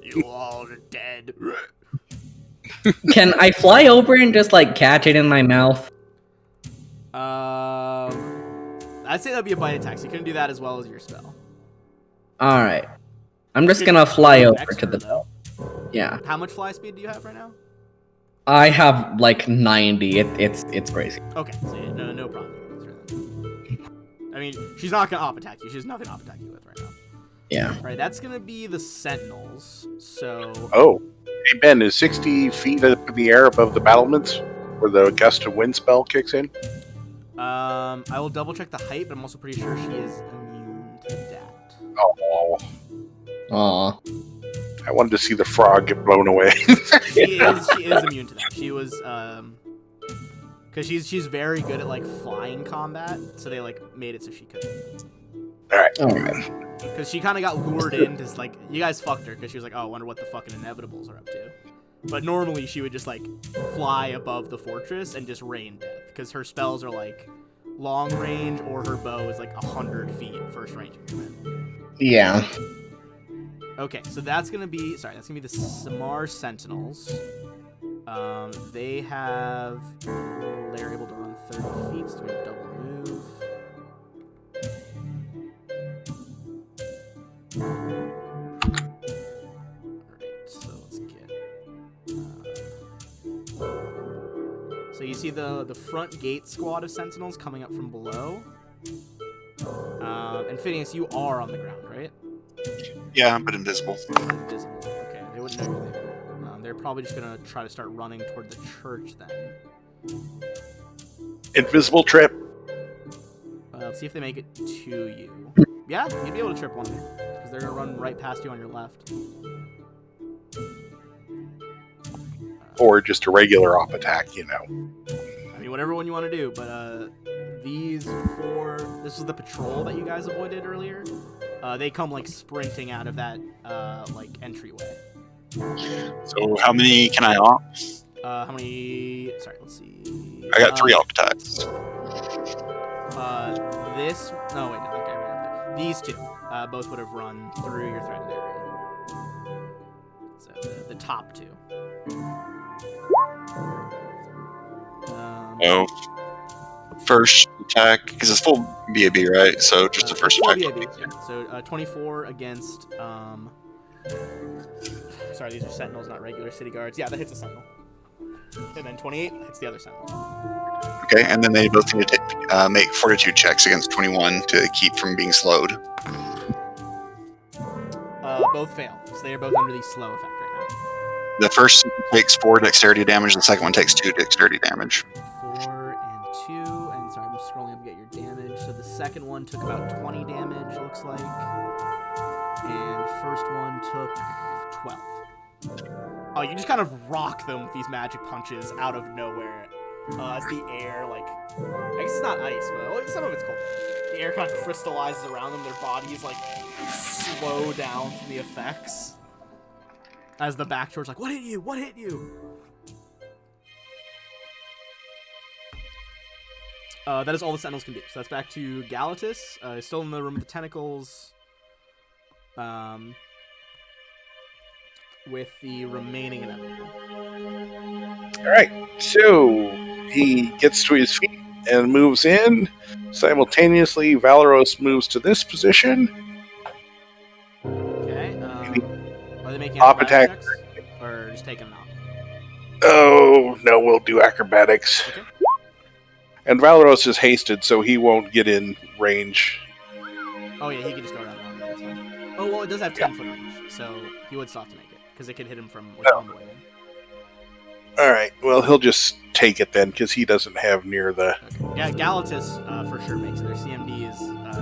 you all are dead. Can I fly over and just catch it in my mouth? I'd say that'd be a bite attack. So you couldn't do that as well as your spell. Alright. I'm just gonna fly over to the though. Yeah. How much fly speed do you have right now? I have 90. It's crazy. Okay, so yeah, no problem. I mean, she's not gonna op attack you. She has nothing to op attack you with right now. Yeah. All right, that's gonna be the Sentinels. So. Oh, hey Ben, is 60 feet up in the air above the battlements where the gust of wind spell kicks in? I will double check the height, but I'm also pretty sure she is immune to that. Oh, Aw. I wanted to see the frog get blown away. She is immune to that. She was because she's very good at like flying combat, so they like made it so she could. All right. Because she kind of got lured into like you guys fucked her because she was like, oh, I wonder what the fucking inevitables are up to. But normally she would just like fly above the fortress and just rain death because her spells are like long range or her bow is like 100 feet first range increment. Yeah. Okay, so that's gonna be the Samar Sentinels. They're able to run 30 feet, so we double move. Alright, so let's get. So you see the front gate squad of Sentinels coming up from below. And Phineas, you are on the ground, right? Yeah, but invisible. Invisible. Okay, they wouldn't know you're there. They're probably just gonna try to start running toward the church then. Invisible trip. Let's see if they make it to you. Yeah, you'd be able to trip one of them because they're gonna run right past you on your left. Or just a regular op attack, you know. I mean, whatever one you want to do, but these four. This is the patrol that you guys avoided earlier. They come like sprinting out of that like entryway. So how many can I op? How many? Sorry, let's see. I got 3 op attacks. This. No, wait, no, okay, right. These two both would have run through your threatened area. So the top two. Oh, first attack because it's full BAB, right? So just the first attack. BAB, yeah. So 24 against. Sorry, these are sentinels, not regular city guards. Yeah, that hits a sentinel. And then 28 hits the other sentinel. Okay, and then they both need to make fortitude checks against 21 to keep from being slowed. Both fail, so they are both under the slow effect right now. The first takes 4 dexterity damage, the second one takes 2 dexterity damage. 4 and 2, and sorry, I'm scrolling up to get your damage. So the second one took about 20 damage, looks like. And the first one took 12. Oh, you just kind of rock them with these magic punches out of nowhere. As the air, like, I guess it's not ice, but well, some of it's cold. The air kind of crystallizes around them. Their bodies, like, slow down from the effects. As the back door's like, what hit you? What hit you? That is all the Sentinels can do. So that's back to Galatus. He's still in the room with the tentacles. With the remaining inevitable. Alright, so he gets to his feet and moves in. Simultaneously, Valeros moves to this position. Okay. Are they making Op acrobatics attack. checks? Or just taking them out? Oh, no, we'll do acrobatics. Okay. And Valeros is hasted, so he won't get in range. Oh, yeah, he can just go around one. That's fine. Oh, well, it does have 10-foot range, so he would still have to make it. Because it could hit him from one way. Alright, well, he'll just take it then, because he doesn't have near the... Okay. Yeah, Galatus for sure makes it. Their CMD is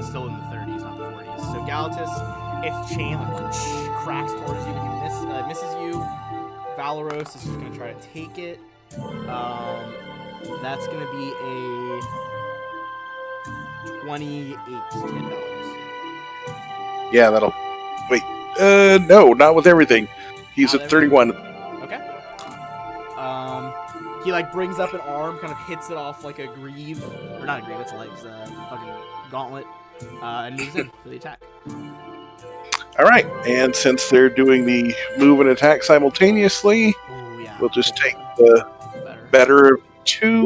still in the 30s, not the 40s. So Galatus, its chain like cracks towards you, and he misses you. Valeros is just gonna try to take it. That's gonna be a 28 to hit Valeros. Yeah, that'll... Wait, no, not with everything. He's Not at 31. Okay. He like brings up an arm, kind of hits it off like a greave, or not a greave, it's legs, fucking gauntlet, and moves in for the attack. Alright, and since they're doing the move and attack simultaneously, Ooh, yeah. we'll just take the better of 2.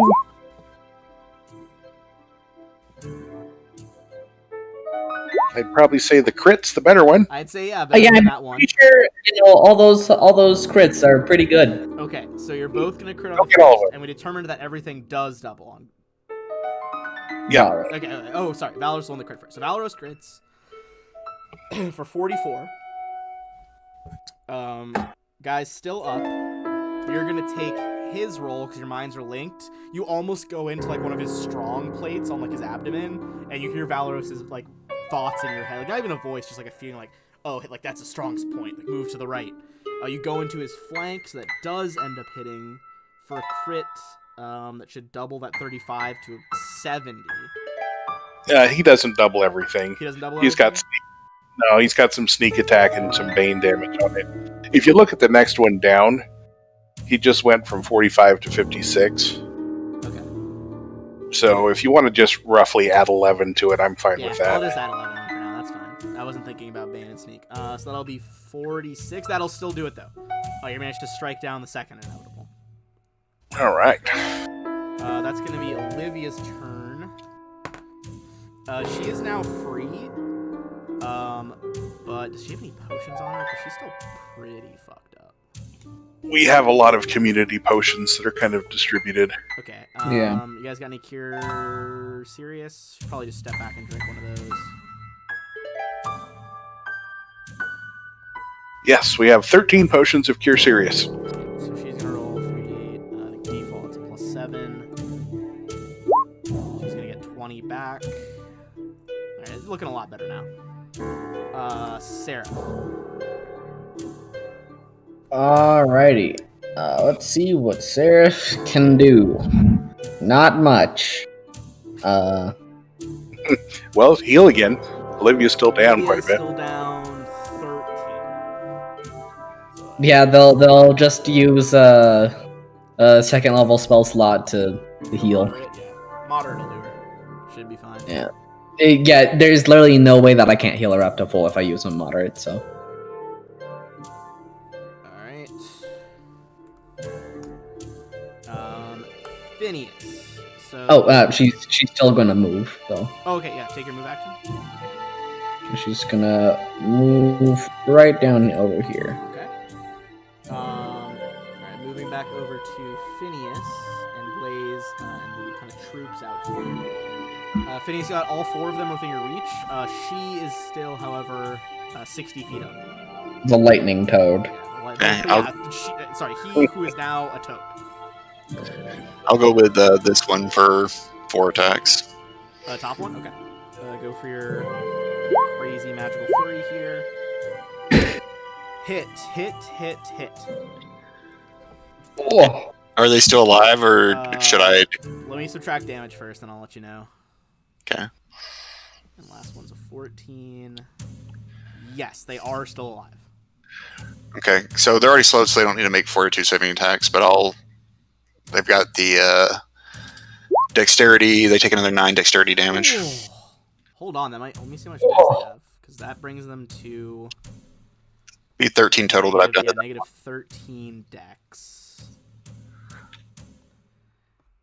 I'd probably say the crit's the better one. I'd say yeah, better Yeah, than I'm that one. pretty sure all those crits are pretty good. Okay, so you're both gonna crit on Don't the get all of first, it. and we determined that everything does double on. Yeah. Valorous. Okay. Oh, sorry. Valorous is the one that crit first. So Valorous crits for 44. Guys, still up. You're gonna take his roll because your minds are linked. You almost go into like one of his strong plates on like his abdomen, and you hear Valorous's like thoughts in your head, like not even a voice, just like a feeling like, oh, like that's a strong point. Like move to the right. You go into his flank, so that does end up hitting for a crit. That should double that 35 to 70. He doesn't double everything. He doesn't double. He's got he's got some sneak attack and some bane damage on it. If you look at the next one down, he just went from 45 to 56. Okay. So if you want to just roughly add 11 to it, I'm fine with that. I'll just add 11 on for now. That's fine. I wasn't thinking about bane and sneak. So that'll be 46. That'll still do it though. Oh, you managed to strike down the second inevitable. All right. That's gonna be Olivia's turn. She is now free. But does she have any potions on her? Because she's still pretty fucked up. We have a lot of community potions that are kind of distributed. Okay. Yeah. You guys got any cure serious? Should probably just step back and drink one of those. Yes, we have 13 potions of Cure Serious. So she's gonna roll 3d8. The default it's a +7. She's gonna get 20 back. Alright, it's looking a lot better now. Sarah. Alrighty. Let's see what Seraph can do. Not much. Well, heal again. Olivia's still down quite a bit. Still down 13. Yeah, they'll just use a second level spell slot to heal. Moderate will do her. Should be fine. Yeah. Yeah, there's literally no way that I can't heal her up to full if I use a moderate, so. Alright. Phineas. So. Oh, she's still gonna move, though. Oh, okay, yeah, take your move action. She's gonna move right down over here. Okay. Alright, moving back over to Phineas and Blaze and the kind of troops out here. Phineas got all 4 of them within your reach. She is still, however, 60 feet up. The lightning toad. He who is now a toad. I'll go with this one for 4 attacks. Top one? Okay. Go for your crazy magical flurry here. Hit. Oh. Are they still alive, or should I? Let me subtract damage first, and I'll let you know. Okay. And last one's a 14. Yes, they are still alive. Okay, so they're already slowed, so they don't need to make fortitude saving attacks. But they've got the dexterity. They take another 9 dexterity damage. Ooh. Hold on, let me see how much dex they have, because that brings them to Be 13 total that I've done. negative 13 dex.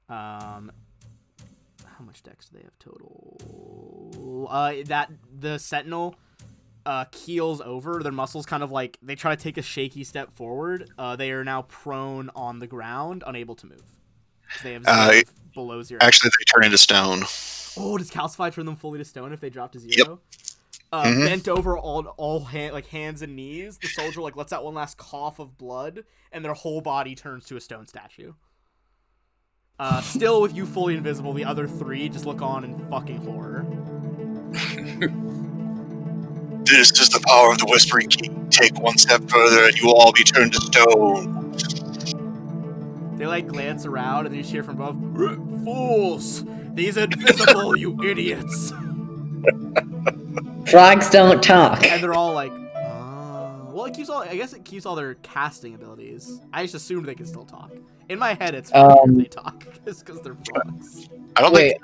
How much dex do they have total? That the sentinel keels over. Their muscles kind of like they try to take a shaky step forward. They are now prone on the ground, unable to move. So they have 0 below 0. Actually, they turn into stone. Oh, does calcify turn them fully to stone if they drop to 0? Yep. Bent over all hands and knees, the soldier like lets out one last cough of blood, and their whole body turns to a stone statue. Still with you fully invisible, the other 3 just look on in fucking horror. This is the power of the Whispering Key. Take one step further and you will all be turned to stone. They like glance around and you just hear from above, "Fools! These invisible, you idiots!" Frogs don't talk. And they're all like, well, I guess it keeps all their casting abilities. I just assumed they could still talk. In my head, it's funny if they talk, just because they're frogs. I don't think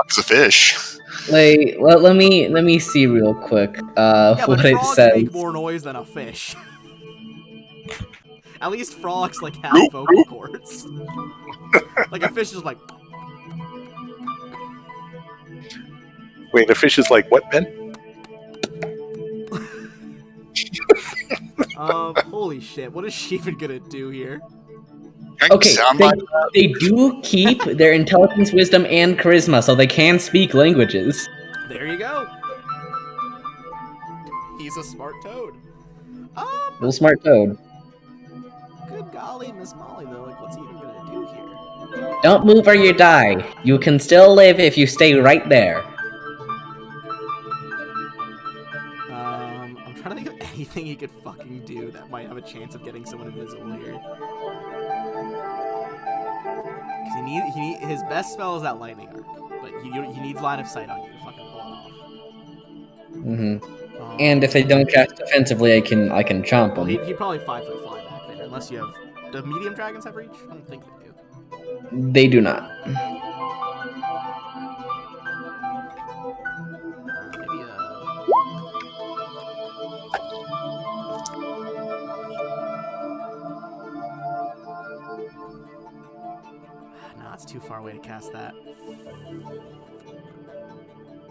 it's a fish. Like, let me see real quick. Yeah, what but it frogs says. make more noise than a fish. At least frogs like have vocal cords. Like a fish is like. Wait, a fish is like what, Ben? Holy shit! What is she even gonna do here? Okay, they do keep their intelligence, wisdom, and charisma, so they can speak languages. There you go. He's a smart toad. Little smart toad. Good golly, Miss Molly, though. Like, what's he even gonna do here? Don't move or you die. You can still live if you stay right there. I'm trying to think of anything he could fucking do that might have a chance of getting someone invisible here. Because his best spell is that lightning arc, but he needs line of sight on you to fucking pull it off. Mm-hmm. And if they don't cast defensively, I can chomp Well, them. he'd probably 5-foot fly back there, unless you have. Do medium dragons have reach? I don't think they do. They do not. Maybe no, it's too far away to cast that.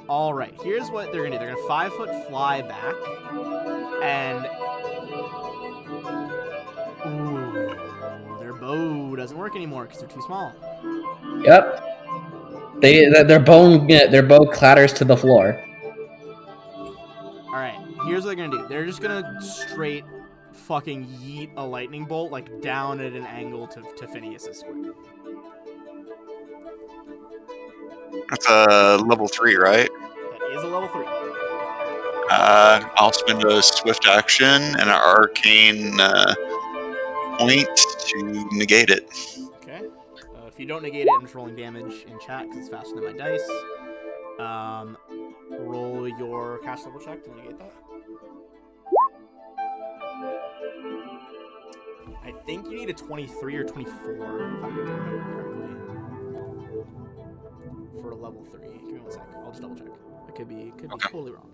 Alright, here's what they're gonna do. They're gonna 5-foot fly back, and ooh, their bow doesn't work anymore because they're too small. Yep. Their bow clatters to the floor. Alright, here's what they're gonna do. They're just gonna straight fucking yeet a lightning bolt like down at an angle to Phineas's square. That's a level 3, right? That is a level 3. I'll spend a swift action and an arcane point to negate it. Okay. If you don't negate it, I'm just rolling damage in chat because it's faster than my dice. Roll your cast level check to negate that. I think you need a 23 or 24, if I remember correctly, for a level 3. Give me 1 sec. I'll just double check. I could be totally wrong.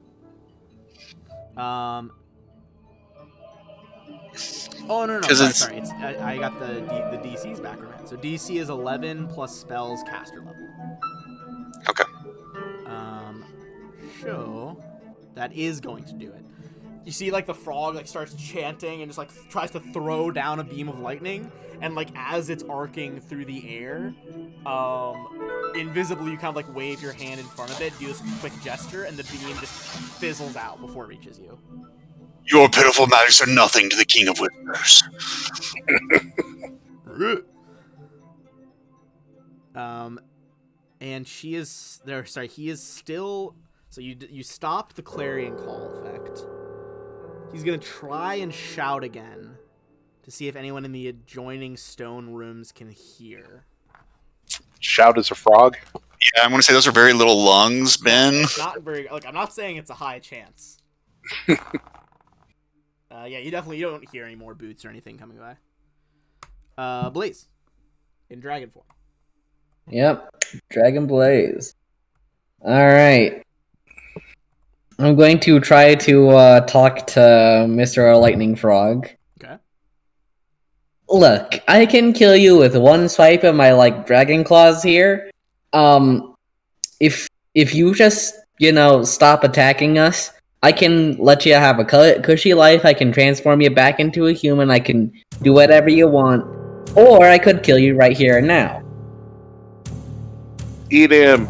Oh no, sorry. It's I got the DC's background. So DC is 11 plus spells caster level. Okay. So that is going to do it. You see, like, the frog like starts chanting and just like tries to throw down a beam of lightning, and like as it's arcing through the air, invisibly you kind of like wave your hand in front of it, do this quick gesture, and the beam just fizzles out before it reaches you. Your pitiful magics are nothing to the King of Whispers. And he is still. So you stopped the clarion call effect. He's gonna try and shout again to see if anyone in the adjoining stone rooms can hear. Shout as a frog? Yeah, I'm going to say those are very little lungs, Ben. It's not very. Like, I'm not saying it's a high chance. Yeah, you don't hear any more boots or anything coming by. Blaze, in dragon form. Yep, Dragon Blaze. All right. I'm going to try to talk to Mr. Lightning Frog. Okay. Look, I can kill you with one swipe of my dragon claws here. If you just stop attacking us, I can let you have a cushy life. I can transform you back into a human. I can do whatever you want, or I could kill you right here and now. Eat him.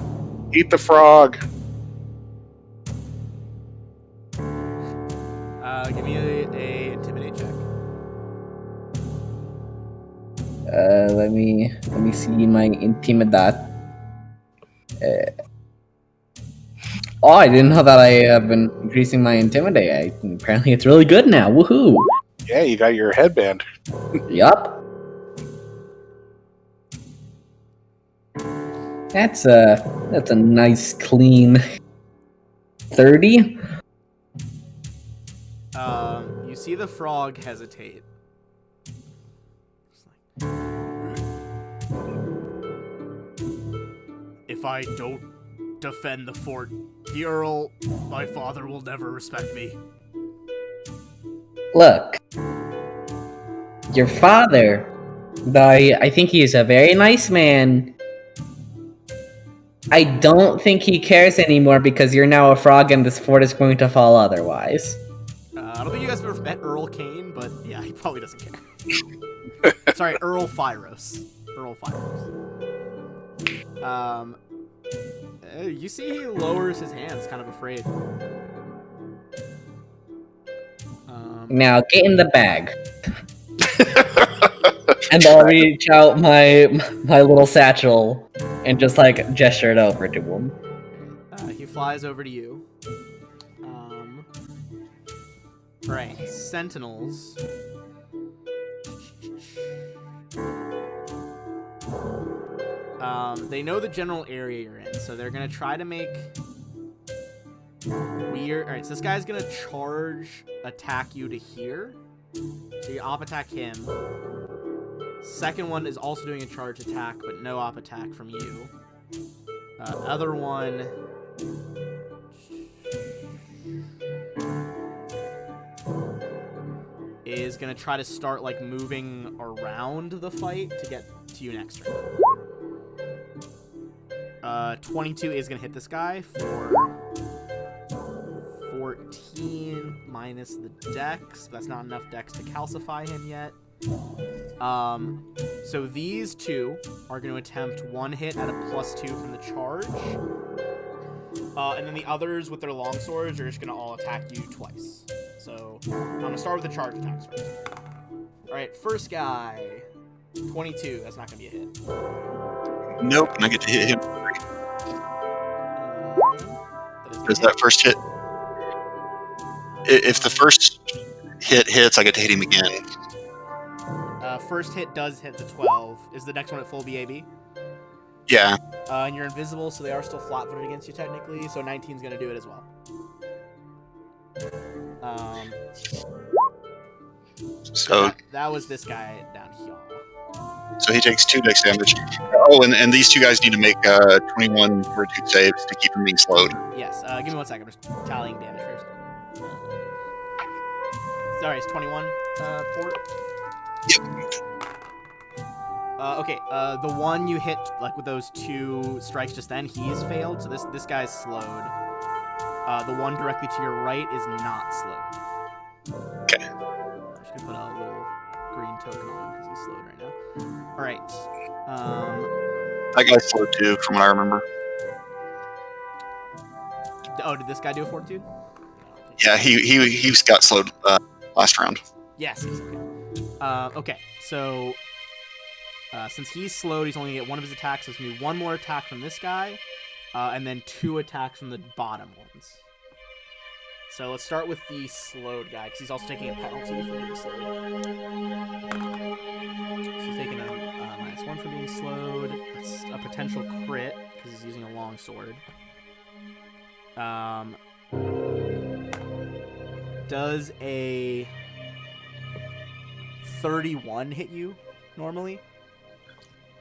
Eat the frog. Give me a intimidate check. Let me see my intimidate. I didn't know that I have been increasing my intimidate. Apparently it's really good now. Woohoo! Yeah, you got your headband. Yup. That's a nice clean 30. You see the frog hesitate. If I don't defend the fort, the Earl, my father, will never respect me. Look, your father, though I think he is a very nice man, I don't think he cares anymore because you're now a frog and this fort is going to fall otherwise. I don't think you guys have ever met Earl Kane, but yeah, he probably doesn't care. Sorry, Earl Phyros. You see he lowers his hands, kind of afraid. Now get in the bag. And I'll reach out my little satchel and just like gesture it over to him. He flies over to you. Right, Sentinels. They know the general area you're in, so they're gonna try to make weird. All right, so this guy's gonna charge attack you to here. So you op attack him. Second one is also doing a charge attack, but no op attack from you. Other one. Is gonna try to start like moving around the fight to get to you next turn. 22 is gonna hit this guy for 14 minus the dex. That's not enough dex to calcify him yet. So these two are going to attempt one hit at a +2 from the charge. And then the others with their longswords are just going to all attack you twice. So I'm going to start with the charge attacks first. Alright, first guy. 22. That's not going to be a hit. Nope, and I get to hit him. There's that first hit. If the first hit hits, I get to hit him again. First hit does hit the 12. Is the next one at full BAB? Yeah. And you're invisible, so they are still flat-footed against you technically, so 19's going to do it as well. So that was this guy down here. So he takes 2 dex damage. Oh, and these two guys need to make 21 fortitude saves to keep him being slowed. Yes. Give me 1 second. I'm just tallying damage first. Sorry, it's 21. Fort. Yep. Okay. The one you hit like with those 2 strikes just then, he's failed. So this guy's slowed. The one directly to your right is not slowed. Okay. I'm just gonna put a little green token on because he's slowed right now. All right. That guy's slowed too, from what I remember. Oh, did this guy do a fortitude? Yeah, he got slowed last round. Yes. Okay. Okay. So since he's slowed, he's only gonna get 1 of his attacks. So it's gonna be 1 more attack from this guy, and then 2 attacks from the bottom ones. So let's start with the slowed guy, because he's also taking a penalty for being slowed. So he's taking a -1 for being slowed. That's a potential crit, because he's using a long sword. Does a 31 hit you, normally?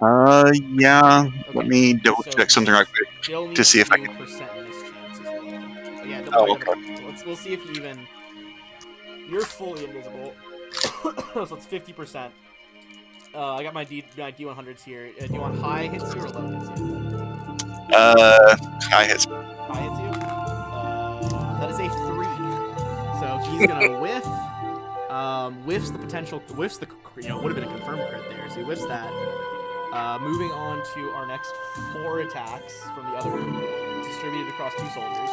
Yeah. Okay. Let me double check something right quick to see if I can. Percent miss chance as well. So yeah, Oh, okay. we'll see if you even. You're fully invisible, so it's 50%. I got my D100s here. Do you want high hits you or low hits you? High hits. High hits you. That is a 3. So he's gonna whiff. Whiffs the potential. Whiffs the. Would have been a confirmed crit there. So he whiffs that. Moving on to our next 4 attacks from the other distributed across 2 soldiers.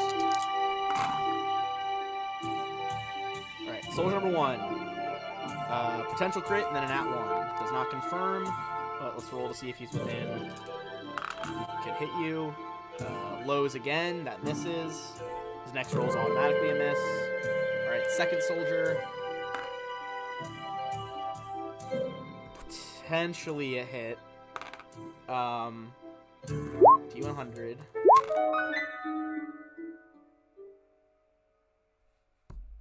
Alright, soldier number 1. Potential crit and then an @1. Does not confirm, but let's roll to see if he's within. He can hit you. Lows again, that misses. His next roll is automatically a miss. Alright, second soldier. Potentially a hit. D100.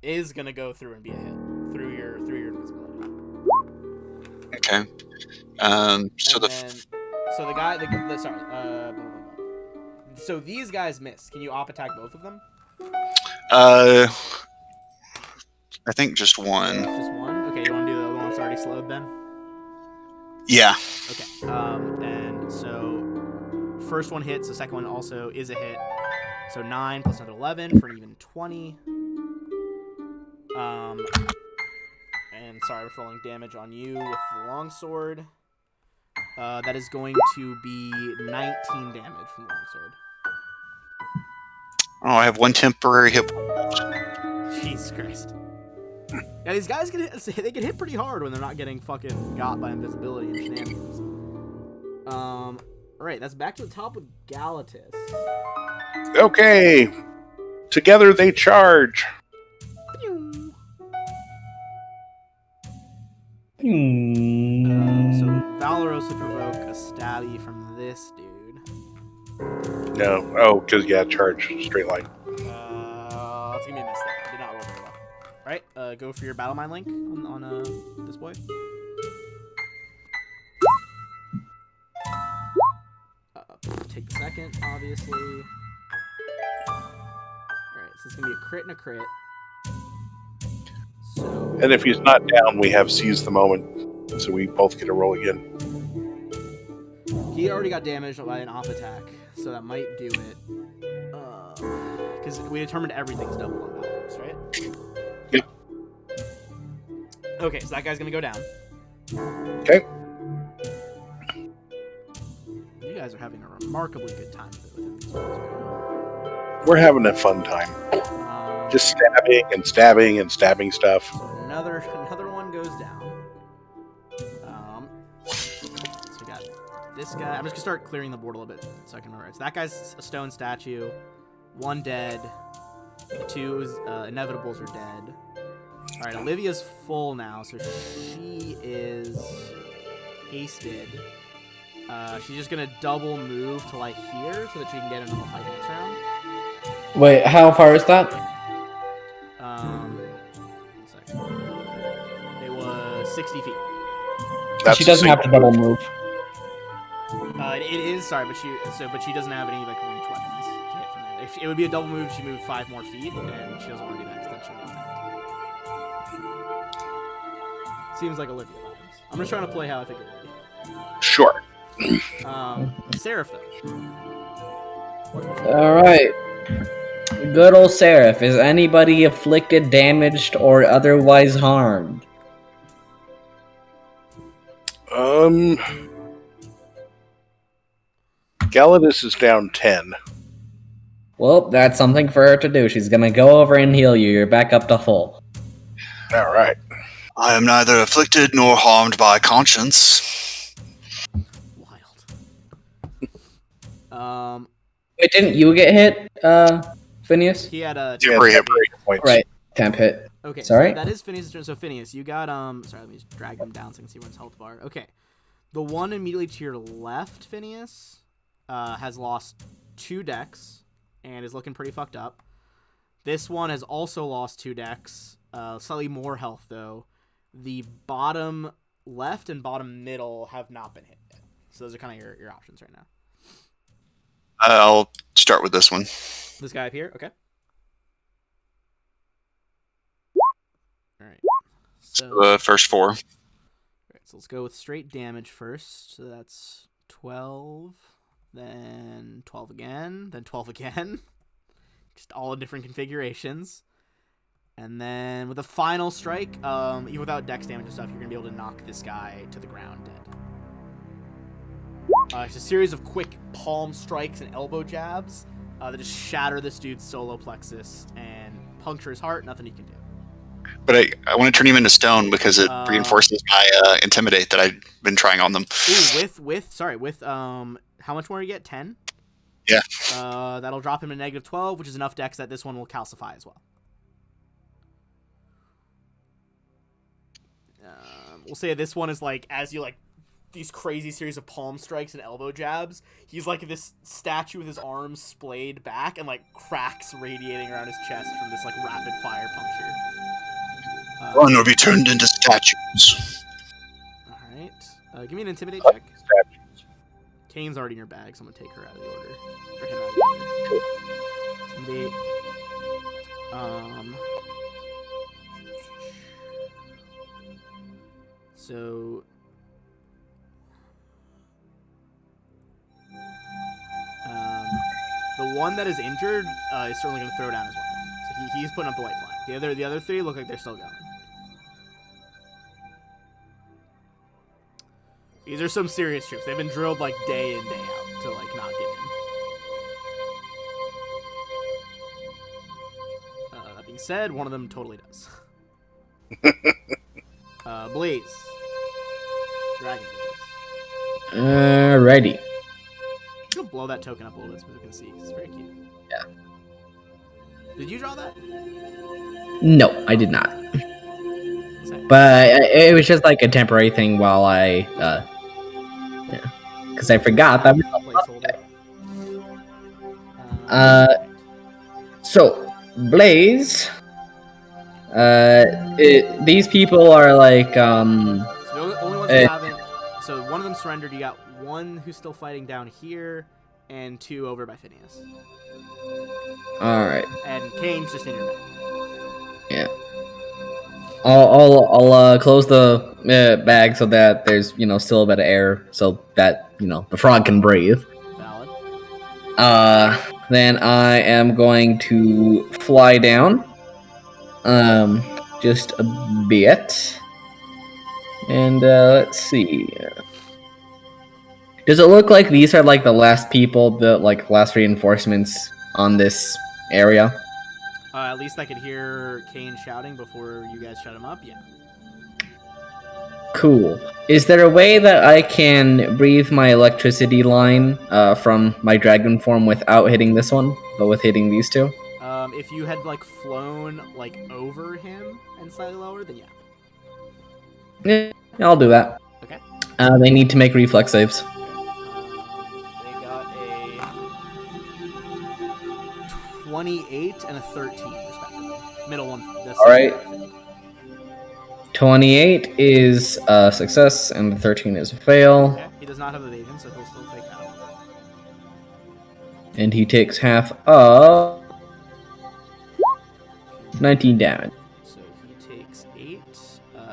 Is gonna go through and be a hit through your invisibility. Okay. So the guy. Sorry. So these guys miss. Can you op attack both of them? I think just one. Just one. Okay. You want to do the other one that's already slowed then? Yeah. Okay. And so first one hits. The second one also is a hit. So 9 plus another 11 for an even 20. And sorry, I was rolling damage on you with the longsword. That is going to be 19 damage from the longsword. Oh, I have 1 temporary hit. Jesus Christ. Yeah, these guys they get hit pretty hard when they're not getting fucking got by invisibility and shenanigans. Alright, that's back to the top with Galatus. Okay. Together they charge. Pew! Hmm. So Valoros would provoke a stabby from this dude. No. Oh, because, yeah, charge. Straight line. It's gonna be a miss there. Did not roll very well. Alright, go for your battle mind link on this boy. Take the second, obviously. Alright, so it's gonna be a crit and a crit. So And if he's not down, we have seized the moment. So we both get a roll again. he already got damaged by an off attack, so that might do it. Because we determined everything's double on Valorous, right? Yep. Okay, so that guy's gonna go down. Okay. You guys are having a remarkably good time with him. We're having a fun time. Just stabbing and stabbing and stabbing stuff. So another one goes down. So we got this guy. I'm just gonna start clearing the board a little bit so I can remember. So that guy's a stone statue. 1 dead. 2 inevitables are dead. All right, Olivia's full now, so she is hasted. She's just gonna double move to like here so that she can get into the fight next round. Wait, how far is that? 1 second. It was 60 feet. She doesn't have to double move. It is sorry, but she doesn't have any like reach weapons to hit from there. If it would be a double move, if she moved 5 more feet, and she doesn't want to do that because then she'll get attacked. Seems like Olivia vibes. I'm just trying to play how I think it would be. Sure. Seraph though. Alright. Good old Seraph. Is anybody afflicted, damaged, or otherwise harmed? Galatus is down 10. Well, that's something for her to do. She's gonna go over and heal you. You're back up to full. All right. I am neither afflicted nor harmed by conscience. Wild. Wait, didn't you get hit, Phineas? He had a Temporary hit points. Right, temp hit. Okay, Sorry? so that is Phineas' turn. So Phineas, you got sorry, let me just drag him down so I can see where his health bar. Okay. The one immediately to your left, Phineas, has lost 2 decks and is looking pretty fucked up. This one has also lost 2 decks, slightly more health though. The bottom left and bottom middle have not been hit yet. So those are kind of your options right now. I'll start with this one. This guy up here, okay. All right. So First 4. Alright, so let's go with straight damage first. So that's 12, then 12 again, then 12 again. Just all in different configurations. And then with a final strike, even without dex damage and stuff, you're going to be able to knock this guy to the ground dead. It's a series of quick palm strikes and elbow jabs that just shatter this dude's solar plexus and puncture his heart. Nothing you can do. But I want to turn him into stone because it reinforces my intimidate that I've been trying on them. Ooh, with how much more you get? 10? Yeah. That'll drop him to -12, which is enough dex that this one will calcify as well. We'll say this one is like, as you like these crazy series of palm strikes and elbow jabs, he's like this statue with his arms splayed back and like cracks radiating around his chest from this like rapid fire puncture. Run or be turned into statues. Alright. Give me an intimidate check. Kane's already in your bag, so I'm gonna take her out of the order. Or him out of the order. Intimidate. So the one that is injured is certainly going to throw down as well. So he's putting up the white flag. The other 3 look like they're still going. These are some serious troops. They've been drilled like day in, day out to like not get in. That being said, one of them totally does. Blaze. Dragon Blaze. Alrighty. Go blow that token up a little bit so we can see, because it's very cute. Yeah. Did you draw that? No, I did not. Same. But it was just like a temporary thing while I, because I forgot that. Placeholder. So Blaze, these people are like, So the only ones who haven't. So one of them surrendered. You got one who's still fighting down here, and 2 over by Phineas. all right, And Kane's just in your bag. yeah. I'll close the bag so that there's still a bit of air so that the frog can breathe. Valid. Then I am going to fly down, just a bit, and let's see. Does it look like these are like the last people, the last reinforcements on this area? At least I could hear Kane shouting before you guys shut him up. Yeah. Cool. Is there a way that I can breathe my electricity line from my dragon form without hitting this one, but with hitting these two? If you had flown over him and slightly lower, then yeah. Yeah, I'll do that. Okay. They need to make reflex saves. They got a 28 and a 13, respectively. Middle one. All right. 28 is a success, and 13 is a fail. Okay. He does not have evasion, so he'll still take half. And he takes half of 19 damage. So he takes 8.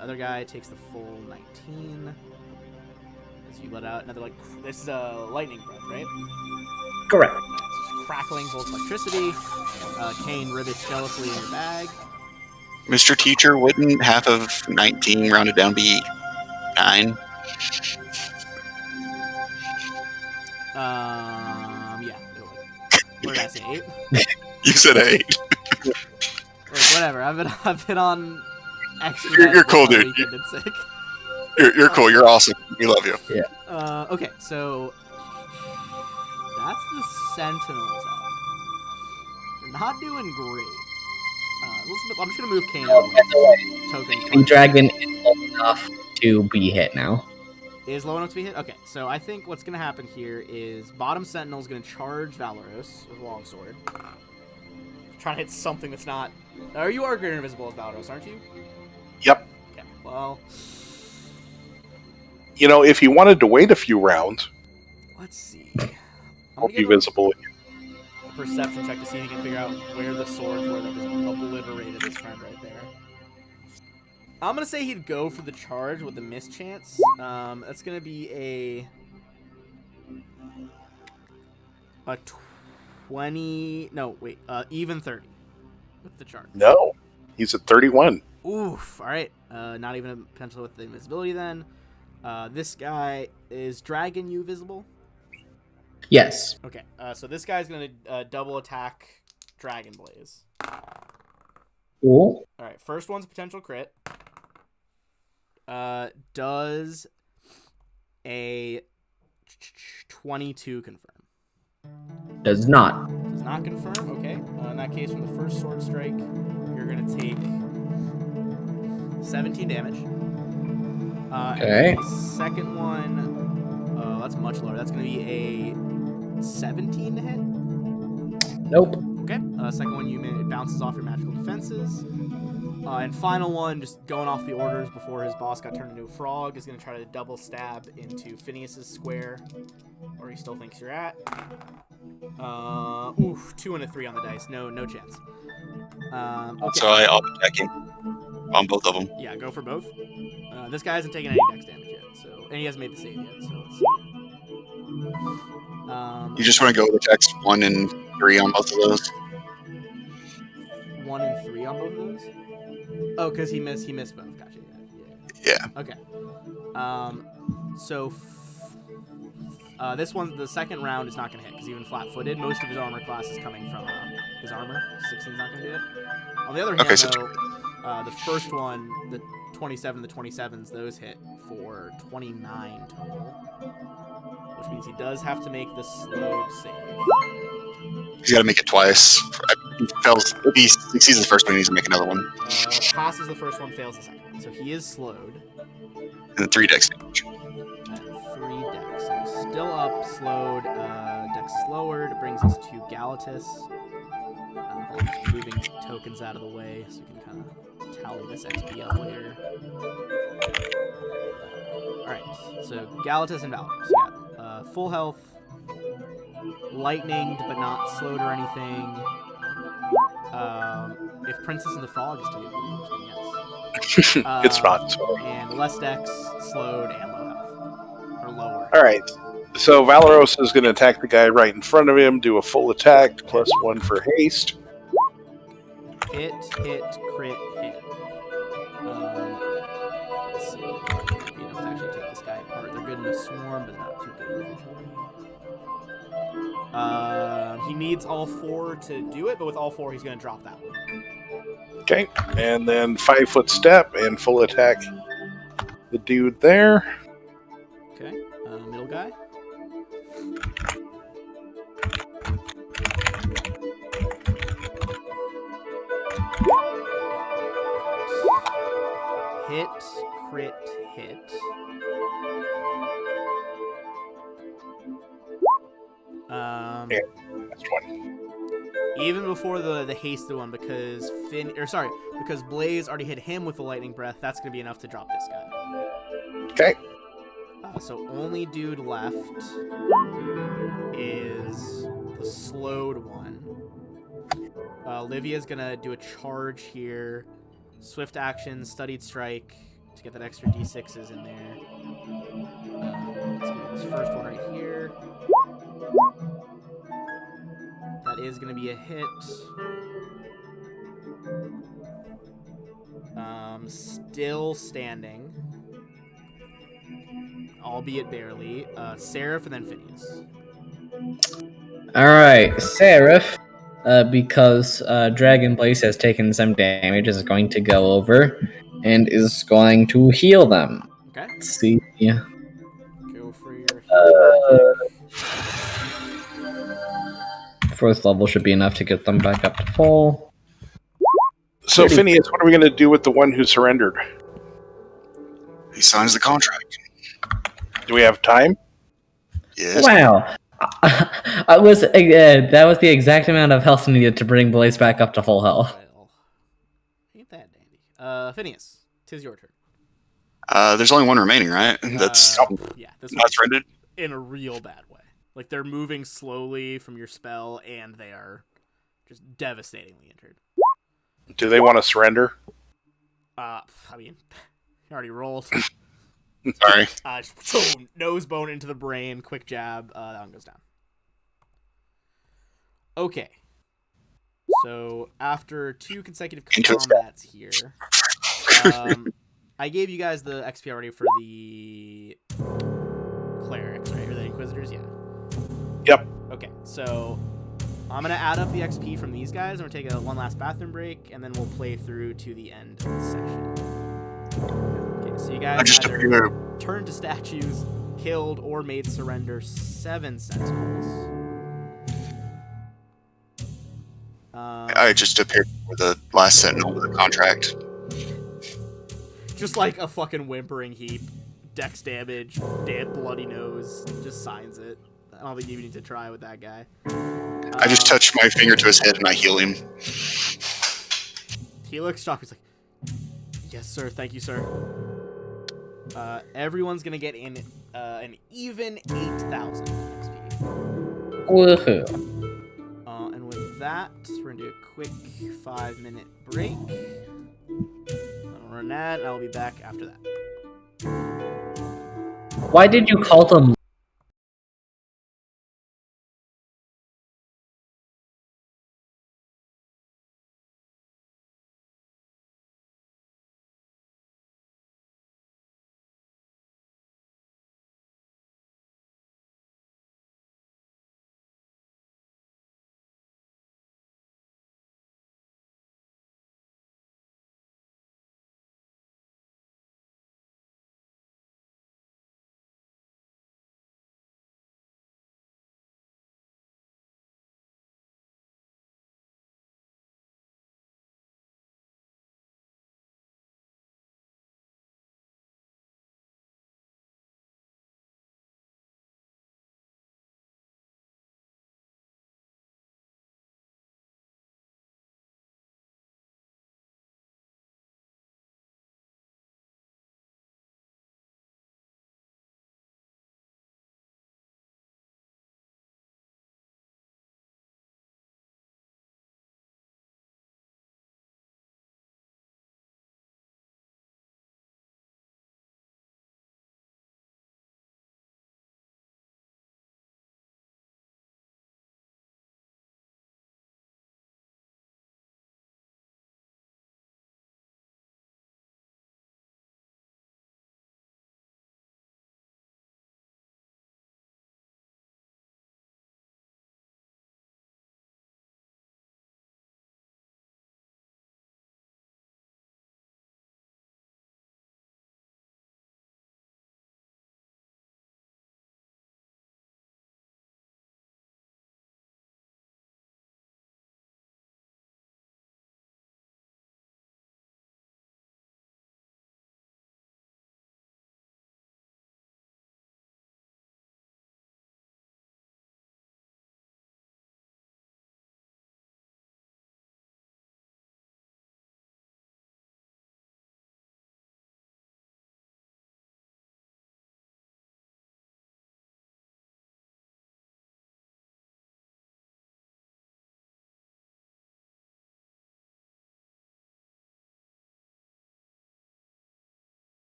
Other guy takes the full 19. As you let out another this is a lightning breath, right? Correct. It's just crackling bolts of electricity. Kane rivets jealously in your bag. Mr. Teacher, wouldn't half of 19 rounded down be 9? Yeah. What did I say? 8? You said 8. Look, whatever. I've been on extra. You're cool, dude. Weekend and sick. You're cool. You're awesome. We love you. Yeah. Okay, so that's the Sentinels up. They're not doing great. I'm just gonna move Kane out of the token. The dragon is low enough to be hit now. Is low enough to be hit? Okay, so I think what's gonna happen here is bottom Sentinel is gonna charge Valoros with a longsword. Trying to hit something that's not. You are greater invisible as Valoros, aren't you? Yep. Okay. Well. If he wanted to wait a few rounds, Let's see. won't be visible. A perception check to see if he can figure out where the swords were that just obliterated his friend right there. I'm gonna say he'd go for the charge with the mischance. That's gonna be a 20. No, wait. Even 30 with the charge. No, he's at 31. Oof. All right. Not even a potential with the invisibility then. This guy is Dragon you visible? Yes. Okay. So this guy's gonna double attack Dragon Blaze. Cool. All right. First one's a potential crit. Does a 22 confirm? Does not. Does not confirm. Okay. In that case, from the first sword strike, you're gonna take 17 damage. Okay. And the second one, that's much lower. That's gonna be a 17 to hit. Nope. Okay. Second one, it bounces off your magical defenses. And final one, just going off the orders before his boss got turned into a frog, is going to try to double stab into Phineas's square, where he still thinks you're at. 2 and a 3 on the dice. No chance. Okay. So I'll be checking on both of them. Yeah, go for both. This guy hasn't taken any dex damage yet, and he hasn't made the save yet, so let's see. You just want to go with the checks 1 and 3 on both of those? 1 and 3 on both of those? Oh, because he missed both. Gotcha. Yeah. Okay. So this one, the second round is not going to hit because even flat-footed, most of his armor class is coming from his armor. 16 is not going to do it. On the other hand, Okay, so though, the first one, the 27, the 27s, those hit for 29 total, which means he does have to make the slowed save. he's got to make it twice. If he succeeds the first one, he needs to make another one. Passes the first one, fails the second one. So he is slowed. And then 3 dex damage. At 3 dex. So he's still up, slowed. Dex is lowered. It brings us to Galatus. Just moving tokens out of the way so we can kind of tally this XP up later. Alright, so Galatus and Valorous. You got full health, lightninged but not slowed or anything. If Princess and the Frog is still yes. It's not. So. And less dex, slowed, and low health. Or lower. All right. So Valeros is going to attack the guy right in front of him, do a full attack, +1 for haste. Hit, crit, hit. Let's see. Might be enough to actually take this guy apart. They're good in a swarm, but not too good individually. He needs all 4 to do it, but with all 4, he's going to drop that one. Okay. And then 5-foot step and full attack the dude there. Okay. Middle guy. Hit, crit, hit. That's 20. Even before the hasted one, because because Blaze already hit him with the lightning breath, that's gonna be enough to drop this guy. Okay. So only dude left is the slowed one. Livia's gonna do a charge here. Swift action, studied strike to get that extra d6s in there. Let's get this first one right here. That is going to be a hit. Still standing. Albeit barely. Seraph and then Phineas. Alright, Seraph, because Dragon Blaze has taken some damage, is going to go over and is going to heal them. Okay. Let's see. Go for your heal magic. Fourth level should be enough to get them back up to full. So, Phineas, what are we going to do with the one who surrendered? He signs the contract. Do we have time? Yes. Wow. That was the exact amount of health needed to bring Blaze back up to full health. Well, ain't that dandy. Phineas, 'tis your turn. There's only one remaining, right? That's yeah, this not one's surrendered. in a real bad way. Like, they're moving slowly from your spell, and they are just devastatingly injured. Do they want to surrender? I mean, you already rolled. Sorry. Just nose bone into the brain, quick jab. That one goes down. Okay. So, after 2 consecutive combats here, I gave you guys the XP already for the clerics, right? Or the Inquisitors, yeah. Yep. Okay, so I'm going to add up the XP from these guys, and we'll take one last bathroom break, and then we'll play through to the end of the session. Okay, so you guys either turned to statues, killed, or made surrender 7 sentinels. I just appeared for the last sentinel with a contract. Just like a fucking whimpering heap. Dex damage, dead bloody nose, just signs it. I don't think you even need to try with that guy. I just touch my finger to his head and I heal him. He looks shocked. He's like, yes, sir. Thank you, sir. Everyone's going to get in an even 8,000 XP. Woohoo. And with that, we're going to do a quick 5-minute break. I'll run that, and I'll be back after that. Why did you call them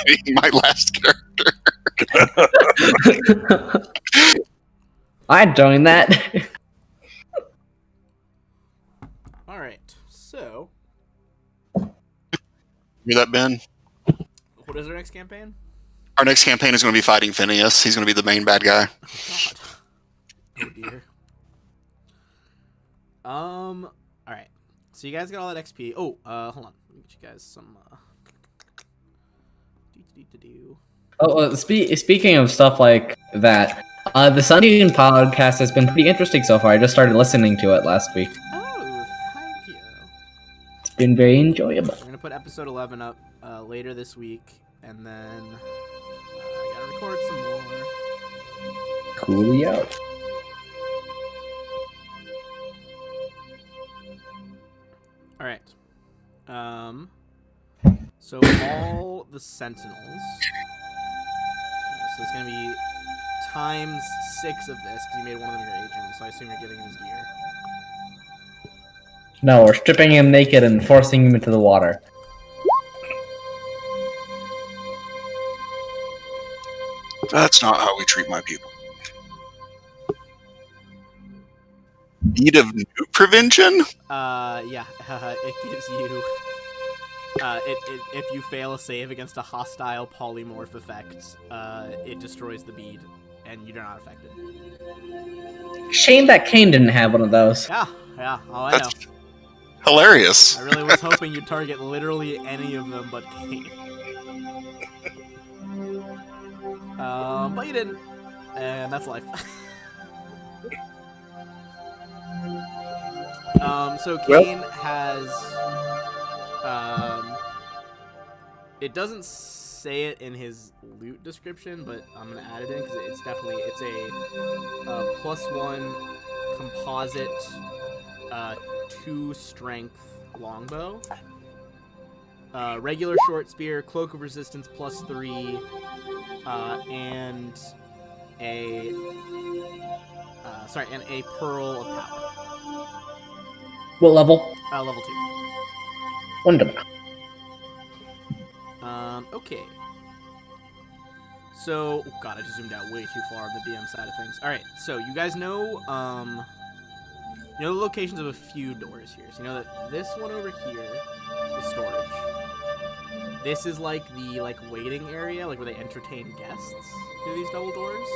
fighting my last character. I'd join that. All right. So, Hear that, Ben? what is our next campaign? Our next campaign is going to be fighting Phineas. He's going to be the main bad guy. God. Oh dear. All right. So you guys got all that XP. Oh, hold on. Let me get you guys some. Speaking of stuff like that, the Sunday podcast has been pretty interesting so far. I just started listening to it last week. Oh, thank you. It's been very enjoyable. We're gonna put episode 11 up later this week, and then I gotta record some more. Coolio. All right. So all the Sentinels. So it's gonna be times 6 of this because you made one of them your agent. So I assume you're giving him his gear. No, we're stripping him naked and forcing him into the water. That's not how we treat my people. Need of nuke prevention? Yeah. It gives you. If you fail a save against a hostile polymorph effect, it destroys the bead, and you're not affected. Shame that Kane didn't have one of those. Yeah. Oh, I know. That's hilarious. I really was hoping you'd target literally any of them but Kane. But you didn't, and that's life. So Kane has. It doesn't say it in his loot description, but I'm gonna add it in because it's a +1 composite 2 strength longbow, regular short spear, cloak of resistance +3, and a pearl of power. What level? Level 2. Wonderful. Okay. So, oh god, I just zoomed out way too far on the DM side of things. Alright, so you guys know, the locations of a few doors here. So you know that this one over here is storage. This is like the, waiting area, like where they entertain guests through these double doors.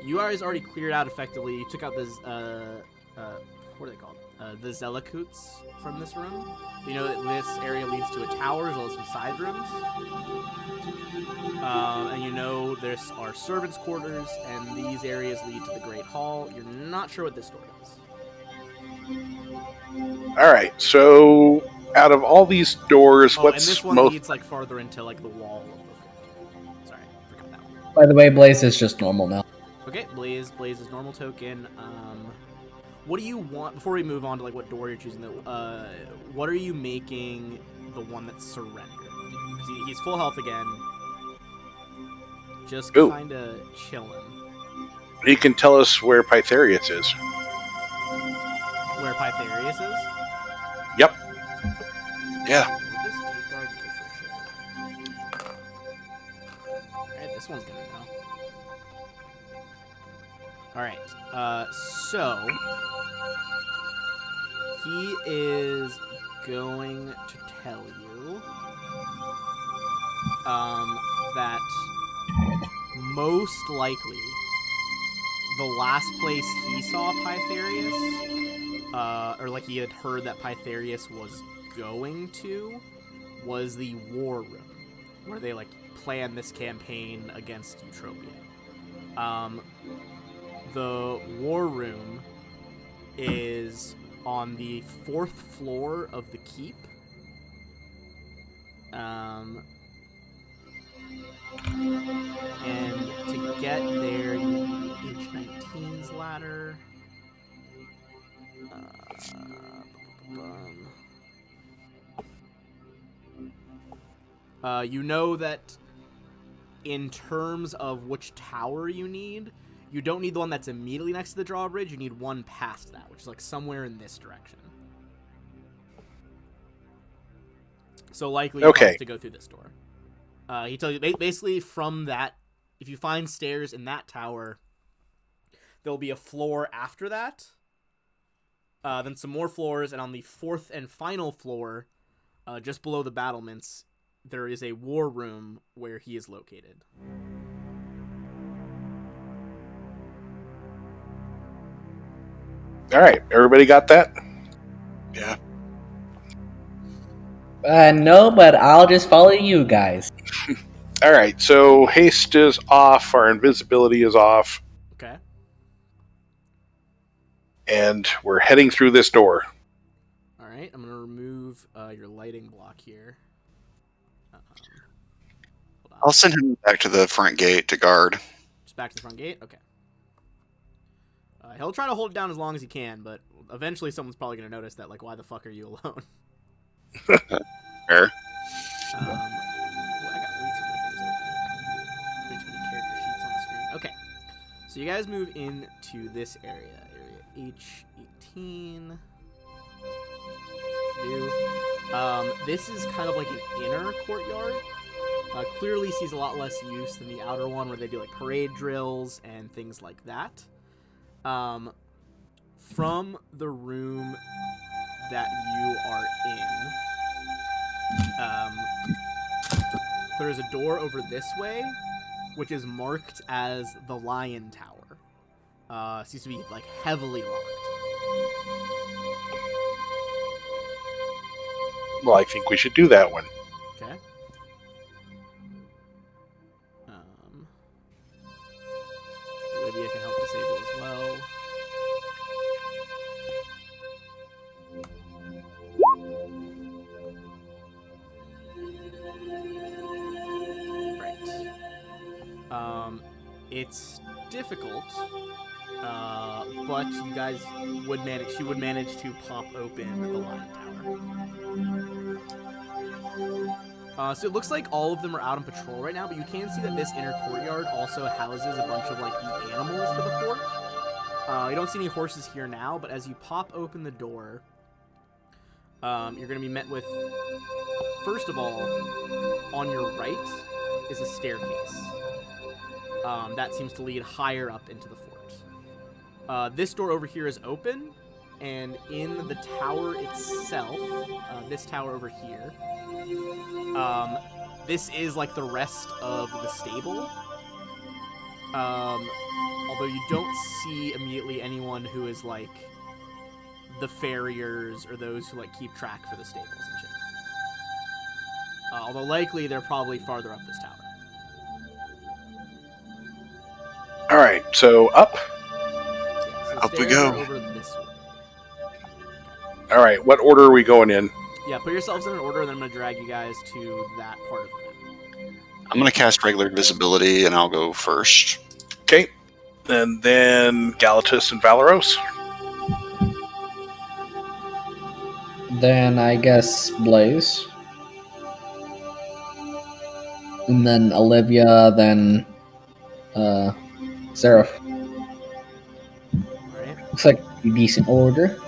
You guys already cleared out effectively. You took out this, what are they called? The Zelikuts from this room. You know that this area leads to a tower as well as some side rooms. And you know there are servants' quarters, and these areas lead to the Great Hall. You're not sure what this door does. All right. So, out of all these doors, and what's this one most? leads farther into the wall of the fort. Sorry, I forgot that one. By the way, Blaze is just normal now. Okay, Blaze is normal token. What do you want before we move on to what door you're choosing? What are you making the one that's surrendered? Because he's full health again, just kind of chilling. You can tell us where Pytharius is. Where Pytharius is? Yep. Yeah. Alright, this one's gonna know. Alright, so he is going to tell you that most likely the last place he saw Pytharius, or he had heard that Pytharius was going to, was the War Room, where they planned this campaign against Eutropia. The War Room is on the 4th floor of the keep. And to get there, you need H 19's ladder. You know that in terms of which tower you need, you don't need the one that's immediately next to the drawbridge. You need one past that, which is somewhere in this direction. So likely you Okay. have to go through this door. He tells you basically from that, if you find stairs in that tower, there'll be a floor after that. Then some more floors, and on the fourth and final floor, just below the battlements, there is a war room where he is located. All right, everybody got that? Yeah. No, but I'll just follow you guys. All right, so haste is off, our invisibility is off, Okay. and we're heading through this door. All right. I'm gonna remove your lighting block here. Hold on. I'll send him back to the front gate to guard. Just back to the front gate. Okay. He'll try to hold it down as long as he can, but eventually someone's probably gonna notice that. Like, why the fuck are you alone? Fair. Well, I got way too many things open. Way too many character sheets on the screen. Okay, so you guys move into this area H18. This is kind of like an inner courtyard. Clearly sees a lot less use than the outer one, where they do like parade drills and things like that. From the room that you are in, there is a door over this way, which is marked as the Lion Tower. Seems to be like heavily locked. Well, I think we should do that one. Okay. Olivia can help disable as well. Right. It's difficult, but you guys would manage. She would manage to pop open the Lion Tower. So it looks like all of them are out on patrol right now, but you can see that this inner courtyard also houses a bunch of like the animals for the fort. You don't see any horses here now, but as you pop open the door, you're going to be met with, first of all, on your right is a staircase. That seems to lead higher up into the fort. This door over here is open, and in the tower itself, this tower over here, this is like the rest of the stable. Although you don't see immediately anyone who is like the farriers or those who like keep track for the stables and shit. Although likely they're probably farther up this tower. All right, so up. Yeah, so Up we stairs go. are over this way. All right, what order are we going in? Yeah, put yourselves in an order, and then I'm going to drag you guys to that part of the room. I'm going to cast regular visibility, and I'll go first. Okay, and then Galatus and Valeros. Then I guess Blaze. And then Olivia, then Seraph. Alright. Looks like a decent order.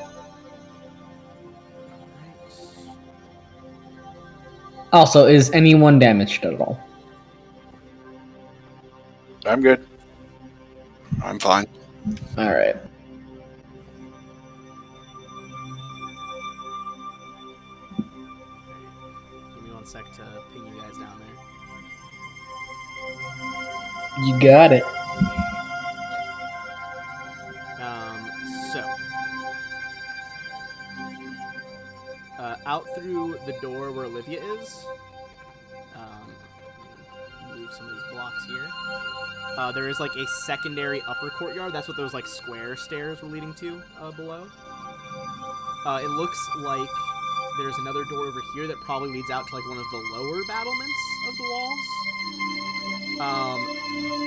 Also, is anyone damaged at all? I'm good. I'm fine. Alright. Give me 1 sec to ping you guys down there. You got it. Out through the door where Olivia is, move some of these blocks here. There is like a secondary upper courtyard. That's what those like square stairs were leading to below. It looks like there's another door over here that probably leads out to like one of the lower battlements of the walls.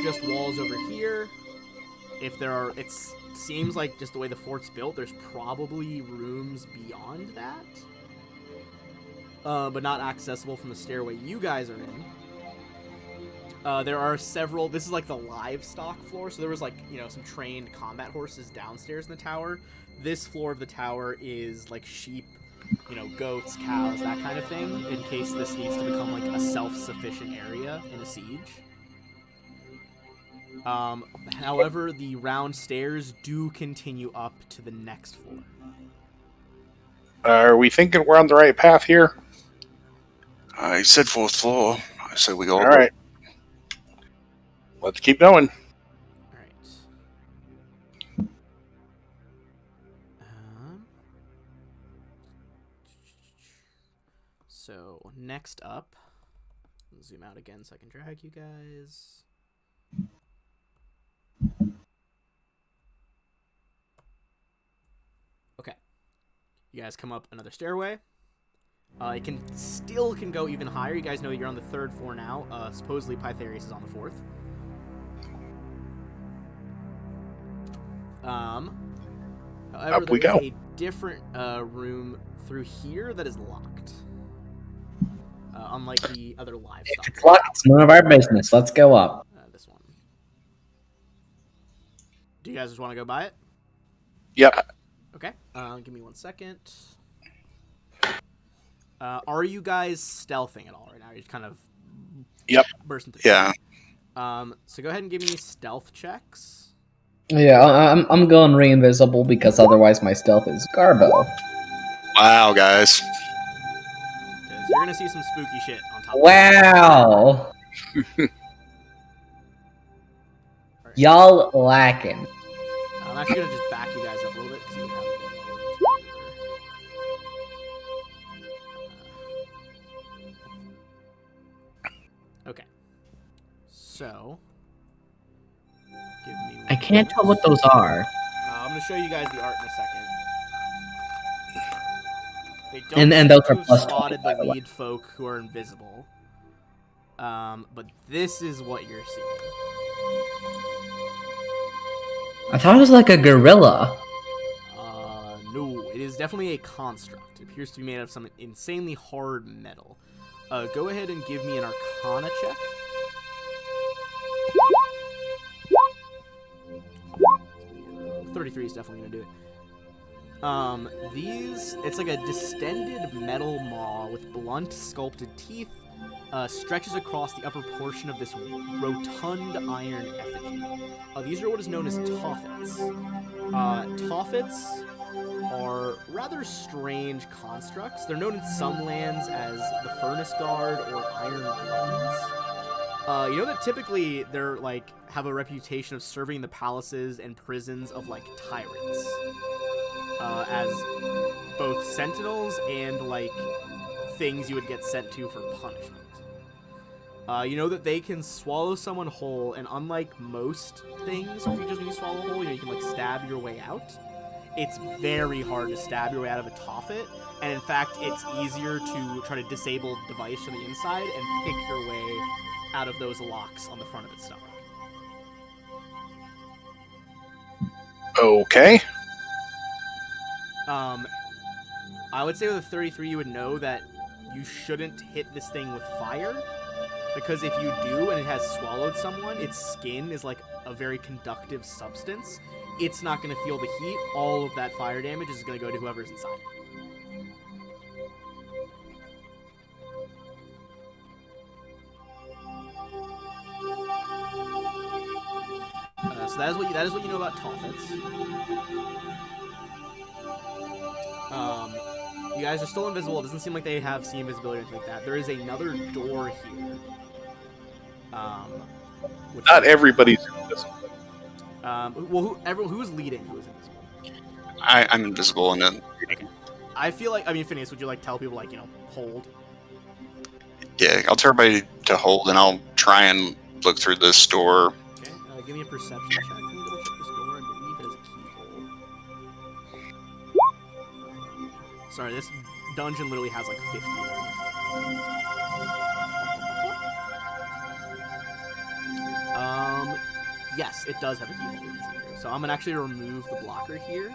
Just walls over here. If there are, it seems like just the way the fort's built, there's probably rooms beyond that. But not accessible from the stairway you guys are in. There are several. This is like the livestock floor, so there was like, you know, some trained combat horses downstairs in the tower. This floor of the tower is like sheep goats, cows, that kind of thing, in case this needs to become like a self-sufficient area in a siege. However, the round stairs do continue up to the next floor. Are we thinking we're on the right path here? I said 4th floor. I said we go All up. right. Let's keep going. All right. So next up, zoom out again so I can drag you guys. Okay. You guys come up another stairway. It can go even higher. You guys know you're on the 3rd floor now. Supposedly Pythareus is on the 4th. However, Up we there's go. a different room through here that is locked. Unlike the other livestock. It's locked. It's none of our business. Let's go up. This one. Do you guys just want to go by it? Yep. Okay. Give me 1 second. Are you guys stealthing at all right now? You're just kind of bursting through. Yeah. So go ahead and give me stealth checks. Yeah, I'm going re-invisible because otherwise my stealth is garbo. Wow, guys. Because you're gonna see some spooky shit on top. Wow. Right. Y'all lacking. I'm actually gonna just back you guys up a little bit because you have a bit more room to Okay. So, give me. I can't tell what those are. I'm gonna show you guys the art in a second. They don't And those seem are to have plus spotted 20, by the the way. lead folk who are invisible. But this is what you're seeing. I thought it was like a gorilla. No, it is definitely a construct. It appears to be made out of some insanely hard metal. Go ahead and give me an Arcana check. .33 is definitely gonna do it. It's like a distended metal maw with blunt sculpted teeth, stretches across the upper portion of this rotund iron effigy. These are what is known as toffets. Toffets are rather strange constructs. They're known in some lands as the furnace guard or iron lungs. You know that typically they're like have a reputation of serving the palaces and prisons of like tyrants, as both sentinels and like things you would get sent to for punishment. You know that they can swallow someone whole, and unlike most things, creatures when you swallow whole, you can like stab your way out. It's very hard to stab your way out of a toffet, and in fact, it's easier to try to disable the device from the inside and pick your way out of those locks on the front of its stomach. Okay. I would say with a 33, you would know that you shouldn't hit this thing with fire, because if you do and it has swallowed someone, its skin is like a very conductive substance. It's not going to feel the heat. All of that fire damage is going to go to whoever's inside. So that is what you know about toffets. You guys are still invisible. It doesn't seem like they have sea invisibility or anything like that. There is another door here. Not everybody's invisible. Who is leading? Who is invisible? I'm invisible, and then Okay. I feel like, Phineas, would you like tell people like hold? yeah, I'll tell everybody to hold, and I'll try and look through this door. Okay. Give me a perception check. Let me double check this door. I believe it is a keyhole. Sorry, this dungeon literally has like 50 rooms. Yes, it does have a keyhole. So I'm gonna actually remove the blocker here.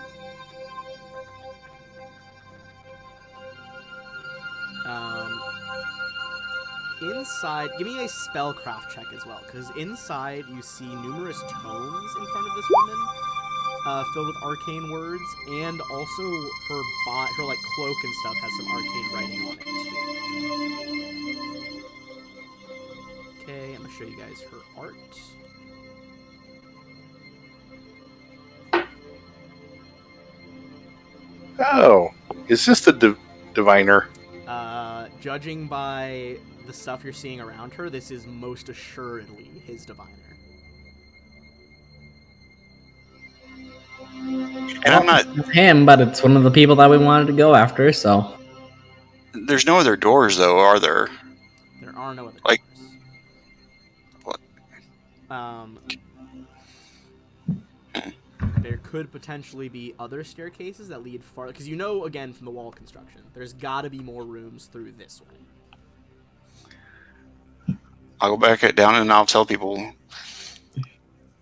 Inside, give me a spellcraft check as well, because inside you see numerous tomes in front of this woman. filled with arcane words, and also her like cloak and stuff has some arcane writing on it too. Okay, I'm gonna show you guys her art. Oh, is this the diviner? Judging by the stuff you're seeing around her, this is most assuredly his diviner. And I'm not. It's him, but it's one of the people that we wanted to go after. So There's no other doors, though, are there? There are no other Like- doors. There could potentially be other staircases that lead far, because you know, again, from the wall construction, there's got to be more rooms through this way. I'll go back down and I'll tell people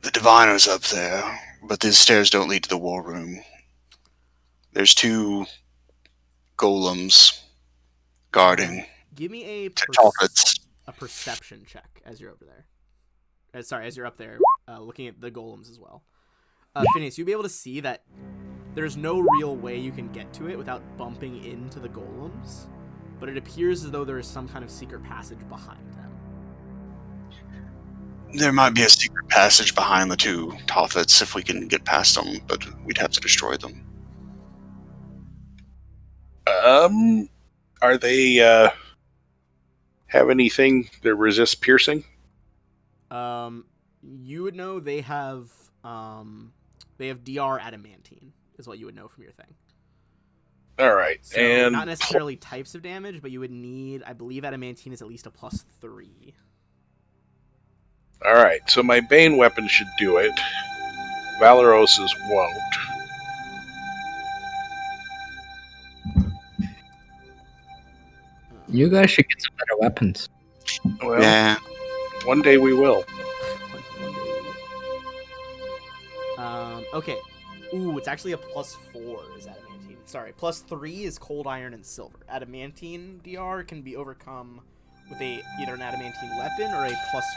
the diviner's up there, but these stairs don't lead to the war room. There's 2 golems guarding Give me a perception check as you're over there. As you're up there, looking at the golems as well. Phineas, you'll be able to see that there's no real way you can get to it without bumping into the golems, but it appears as though there is some kind of secret passage behind them. There might be a secret passage behind the 2 Toffets if we can get past them, but we'd have to destroy them. Are they have anything that resists piercing? You would know they have DR adamantine is what you would know from your thing. All right, So and not necessarily types of damage, but you would need, I believe, adamantine is at least a +3. all right. So my Bane weapon should do it. Valoros's won't. you guys should get some better weapons. Well, Yeah. one day we will. Okay. Ooh, it's actually a +4 is adamantine. Sorry, +3 is cold iron and silver. Adamantine DR can be overcome with either an adamantine weapon or a +4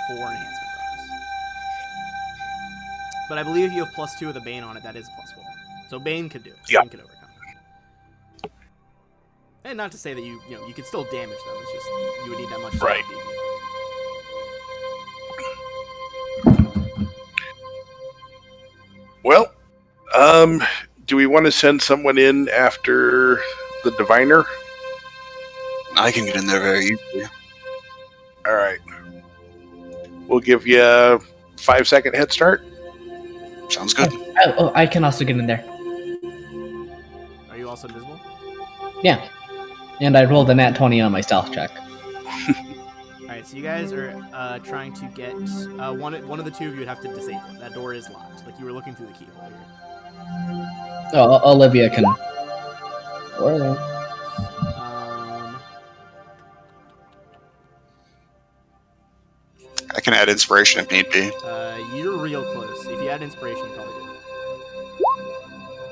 enhancement bonus. But I believe if you have +2 with a Bane on it, that is +4. So Bane could do it. Yeah. Bane could overcome it. And not to say that you could still damage them. It's just you would need that much. Right. speed. Well, do we want to send someone in after the diviner? I can get in there very easily. All right. We'll give you a 5-second head start. Sounds good. Oh, I can also get in there. Are you also invisible? Yeah, and I rolled a nat 20 on my stealth check. Alright, so you guys are trying to get one of the 2 of you would have to disable it. That door is locked. Like you were looking through the keyhole here. Oh, Olivia can. I can add inspiration if need be. You're real close. If you had inspiration, you'd probably do it.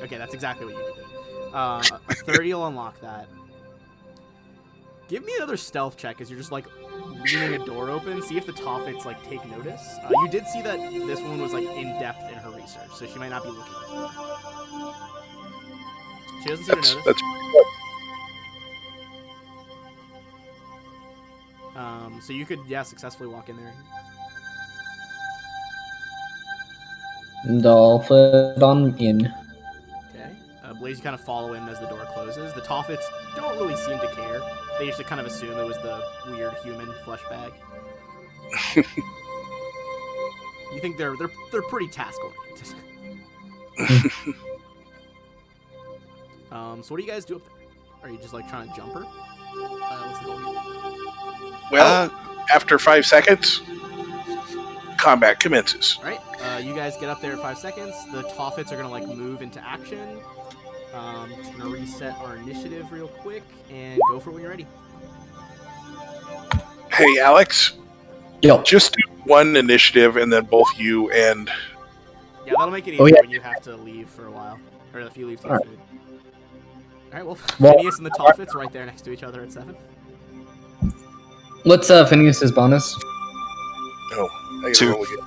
Okay, that's exactly what you did. 30 will unlock that. Give me another stealth check as you're just like leaving a door open. See if the Toffets like take notice. You did see that this woman was like in depth in her research, so she might not be looking at you. She doesn't seem to notice. That's So you could successfully walk in there. Dolphin in. Okay. Blaze, you kind of follow in as the door closes. The Toffets don't really seem to care. They usually kind of assume it was the weird human flesh bag. You think they're pretty task oriented. So what do you guys do up there? Are you just like trying to jump her? What's the goal here? well, after 5 seconds, combat commences. All right. You guys get up there in 5 seconds. The Toffets are gonna like move into action. Just gonna reset our initiative real quick and go for it when you're ready. Hey, Alex, Yo. just do one initiative and then both you and... Yeah, that'll make it easier Oh, yeah. when you have to leave for a while, or if you leave to get Alright. food. All right. Well, Well- Phineas and the Toffets right there next to each other at 7. What's Phineas's bonus? Oh, I gotta 2. roll again.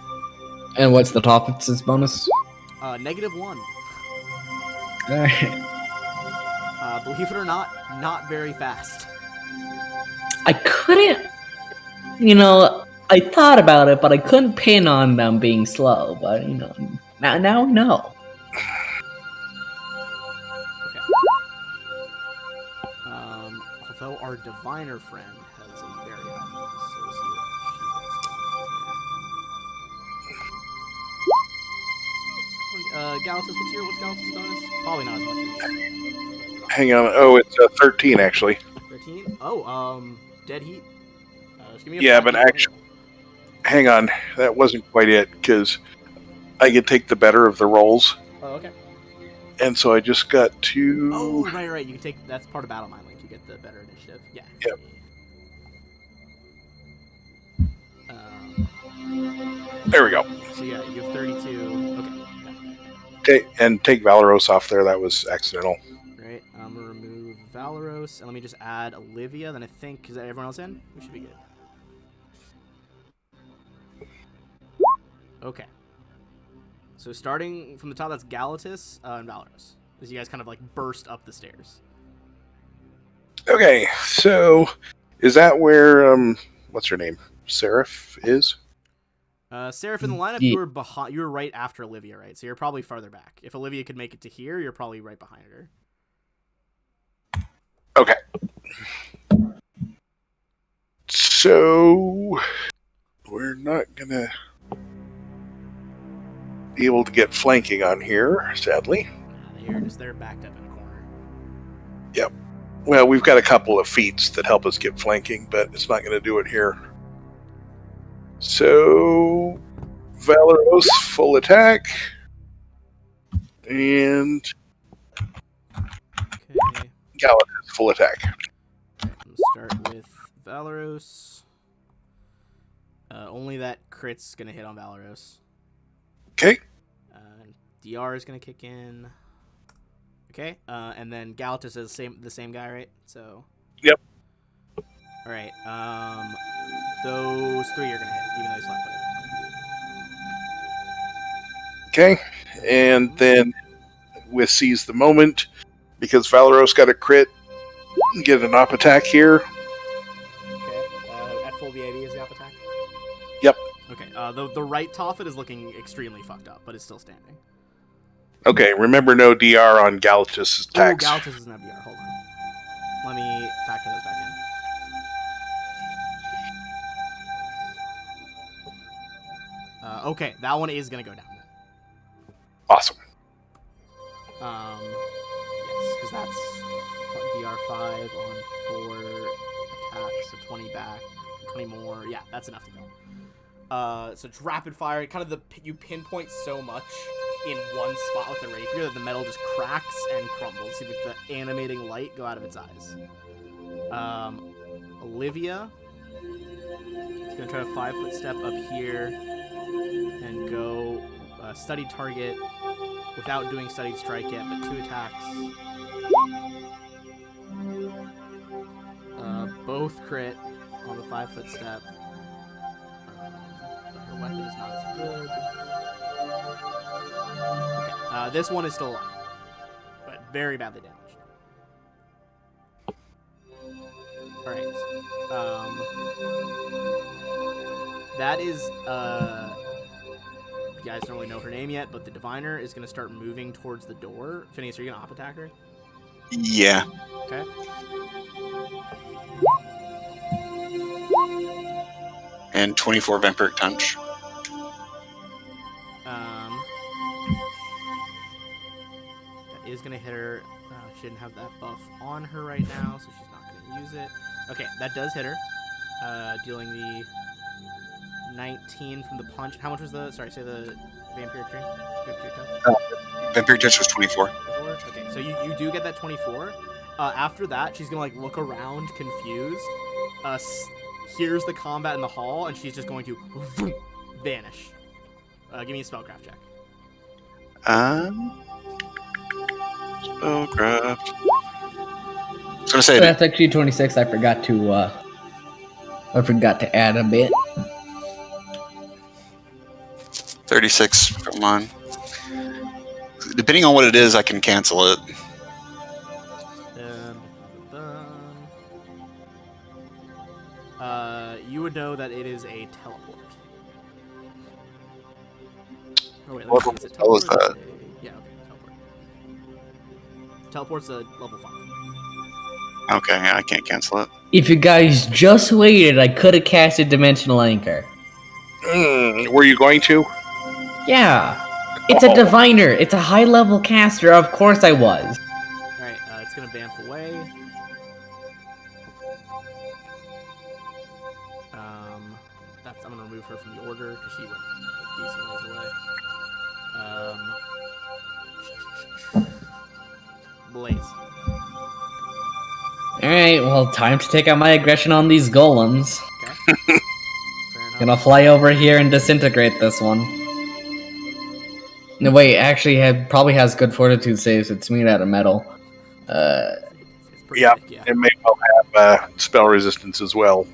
And what's the Toffets' bonus? -1. Alright. Believe it or not very fast. I couldn't, I thought about it, but I couldn't pin on them being slow. But now we know. Okay. Although our diviner friend has a very high bonus, so we'll see what she gets. Galatas, what's Galatas' bonus? Probably not as much as... Hang on. Oh, it's 13 actually. 13? Oh, dead heat. Just give me a Yeah, flat but D20. actually, hang on. That wasn't quite it because I could take the better of the rolls, Oh, okay. and so I just got to. Oh, right. You can take... That's part of Battle Mind Link. You get the better initiative. Yeah. Yep. There we go. So yeah, you have 32. Okay. Okay, and take Valeros off there. That was accidental. Right. I'm gonna remove Valeros, and let me just add Olivia. Then I think, is that everyone else in? We should be good. Okay. So starting from the top, that's Galatas and Valeros. As you guys kind of like burst up the stairs. Okay, so is that where what's her name? Seraph is? Seraph, in the lineup, Yeah. you were behind. You were right after Olivia, right? So you're probably farther back. If Olivia could make it to here, you're probably right behind her. Okay. So we're not gonna be able to get flanking on here, sadly. They're backed up in a corner. Yep. Well, we've got a couple of feats that help us get flanking, but it's not going to do it here. So, Valeros full attack, and Okay. Galatas full attack. I'm gonna start with Valeros. Only that crit's gonna hit on Valeros. Okay. DR is gonna kick in. Okay. And then Galatas is the same guy, right? So. Yep. All right. Those three are gonna hit, even though he's flat-footed. Okay. And then with seize the moment, because Valeros got a crit, get an op attack here. Okay. At full VAB is the op attack? Yep. Okay. The right Toffet is looking extremely fucked up, but it's still standing. Okay, remember no DR on Galatas' attacks. Oh, Galatas doesn't have DR. Hold on. Let me factor those back in. Okay, that one is gonna go down then. Awesome. Yes, because that's DR5 on 4 attacks, so 20 back, 20 more. Yeah, that's enough to go. So it's rapid fire. Kind of you pinpoint so much in one spot with the rapier that the metal just cracks and crumbles. See the animating light go out of its eyes. Olivia is gonna try to 5-foot step up here and go study target without doing studied strike yet, but 2 attacks. Both crit on the 5-foot step. But her weapon is not as good. Okay. This one is still alive, but very badly damaged. Alright. That is, you guys don't really know her name yet, but the diviner is going to start moving towards the door. Phineas, are you going to op attack her? Yeah. Okay. And 24 vampiric touch. That is going to hit her. She didn't have that buff on her right now, so she's not going to use it. Okay, that does hit her. Dealing the 19 from the punch. How much was the... Sorry, say the vampiric tree? Vampiric touch was 24. 24? Okay, so you do get that 24. After that, she's going to look around confused. Hears the combat in the hall, and she's just going to vanish. Give me a spellcraft check. Spellcraft. I was gonna say That's actually 26. I forgot to add a bit. 36 from mine. Depending on what it is, I can cancel it. You would know that it is a teleport. Oh wait, What let me see. Is it level was teleport? that? Yeah, okay, teleport. Teleport's a level 5. Okay, I can't cancel it. If you guys just waited, I could have casted Dimensional Anchor. Were you going to? Yeah. It's a diviner. It's a high-level caster. Of course I was. Alright, it's gonna bamf away. I'm gonna remove her from the order because she went a decent ways away. Blaze. Alright, well, time to take out my aggression on these golems. Okay. Fair enough. Gonna fly over here and disintegrate this one. No, wait, actually, it probably has good fortitude saves. It's made out of metal. It's pretty Yeah, thick, yeah. it may well have spell resistance as well.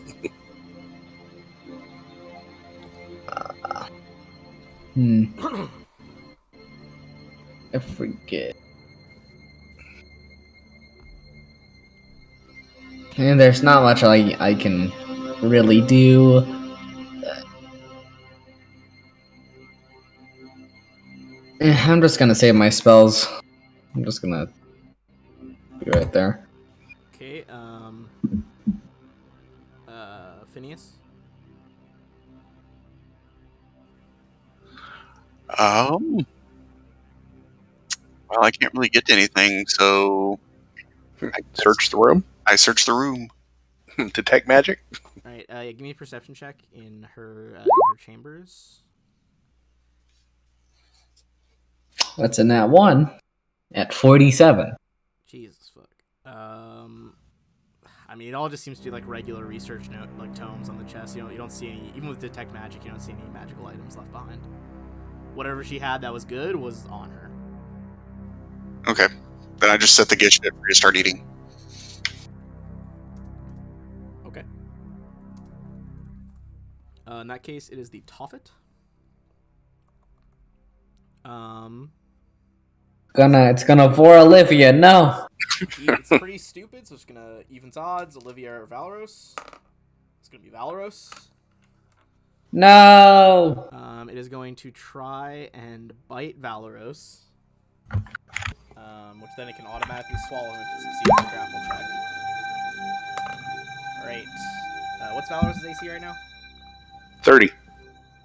I forget. And there's not much I can really do. I'm just gonna save my spells. I'm just gonna be right there. Okay, Phineas? Well, I can't really get to anything, so Search the room. I search the room. Detect magic. Alright, give me a perception check in her chambers. That's in that one at 47. Jesus fuck. I mean, it all just seems to be like regular research note, like tomes on the chest. You don't see any, even with detect magic, you don't see any magical items left behind. Whatever she had that was good was on her. Okay. Then I just set the gish bit for you to start eating. Okay. In that case, it is the Toffet. It's gonna vor Olivia, no. It's pretty stupid, so it's gonna evens odds. Olivia or Valeros. It's gonna be Valeros. No. It is going to try and bite Valeros. Which then it can automatically swallow if it succeeds the grapple check. Alright. What's Valeros' AC right now? 30.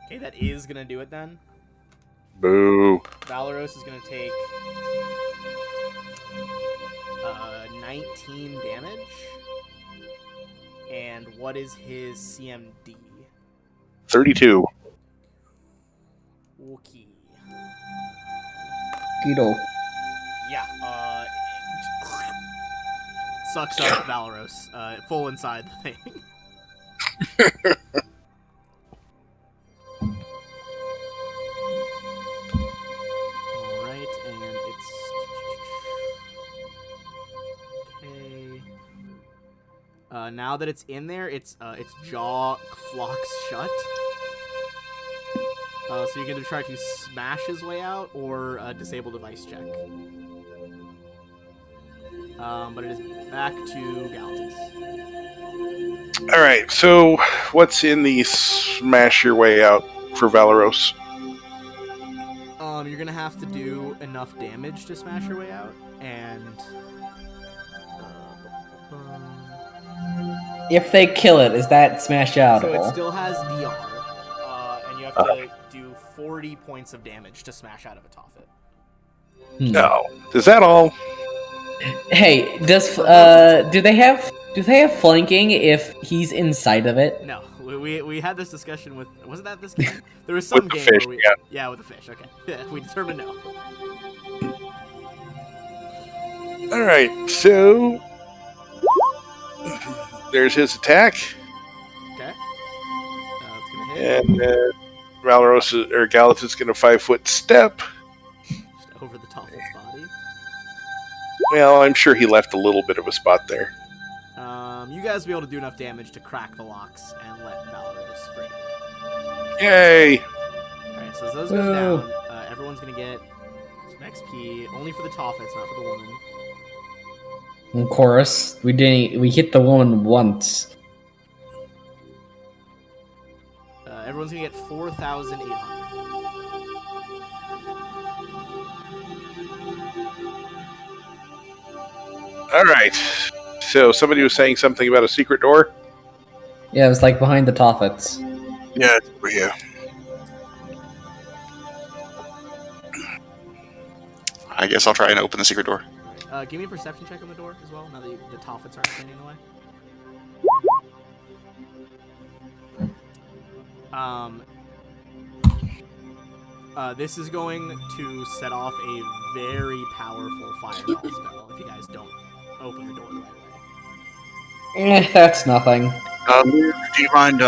Okay, that is gonna do it then. Boo. Valeros is gonna take 19 damage. And what is his CMD? 32. Okay. Beetle. Yeah, sucks up Valeros, full inside the thing. Alright, and it's... Okay. Now that it's in there, its jaw locks shut. So you can either try to smash his way out or disable device check. But it is back to Galantis. Alright, so what's in the smash your way out for Valeros? You're gonna have to do enough damage to smash your way out, and... If they kill it, is that smash outable? So it still has DR, and you have to do 40 points of damage to smash out of a Toffet. No. Is that all? Hey, do they have flanking if he's inside of it? No, we had this discussion with... Wasn't that this game? There was some With the game fish, where we... yeah. Yeah, with the fish, okay. Yeah, we determined no. Alright, so... There's his attack. Okay. It's gonna hit. And Galantis is going to 5-foot step. Just over the Toffet's body. Well, I'm sure he left a little bit of a spot there. You guys will be able to do enough damage to crack the locks and let Valeros free. Yay! Alright, so as those goes down, everyone's gonna get Some XP, only for the Toffets, not for the woman. Of course, we didn't. We hit the woman once. Everyone's gonna get 4,800. All right. So somebody was saying something about a secret door. Yeah, it was like behind the Toffets. Yeah, it's over here. I guess I'll try and open the secret door. Give me a perception check on the door as well, now that the Toffets aren't standing in the way. This is going to set off a very powerful fireball spell if you guys don't open the door the right way. That's nothing. Do you mind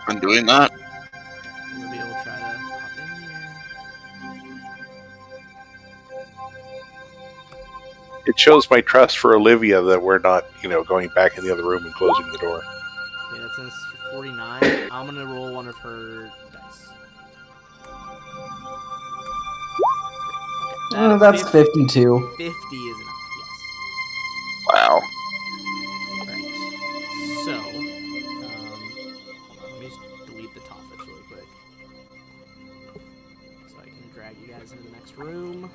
undoing that? Maybe we'll try to hop in here. It shows my trust for Olivia that we're not, going back in the other room and closing the door. Yeah, that says 49. I'm gonna roll one of her dice. Oh, that's 52. 50 is enough, yes. Wow. Right. So, hold on, let me just delete the Toffets really quick. So I can drag you guys into the next room.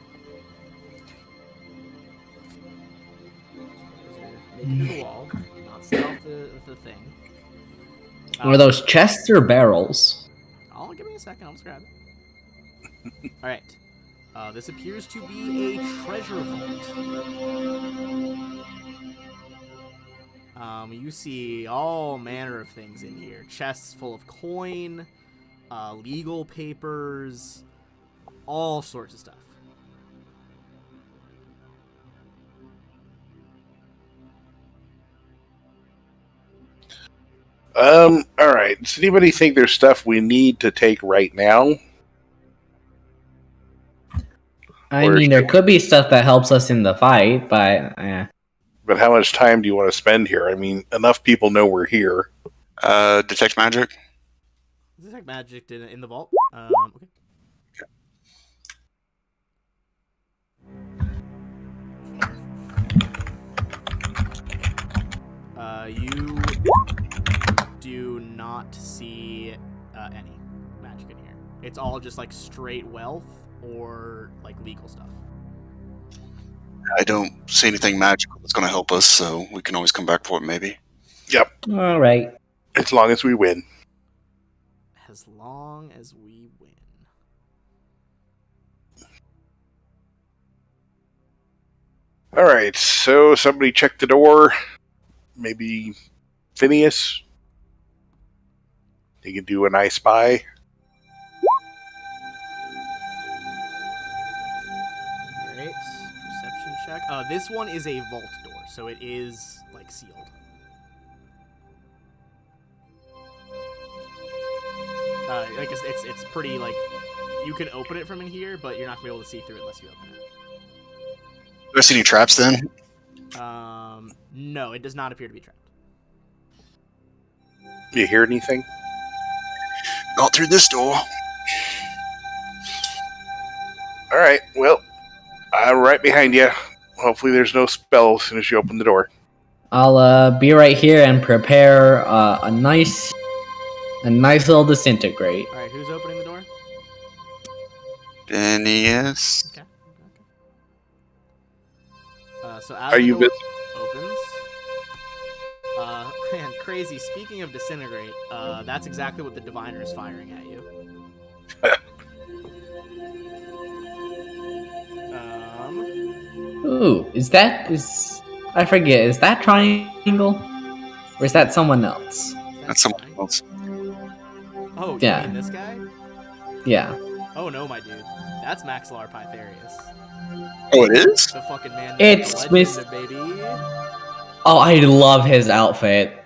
Make it to the wall, not set off the thing. Were those chests or barrels? Oh, give me a second, I'll just grab it. Alright. This appears to be a treasure vault. You see all manner of things in here. Chests full of coin, legal papers, all sorts of stuff. All right. Does anybody think there's stuff we need to take right now? I mean, there could be stuff that helps us in the fight, but But how much time do you want to spend here? I mean, enough people know we're here. Detect magic? Detect magic in the vault. Okay. You do not see any magic in here. It's all just like straight wealth or like legal stuff. I don't see anything magical that's going to help us, so we can always come back for it, maybe. Yep. all right. As long as we win. As long as we win. All right. So somebody check the door. Maybe Phineas. He can do an I Spy. Alright, perception check. This one is a vault door, so it is like sealed. Like it's pretty like you can open it from in here, but you're not gonna be able to see through it unless you open it. Do I see any traps then? No, it does not appear to be trapped. Do you hear anything? Not through this door. All right. Well, I'm right behind you. Hopefully there's no spell as soon as you open the door. I'll be right here and prepare a nice little disintegrate. Alright, who's opening the door? Phineas. Okay. So as Are the you door busy? opens, man, crazy. Speaking of disintegrate, that's exactly what the diviner is firing at you. Ooh, I forget, is that triangle? Or is that someone else? That's someone else. Oh, Yeah. you mean this guy? Yeah. Oh no, my dude. That's Maxilar Pytharius. Oh, it is? The fucking man. It's legend, baby. Oh, I love his outfit.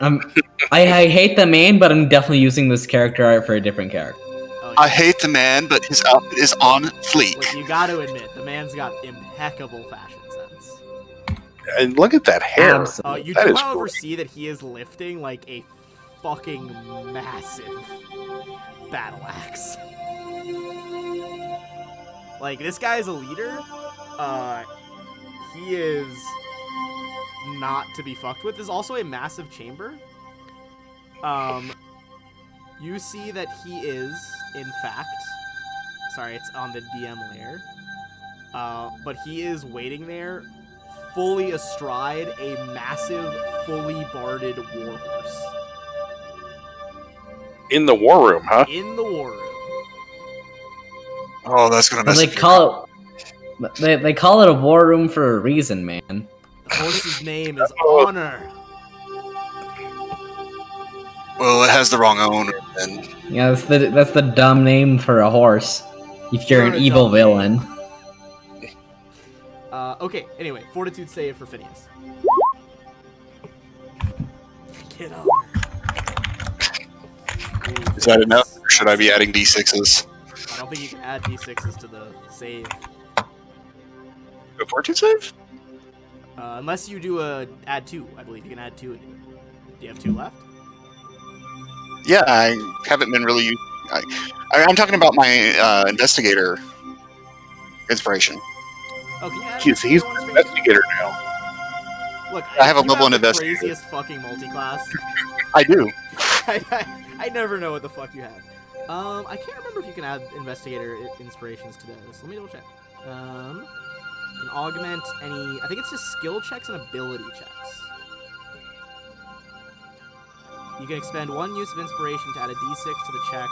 I hate the main, but I'm definitely using this character art for a different character. Oh, I hate the man, but his outfit is on fleek. Look, you got to admit, the man's got impeccable fashion sense. And look at that hair. Absolutely. You That do, is however, cool. see that he is lifting like a fucking massive battle axe. Like, this guy's a leader. He is not to be fucked with. There's also a massive chamber. You see that he is, in fact... Sorry, it's on the DM layer. But he is waiting there, fully astride a massive, fully barded warhorse. In the war room, huh? In the war room. Oh, that's gonna Well, mess they with you. call it. They call it a war room for a reason, man. The horse's name is Honor. Well, it has the wrong owner, then. Yeah, that's the dumb name for a horse. If you're You're an a evil dumb villain. Okay, anyway, fortitude save for Phineas. Get on. Is that enough, or should I be adding d6s? I don't think you can add d6s to the save. A fortune save? Unless you do add 2. I believe you can add 2. Do you have 2 left? Yeah, I haven't been really... I'm talking about my investigator inspiration. Oh, can you add He's one an straight? investigator now. Look, I have a you level in the investigator. craziest fucking multi-class. I do. I never know what the fuck you have. I can't remember if you can add investigator inspirations to those. Let me double check. You can augment any... I think it's just skill checks and ability checks. You can expend 1 use of inspiration to add a d6 to the check.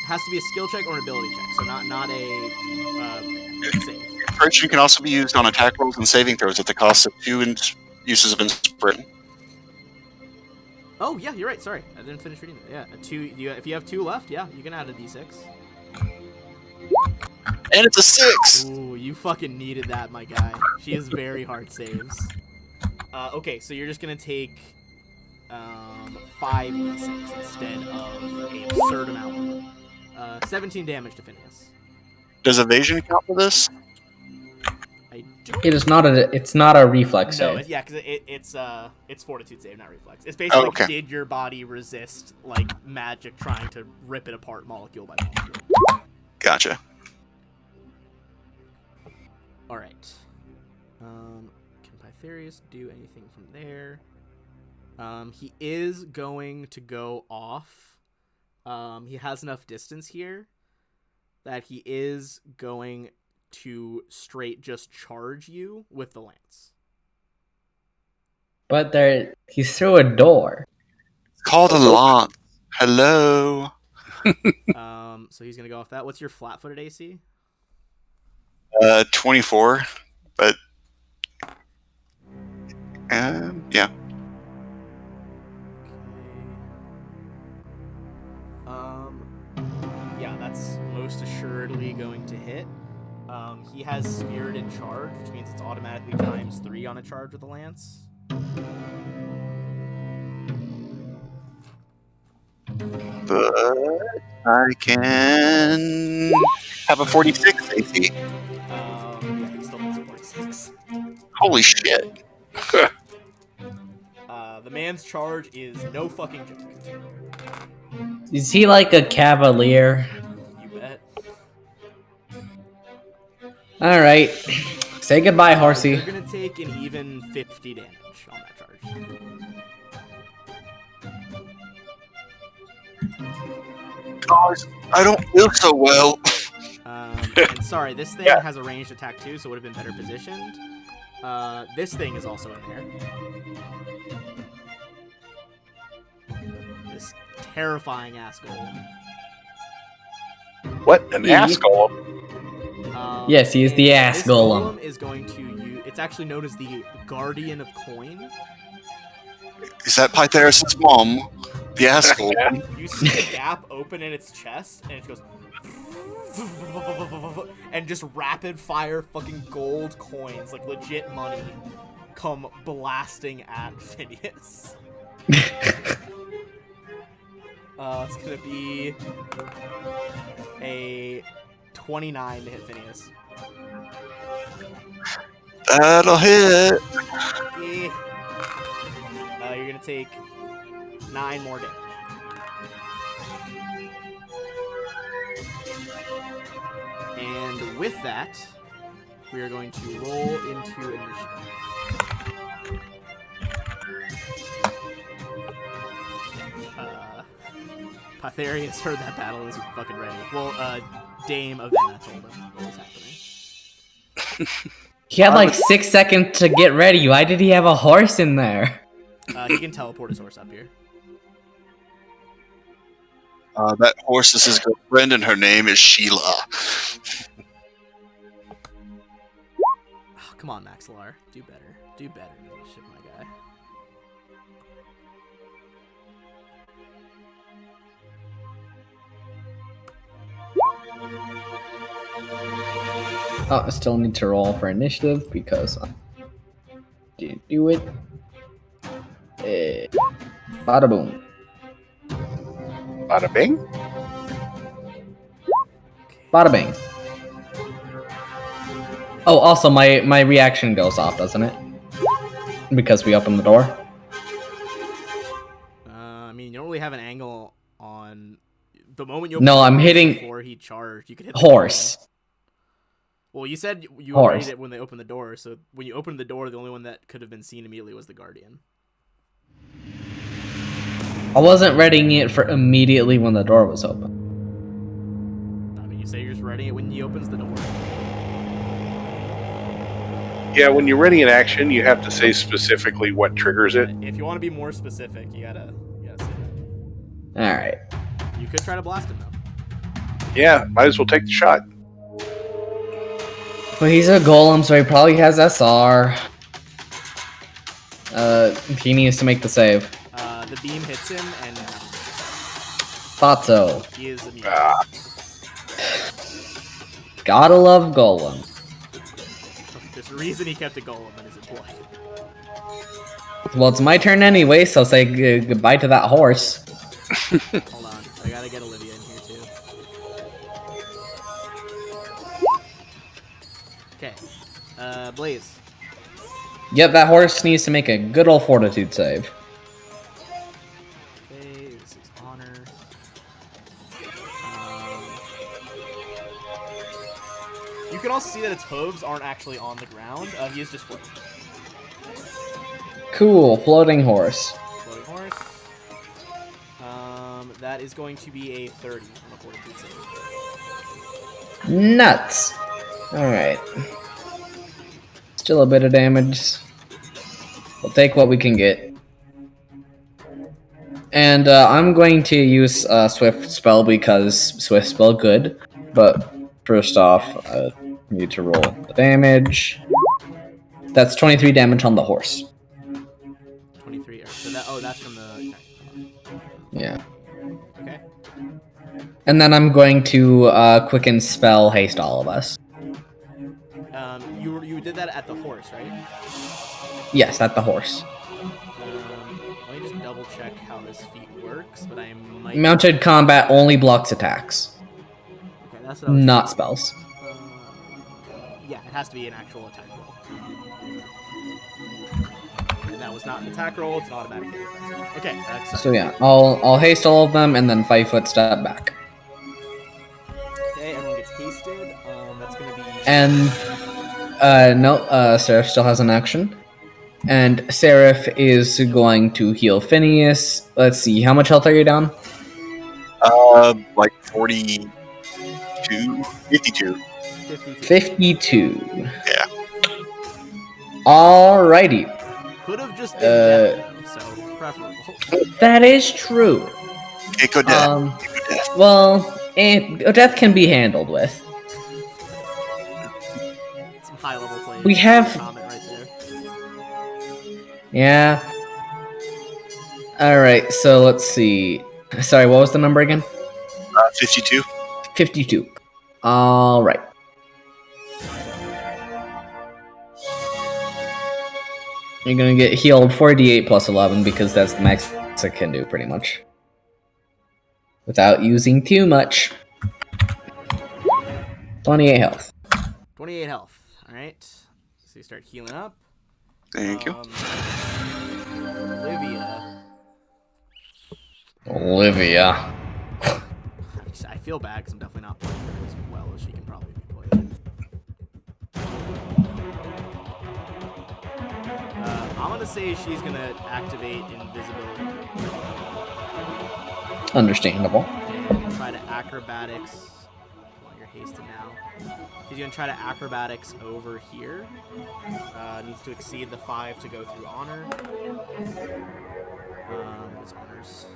It has to be a skill check or an ability check, so not a save. Inspiration can also be used on attack rolls and saving throws at the cost of 2 uses of inspiration. Oh, yeah, you're right. Sorry. I didn't finish reading that. Yeah, if you have 2 left, yeah, you can add a d6. And it's a 6! Ooh, you fucking needed that, my guy. She has very hard saves. Okay, so you're just gonna take 5 d6 instead of an absurd amount. 17 damage to Phineas. Does evasion count for this? I do. It's not a reflex No, save. yeah, because it's fortitude save, not reflex. It's basically okay. did your body resist like magic trying to rip it apart molecule by molecule. Gotcha. All right. Can Pytherius do anything from there? He is going to go off. He has enough distance here that he is going to straight just charge you with the lance. But he's through a door. It's called a lock. Hello. So he's gonna go off that. What's your flat-footed AC? 24, but yeah. Yeah, that's most assuredly going to hit. He has Spirited Charge, which means it's automatically ×3 on a charge with a lance. But I can have a 46 AC. Yeah, he still has a 46. Holy shit. The man's charge is no fucking joke. Is he like a cavalier? You bet. Alright. Say goodbye, horsey. You're gonna take an even 50 damage on that charge. Guys, I don't feel so well. And sorry, this thing has a ranged attack too, so it would have been better positioned. This thing is also in there. This terrifying ass golem. What? An ass golem? Yes, he is the ass this golem. Is going to use. It's actually known as the Guardian of Coin. Is that Pytharis' mom? The asshole. You see the gap open in its chest, and it goes. And just rapid fire fucking gold coins, like legit money, come blasting at Phineas. It's gonna be a 29 to hit Phineas. That'll hit. You're gonna take 9 more damage. And with that, we are going to roll into initiative. Patharius heard that battle and was fucking ready. Well, Dame Avenna told him what was happening. He had like 6 seconds to get ready. Why did he have a horse in there? He can teleport his horse up here. That horse is his girlfriend, and her name is Sheila. Oh, come on, Maxilar. Do better. Do better than this shit, my guy. Oh, I still need to roll for initiative because I didn't do it. Bada boom. Bada bing. Bada bing. Oh, also my reaction goes off, doesn't it? Because we opened the door. I mean, you don't really have an angle on the moment you open No, the I'm door hitting before he charged. You could hit the horse. button. Well, you said you Horse. read it when they opened the door, so when you opened the door, the only one that could have been seen immediately was the Guardian. I wasn't readying it for immediately when the door was open. I mean, you say you're just reading it when he opens the door. Yeah, when you're ready in action, you have to say specifically what triggers it. If you want to be more specific, you gotta say that. Alright. You could try to blast him, though. Yeah, might as well take the shot. But he's a golem, so he probably has SR. He needs to make the save. The beam hits him, and Thought so. he is immune. Gotta love golem. There's a reason he kept a golem in his employ. Well, it's my turn anyway, so say goodbye to that horse. Hold on, I gotta get Olivia in here too. Okay, Blaze. Yep, that horse needs to make a good old fortitude save. Okay, this is honor. You can also see that its hooves aren't actually on the ground. He is just floating. Cool, floating horse. Floating horse. That is going to be a 30 on the fortitude save. Nuts. Alright. Still a bit of damage. We'll take what we can get. And I'm going to use Swift Spell because Swift Spell good. But first off, I need to roll the damage. That's 23 damage on the horse. 23. So that, that's from the... Okay. Yeah. Okay. And then I'm going to quicken spell haste all of us. You did that at the horse, right? Yes, at the horse. Let me just double check how this feat works, but I might... Mounted combat only blocks attacks, Okay, that's what I was not spells. Yeah, it has to be an actual attack roll. And that was not an attack roll, it's an automatic hit defense. Okay, So yeah, I'll haste all of them and then 5-foot step back. Okay, everyone gets hasted. That's gonna be... And no, Seraph still has an action. And Seraph is going to heal Phineas. Let's see, how much health are you down? Like 42, 52. 52. Yeah. Alrighty. Could have just been death, though, so preferable. That is true. It could death. Well, death can be handled with. Some high level play. We have- comment right there. Yeah. Alright, so let's see. Sorry, what was the number again? 52. 52. Alright. You're gonna get healed 48 plus 11 because that's the max I can do, pretty much. Without using too much. 28 health. 28 health. Alright. So you start healing up. Thank you. Olivia. Olivia. I feel bad because I'm definitely not playing her as well as she can probably be played. gonna say she's gonna activate invisibility Understandable. and try to acrobatics. Well, you're hasted now. She's gonna try to acrobatics over here. Needs to exceed the 5 to go through honor. What's honors?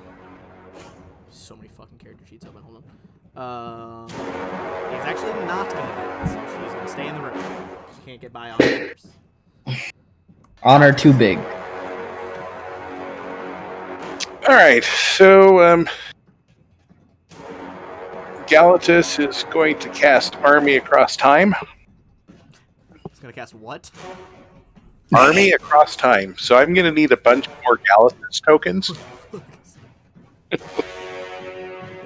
So many fucking character sheets open. Hold on. He's actually not gonna do it, so she's gonna stay in the room. She can't get by on others. Honor too big. All right, so Galatus is going to cast Army Across Time. He's gonna cast what? Army Across Time. So I'm going to need a bunch more Galatus tokens. I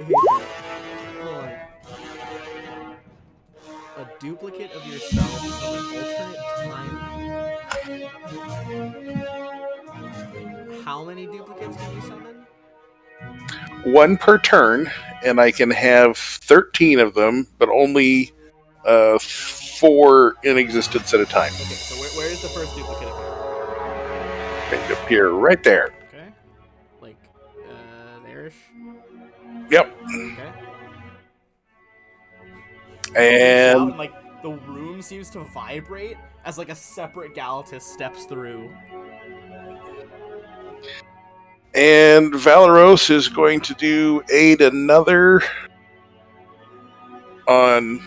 hate that. Hold on. A duplicate of yourself from an alternate time. How many duplicates can you summon? 1 per turn, and I can have 13 of them, but only 4 in existence at a time. Okay, so where is the first duplicate appear? They appear right there. Okay. Like, there-ish? Yep. Okay. And Like, the room seems to vibrate as, like, a separate Galatus steps through. And Valeros is going to do aid another on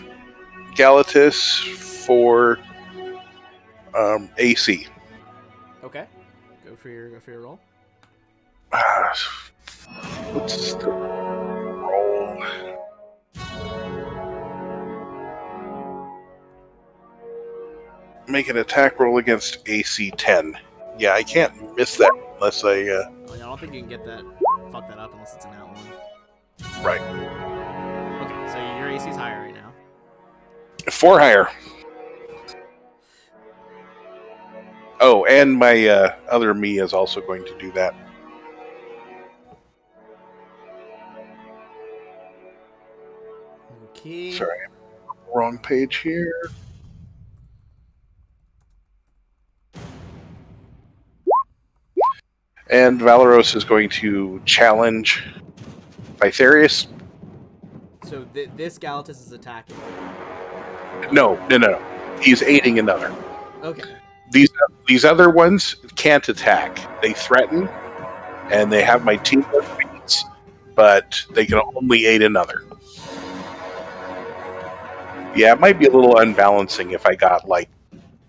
Galatus for AC. Okay. Go for your roll. What's the roll? Make an attack roll against AC 10. Yeah, I can't miss that unless I... I don't think you can get that. Fuck that up unless it's an out one. Right. Okay, so your AC is higher right now. 4 higher. Oh, and my other me is also going to do that. Okay. Sorry, wrong page here. And Valeros is going to challenge Pytharius. So this Galatus is attacking. No. He's aiding another. Okay. These other ones can't attack. They threaten, and they have my teamwork feats, but they can only aid another. Yeah, it might be a little unbalancing if I got like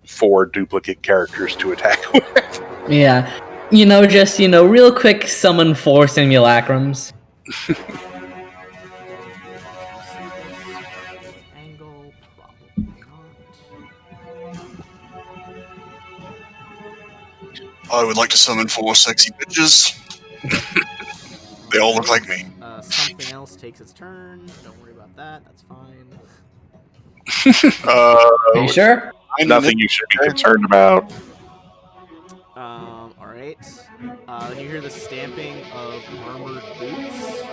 4 duplicate characters to attack with. Yeah. Just real quick summon 4 simulacrums. Angle, probably not. I would like to summon 4 sexy bitches. They all look like me. Something else takes its turn. Don't worry about that. That's fine. Are you sure? Nothing you should be concerned about. Alright. Then you hear the stamping of armored boots.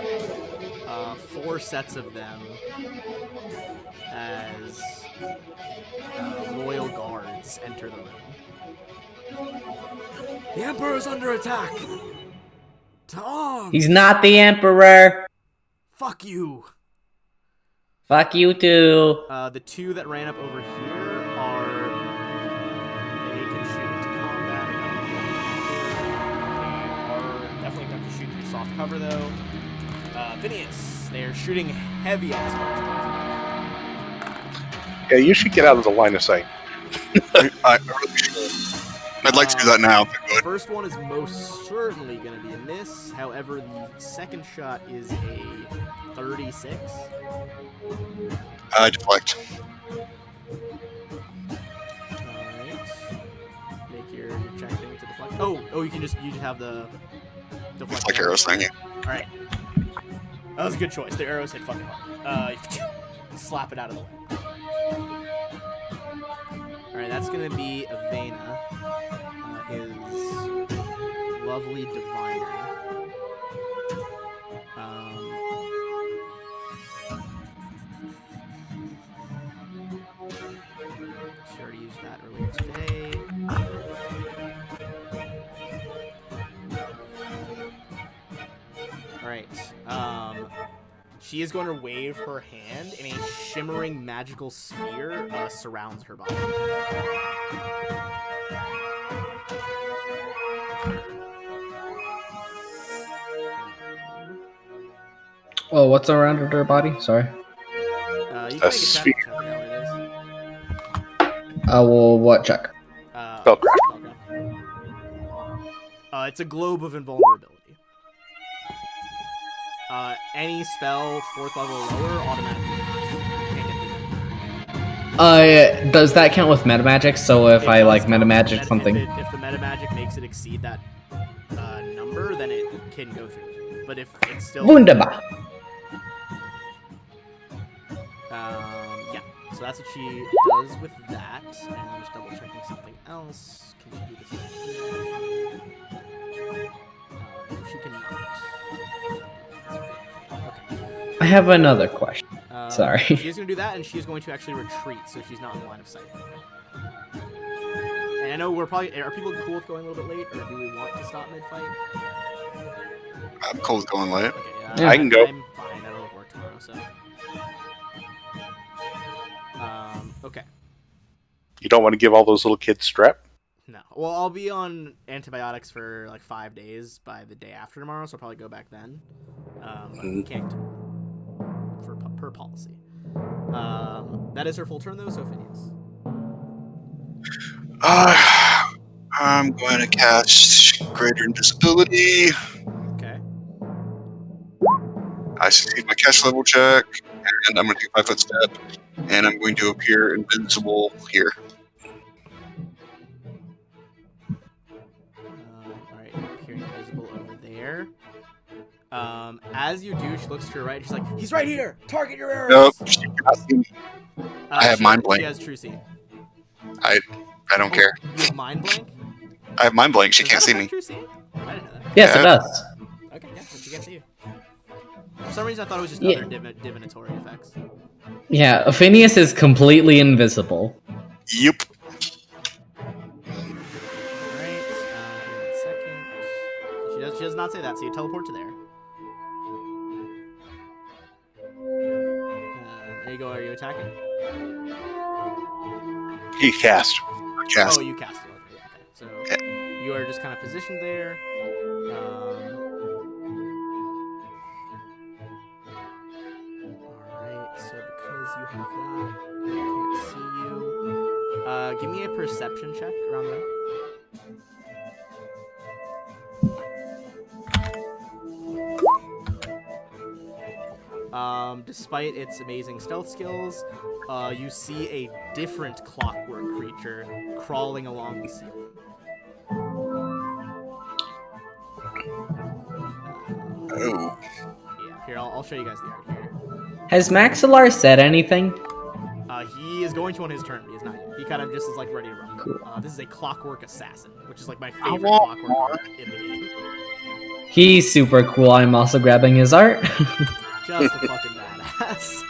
4 sets of them as royal guards enter the room. The Emperor is under attack! To arms! He's not the Emperor. Fuck you! Fuck you too. The 2 that ran up over here are... They can shoot into combat. They are definitely going to shoot through soft cover, though. Phineas, they're shooting heavy on this guard. Yeah, you should get out of the line of sight. I really should. I'd like to do that now, but The good. first one is most certainly going to be a miss. However, the second shot is a 36. I deflect. Alright. Make your check thing to deflect. Oh, you just have the Deflect arrows, thank you. Alright. That was a good choice. The arrows hit fucking hard. Slap it out of the way. Alright, that's gonna be Avena. His lovely diviner. She already used that earlier today. Alright. She is going to wave her hand, and a shimmering magical sphere surrounds her body. Oh, what's around her body? Sorry. You can A make a check. sphere. I forgot what it is. Well, what check? Spellcraft. It's a globe of invulnerability. Any spell 4th level or lower automatically can't get through. Does that count with metamagic? So if I like metamagic something, if the metamagic makes it exceed that number, then it can go through. But if it's still wunderbar. Yeah. So that's what she does with that. And I'm just double checking something else. Can she do this? She cannot. Okay. I have another question. Sorry. She's going to do that, and she's going to actually retreat, so she's not in the line of sight. And I know are people cool with going a little bit late, or do we want to stop mid-fight? I'm cool with going late. Okay, Yeah. I can go. I'm fine. I don't work tomorrow, so. Okay. You don't want to give all those little kids strep? No. Well, I'll be on antibiotics for like 5 days by the day after tomorrow, so I'll probably go back then. But we can't per policy. That is her full turn, though, so Phineas. I'm going to cast Greater Invisibility. Okay. I succeed my cash level check, and I'm going to take a 5-foot step, and I'm going to appear invincible here. Alright, appearing invisible over there. As you do, she looks to her right. She's like, "He's right here. Target your arrows." Nope, she cannot see me. I have mind blank. She has true see. I don't care. You have mind blank? I have mind blank. She Does can't that see affect me. True see? I didn't know that. Yes, Yeah. it does. Okay, yeah, but she can't see you. For some reason, I thought it was just Yeah. other divinatory effects. Yeah, Phineas is completely invisible. Yep. Alright, give me 1 second. She does not say that, so you teleport to there. There you go, are you attacking? He cast. Cast. Oh, you cast it. Okay, so you are just kind of positioned there. Alright, so because you have that, I can't see you. Give me a perception check around there. Despite its amazing stealth skills, you see a different clockwork creature crawling along the ceiling. Oh. Yeah, here, I'll show you guys the art here. Has Maxilar said anything? He is going to on his turn, but he is not yet. He kind of just is like ready to run. Cool. This is a clockwork assassin, which is like my favorite clockwork art in the game. He's super cool. I'm also grabbing his art. Just a fucking badass.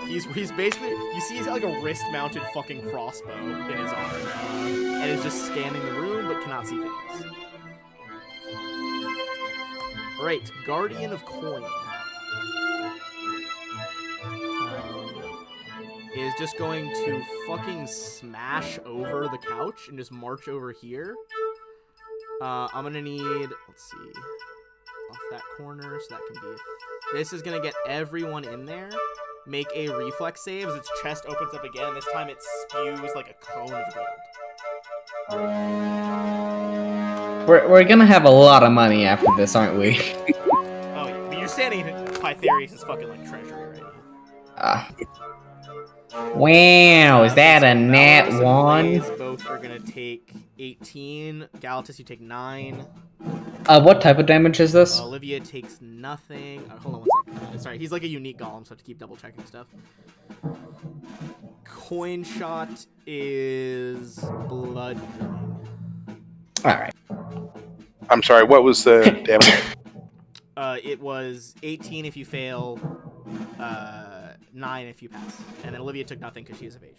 He's basically, you see he's got like a wrist-mounted fucking crossbow in his arm, and is just scanning the room but cannot see things. Right, Guardian of Coin. Is just going to fucking smash over the couch and just march over here. I'm gonna need, let's see, off that corner, so that can be, this is gonna get everyone in there. Make a reflex save as its chest opens up again. This time it spews like a cone of gold. We're gonna have a lot of money after this, aren't we? Oh yeah, but you're standing in Pytherius' fucking like treasury right now. Wow, is that a nat Valorous and 1? Blaze both are gonna take 18. Galatus, you take 9. What type of damage is this? Olivia takes nothing. Hold on 1 second. Sorry, he's like a unique golem, so I have to keep double checking stuff. Coin shot is blood. Alright. I'm sorry, what was the damage? It was 18 if you fail, 9 if you pass. And then Olivia took nothing because she is evasion.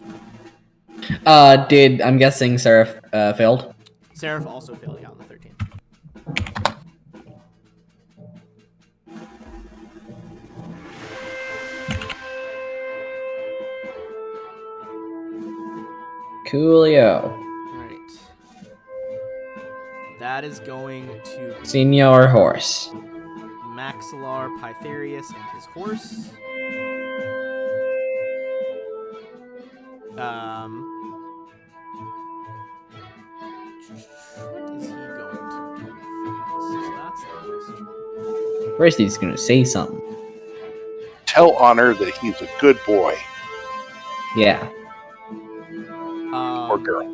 I'm guessing Seraph failed? Seraph also failed, yeah, on the 13. Coolio. Alright. That is going to be Senior horse. Maxilar Pytherius and his horse. What is he going to do first? That's the question. First, he's gonna say something. Tell Honor that he's a good boy Yeah. or girl.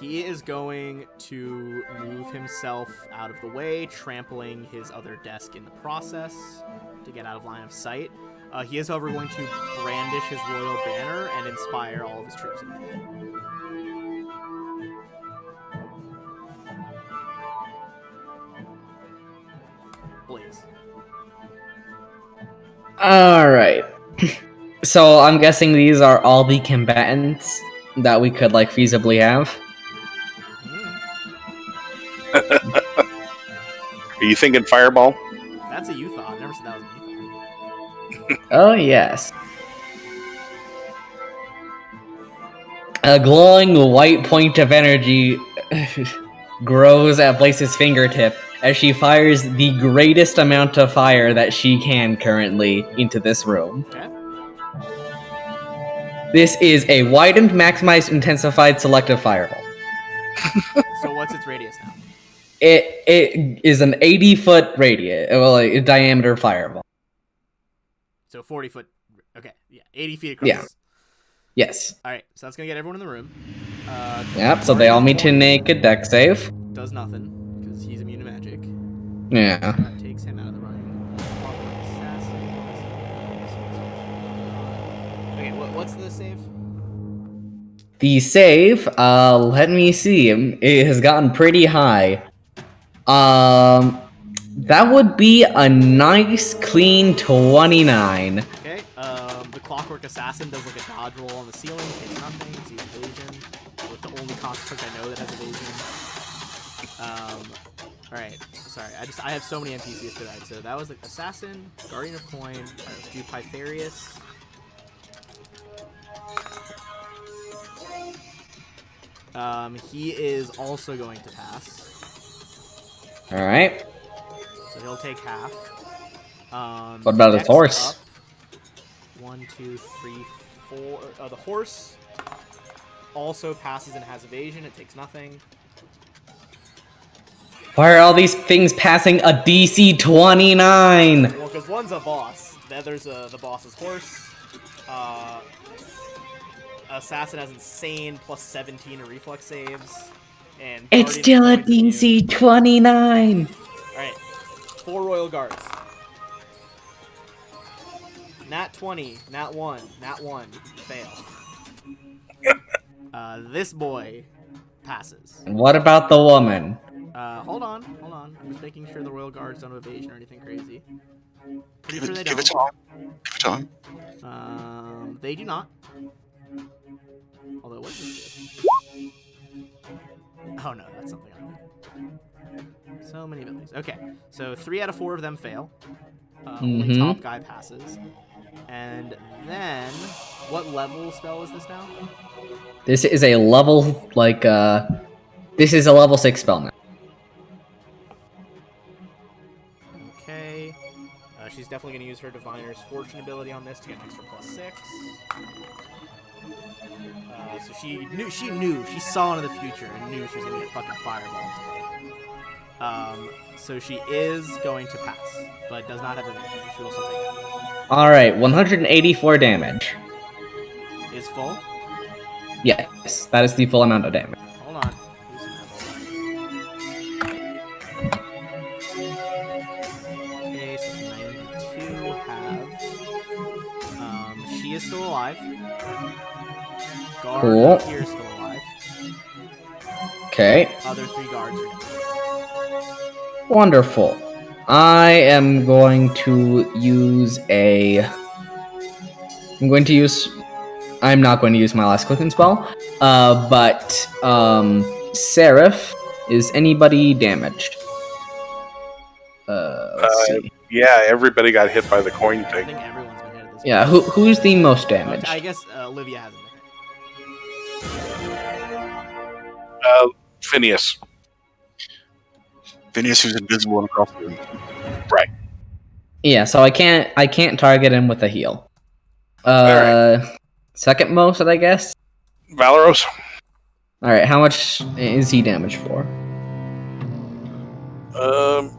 He is going to move himself out of the way, trampling his other desk in the process to get out of line of sight. He is, however, going to brandish his royal banner and inspire all of his troops. Please. Alright. So I'm guessing these are all the combatants that we could like feasibly have. Are you thinking fireball? That's a you thought. I've never said that was a you thought. Oh yes. A glowing white point of energy grows at Blaze's fingertip as she fires the greatest amount of fire that she can currently into this room. Okay. This is a widened, maximized, intensified, selective fireball. So what's its radius now? It is an 80-foot radius, well, like, diameter fireball. So 40 foot. Okay, yeah, 80 feet across. Yeah. Yes. All right, so that's gonna get everyone in the room. Yep. So they all need to make a deck save. Does nothing because he's immune to magic. Yeah. That takes him out of the running. Okay, what's the save? The save. Let me see. It has gotten pretty high. That would be a nice clean 29. Okay. The clockwork assassin does like a dodge roll on the ceiling, takes nothing, sees evasion. With the only construct I know that has evasion. Alright, sorry, I have so many NPCs for that. So that was like assassin, guardian of coin, let's do Pytherius. He is also going to pass. Alright. So he'll take half. What about his next horse? up, 1, 2, 3, 4. The horse also passes and has evasion. It takes nothing. Why are all these things passing a DC 29? Well, because one's a boss. The other's the boss's horse. Assassin has insane plus 17 to reflex saves. And It's Guardian still a of Coin is immune. DC 29. Alright. 4 royal guards. Nat 20, Nat 1, Nat 1. Fail. This boy passes. And what about the woman? Hold on. I'm just making sure the royal guards don't have evasion or anything crazy. Pretty Give sure they it don't. time. Give it time. They do not. Although, what is this? Oh no, that's something else. So many abilities. Okay, so 3 out of 4 of them fail. Only top guy passes. And then, what level spell is this now? This is a level, like, this is a level 6 spell now. Okay. She's definitely going to use her Diviner's Fortune ability on this to get an extra plus 6. So she saw into the future and knew she was going to get fucking fireball today. So she is going to pass, but does not have evasion. She will still take it. Alright, 184 damage. Is full? Yes, that is the full amount of damage. Hold on. Okay, so it's 92 halves. She is still alive. Guard Cool. here is still alive. Okay, Other 3 guards are dead. wonderful. I am going to use I'm not going to use my last clicking spell. But Seraph, is anybody damaged? see. Yeah, everybody got hit by the coin I thing. think everyone's been hit at this Yeah, point. who's the most damaged? I guess Olivia hasn't been Phineas. Phineas, who's invisible and across the room. Right. Yeah, so I can't target him with a heal. Alright. Second most, I guess. Valeros. All right, how much is he damaged for?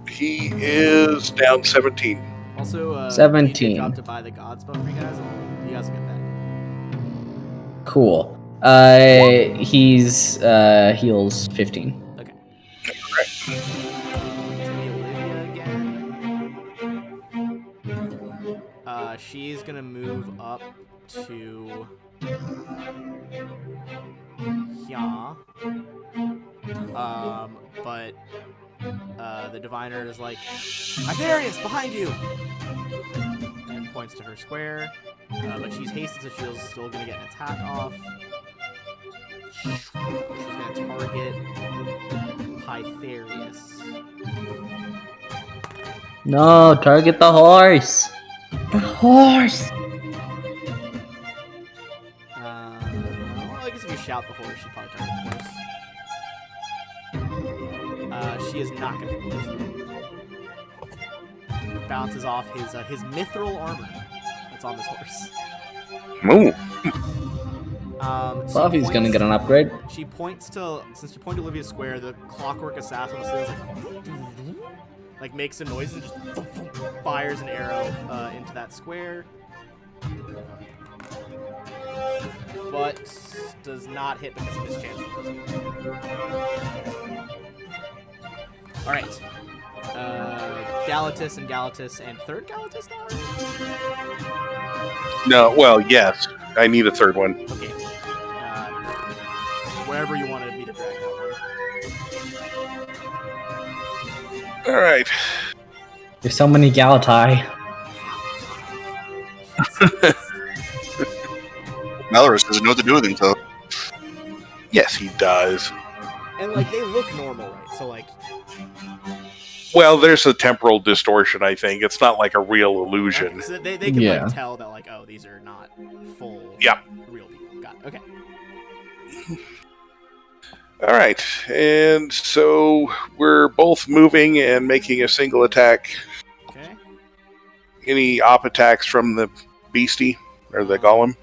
He is down 17. Also, DJ 17. dropped to buy the gods buff for you guys, and you guys will get that. Cool. He's heals 15. Okay. To be Olivia again. She's gonna move up to here. But the diviner is like, Ivarius, behind you! And points to her square. But she's hasted, so she's still gonna get an attack off. She's gonna target Pytharius. No, target the horse. The horse. Well, I guess if you shout the horse, she'll probably target the horse. She is not gonna hit the horse. Bounces off his mithril armor that's on this horse. Moo. Fluffy's gonna get an upgrade. She points to, since she pointed to Olivia's square, the clockwork assassin says, like makes a noise and just fires an arrow into that square. But does not hit because of his chance. Alright. Galatus and third Galatus now? No, well, yes. I need a third one. Okay. Wherever you wanted me to drag that one. Alright. There's so many Galatai. Malorus doesn't know what to do with himself. Yes, he does. And like they look normal, right? So like Well, there's a temporal distortion, I think. It's not like a real illusion. okay, so they can Yeah. like tell that like, oh, these are not full Yeah. real people. Got it. Okay. Alright, and so we're both moving and making a single attack. Okay. Any op attacks from the beastie or the golem?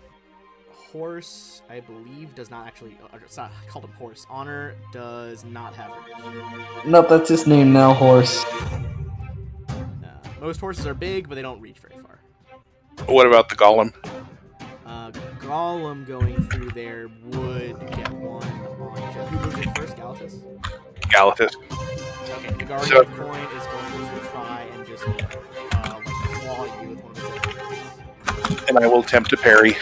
Horse, I believe, does not actually. It's not called a horse. Honor does not have reach. Nope, that's his name now, horse. Most horses are big, but they don't reach very far. What about the golem? Golem going through there would get one on. Who moves in first, Galatus? Galatus. Okay, the Guardian So- coin is going to try and just like claw you with one of its attacks. And I will attempt to parry.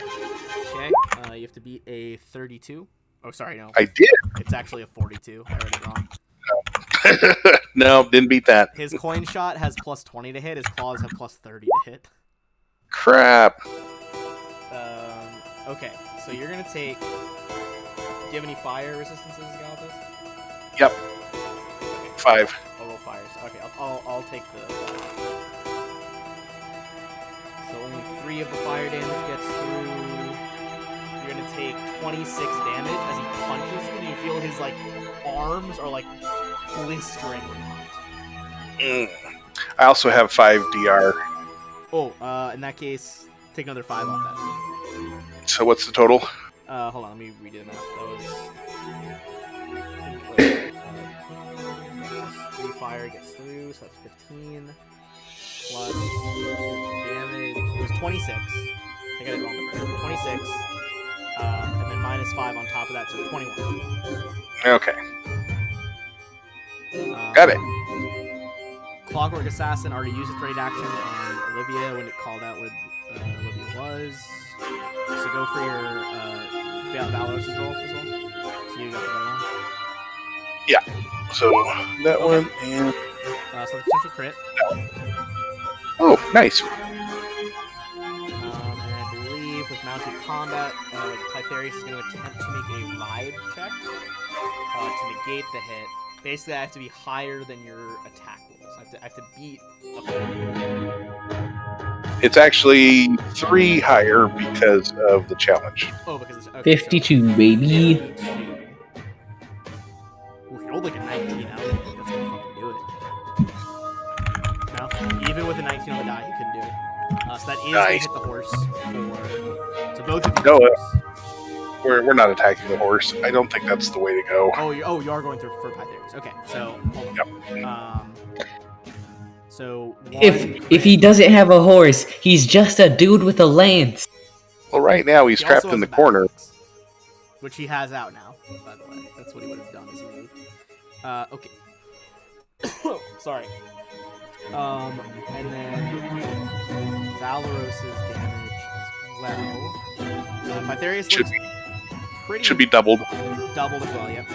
Okay, you have to beat a 32. Oh, sorry, no. I did. It's actually a 42. I read it wrong. No, didn't beat that. His coin shot has plus 20 to hit. His claws have plus 30 to hit. Crap. Okay, so you're gonna take. Do you have any fire resistances, Galatas? Yep. 5. I'll roll fires. Okay, I'll take the. So only 3 of the fire damage gets through. You're gonna take 26 damage as he punches you, and you feel his like arms are like blistering hot. I also have 5 DR. Oh, in that case, take another 5 off that. So what's the total? Hold on, let me redo the math. That was 3 fire gets through, so that's 15 plus damage. It was 26. I think I did wrong number. 26, and then minus 5 on top of that, so 21. Okay. Got it. Clockwork Assassin already used its raid action on Olivia when it called out where Olivia was. So go for your Valorous roll as well. So you got the one. Yeah. So that one and So the potential crit. oh, nice. And I believe with mounted combat, Pytharius is going to attempt to make a vibe check to negate the hit. Basically, I have to be higher than your attack rolls. I have to beat a 40. It's actually 3 higher because of the challenge. Oh, because it's okay, 52, baby. 52. Ooh, he rolled like a 19. I don't think that's gonna fucking do it. No, even with a 19 on the die, he couldn't do it. So that is gonna Nice. hit the horse. So both of you. No, hit the horse. We're not attacking the horse. I don't think that's the way to go. Oh, you are going through for Pythagoras. Okay, so hold on. So If he doesn't have a horse, he's just a dude with a lance. Well, right now he's he trapped also in has the a corner. battle axe, which he has out now. By the way, that's what he would have done as he moved. Okay. Sorry. And then Valoros's damage as well. Pythagoras Should looks pretty Should be doubled. doubled as well. Yep.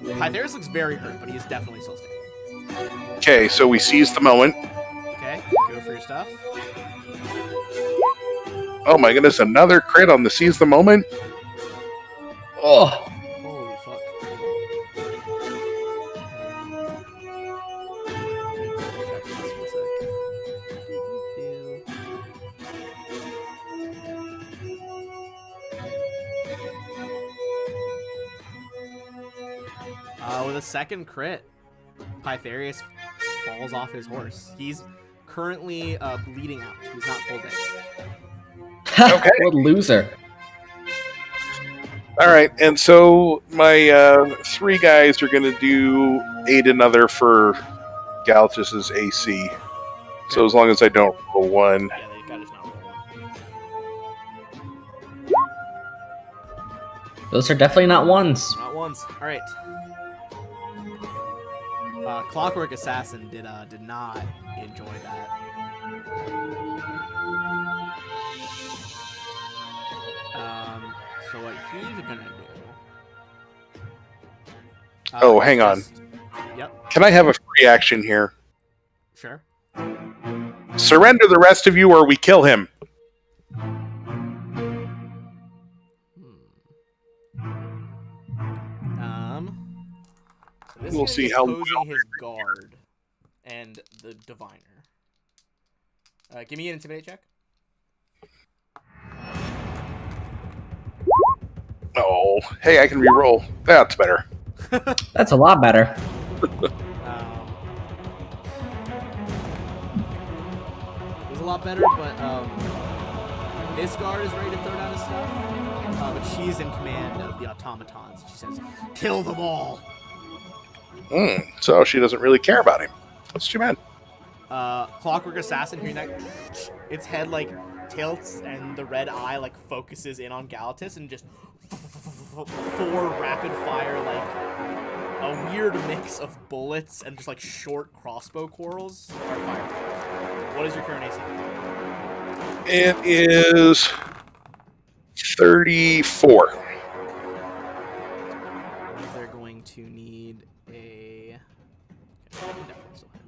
Pythagoras looks very hurt, but he is definitely still standing. Okay, so we seize the moment. Okay, go for your stuff. Oh my goodness, another crit on the seize the moment. Oh, Holy fuck. With a second crit, Pythagoras falls off his horse. He's currently bleeding out. He's not full dead. Okay. what a loser. All right, and so my 3 guys are going to do aid another for Galatus's AC. So as long as I don't roll 1. Yeah, they gotta just not roll one. Those are definitely not ones. Not once. All right. Clockwork Assassin did not enjoy that. So what he's gonna do? Hang on. Yep. Can I have a free action here? Sure. Surrender the rest of you or we kill him. So this We'll is see how opposing his guard and the diviner. Give me an intimidate check. Oh, hey, I can re-roll. That's better. That's a lot better. It was a lot better, but this guard is ready to throw down his stuff. But she's in command of the automatons. She says, "Kill them all." So she doesn't really care about him. That's too bad. Clockwork Assassin, hearing that, its head like tilts and the red eye like focuses in on Galatus and just 4 rapid fire, like a weird mix of bullets and just like short crossbow quarrels are fired. What is your current AC? It is 34. They're going to need a. Okay, definitely still hit.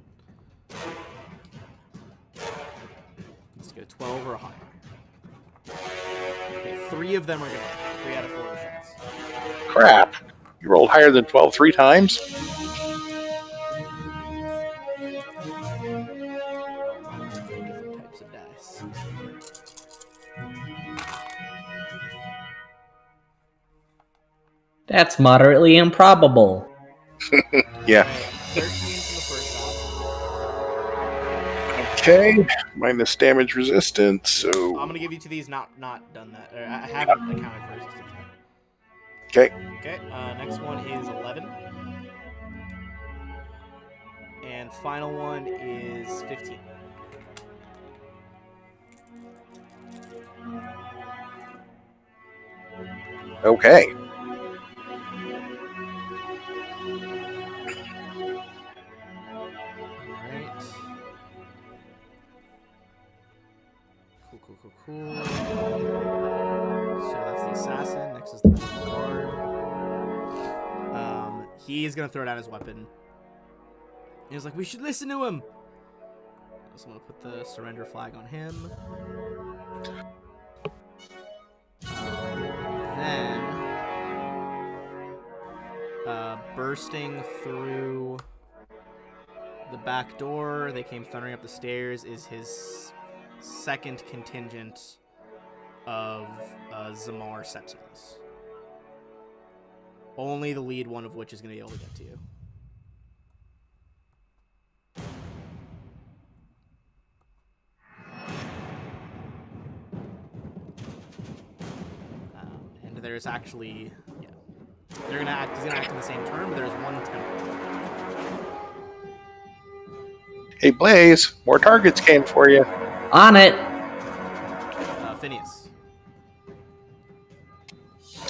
Let's go 12 or higher. Okay, 3 of them are going. 3 out of 4 shots. Crap. You rolled higher than 12 3 times? Different types of dice. That's moderately improbable. Yeah. 13 from the first shot. Okay. Minus damage resistance, so... I'm gonna give you 2 of these. Not done that. Or I haven't accounted for resistance. Okay. Okay. Next one is 11. And final one is 15. Okay. Alright. Cool. So that's the assassin. Next is the guard. He is gonna throw down his weapon. He's like, we should listen to him. So I'm gonna put the surrender flag on him. Then Bursting through the back door, they came thundering up the stairs, is his second contingent of Zamar Sentinels. Only the lead one of which is going to be able to get to you. And there's actually, yeah, he's gonna act in the same turn, but there's one temple. Hey, Blaze, more targets came for you. On it. Phineas.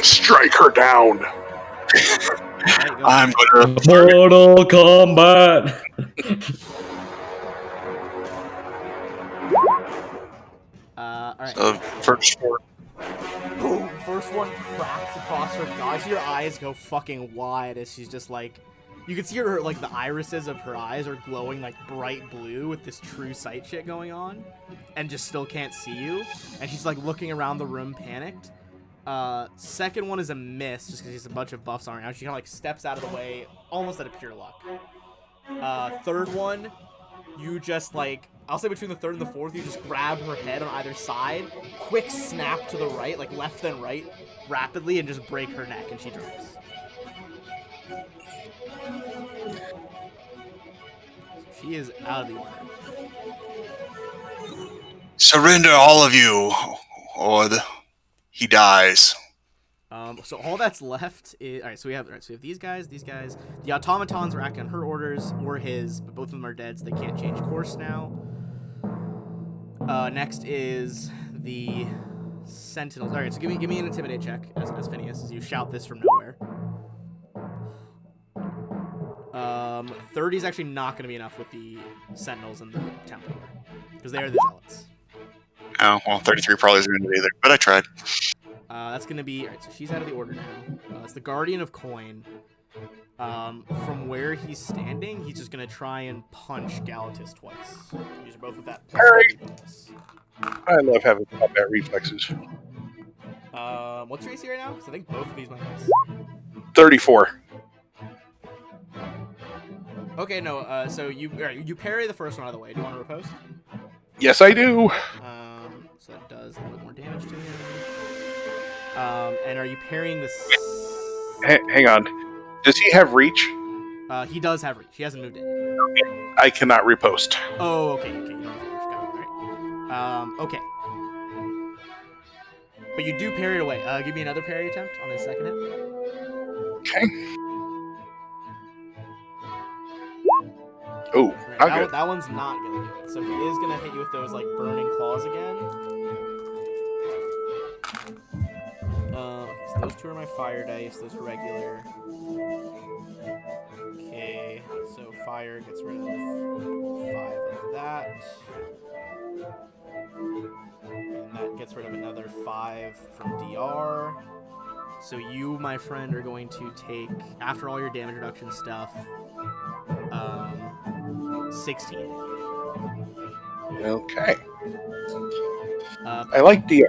Strike her down. Right, I'm gonna. Mortal Kombat. All right. First four. Boom! First one cracks across her jaw. Your eyes go fucking wide as she's just like, you can see her like the irises of her eyes are glowing like bright blue with this true sight shit going on, and just still can't see you. And she's like looking around the room, panicked. Second one is a miss, just because he's a bunch of buffs on her now. She kind of like steps out of the way, almost out of pure luck. Third one, you just like, I'll say between the third and the fourth, you just grab her head on either side, quick snap to the right, like left and right, rapidly, and just break her neck, and she drops. She is out of the order. Surrender, all of you, or he dies. So all that's left is, all right. So we have these guys. The automatons are acting on her orders or his, but both of them are dead, so they can't change course now. Next is the sentinels. All right, so give me an intimidate check as Phineas, as you shout this from nowhere. 30 is actually not going to be enough with the sentinels and the temple, because they are the zealots. Oh, well, 33 probably isn't going to be either, but I tried. That's going to be, all right, so she's out of the order now. It's the Guardian of Coin. From where he's standing, he's just going to try and punch Galatus twice. These are both with that. Alright. I love having combat reflexes. What's your AC right now? Because I think both of these might miss. 34. Okay, no, so you parry the first one out of the way. Do you want to riposte? Yes, I do. So that does a little bit more damage to him. And are you parrying the... Hang on. Does he have reach? He does have reach. He hasn't moved in yet. I cannot repost. Oh, okay. You don't have reach. Got it, right. Okay. But you do parry it away. Give me another parry attempt on his second hit. Okay. Oh, right, that one's not gonna do it. So he is gonna hit you with those like burning claws again. Okay, so those two are my fire dice. Those are regular. Okay, so fire gets rid of 5 of that. And that gets rid of another 5 from DR. So you, my friend, are going to take, after all your damage reduction stuff, 16. Okay. I like DR.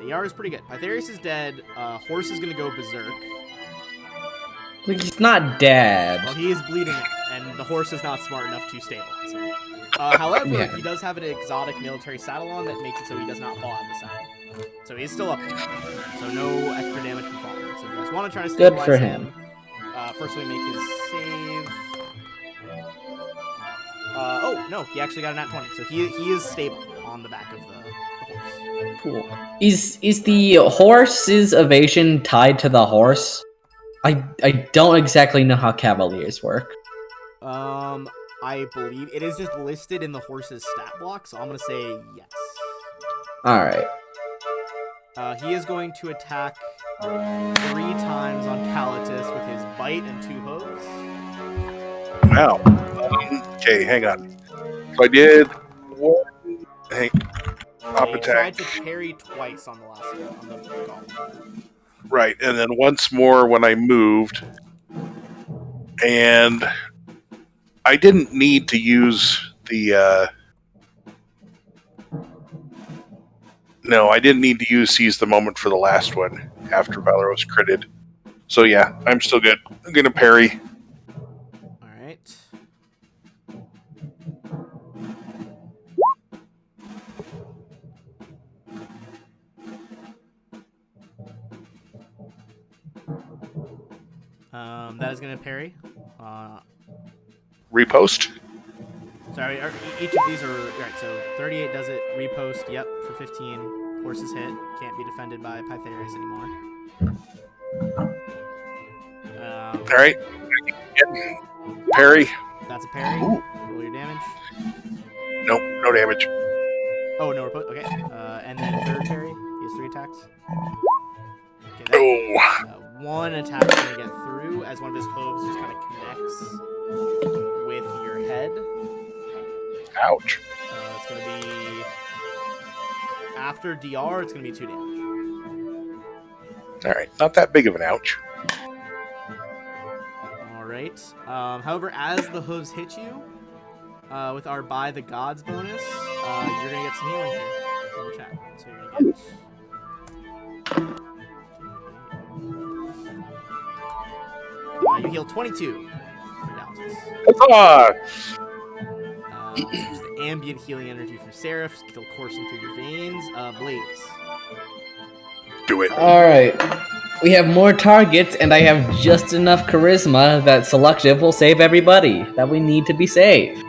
DR is pretty good. Pytharius is dead. Horse is going to go berserk. Like, he's not dead. Well, he is bleeding out, and the horse is not smart enough to stabilize him. However, Yeah. he does have an exotic military saddle on that makes it so he does not fall out of the saddle. So he's still up there. So no extra damage from falling. So if you guys want to try to Good stabilize for him, first we make his save. Oh, no, he actually got a nat 20. So he is stable on the back of the horse. Cool. Is the horse's evasion tied to the horse? I don't exactly know how cavaliers work. I believe it is just listed in the horse's stat block, so I'm gonna say yes. Alright. He is going to attack 3 times on Calatus with his bite and 2 hooves. Wow. Okay, hang on. So I did one. Pop He attack. tried to parry twice on the last on the golem. Right, and then once more when I moved. And I didn't need to use the no, I didn't need to use Seize the Moment for the last one after Valeros critted. So yeah, I'm still good. I'm gonna parry. All right. That is gonna parry. Repost. Sorry, each of these are right. So 38 does it. Repost. Yep, for 15. Horses hit. Can't be defended by Pythares anymore. All right. Parry. That's a parry. Ooh. Roll your damage. Nope, no damage. Oh, no repost. Okay. And then third parry. He has 3 attacks. Okay, Oh. One attack is going to get through as one of his hooves just kind of connects with your head. Ouch. It's going to be... After DR, it's going to be 2 damage. All right, not that big of an ouch. All right. However, as the hooves hit you, with our By the Gods bonus, you're going to get some healing here from the chat. So you're going to get... you heal 22 for Dallas. Just the ambient healing energy from Seraph, still coursing through your veins. Blaze. Do it. Alright. We have more targets, and I have just enough charisma that selective will save everybody that we need to be saved.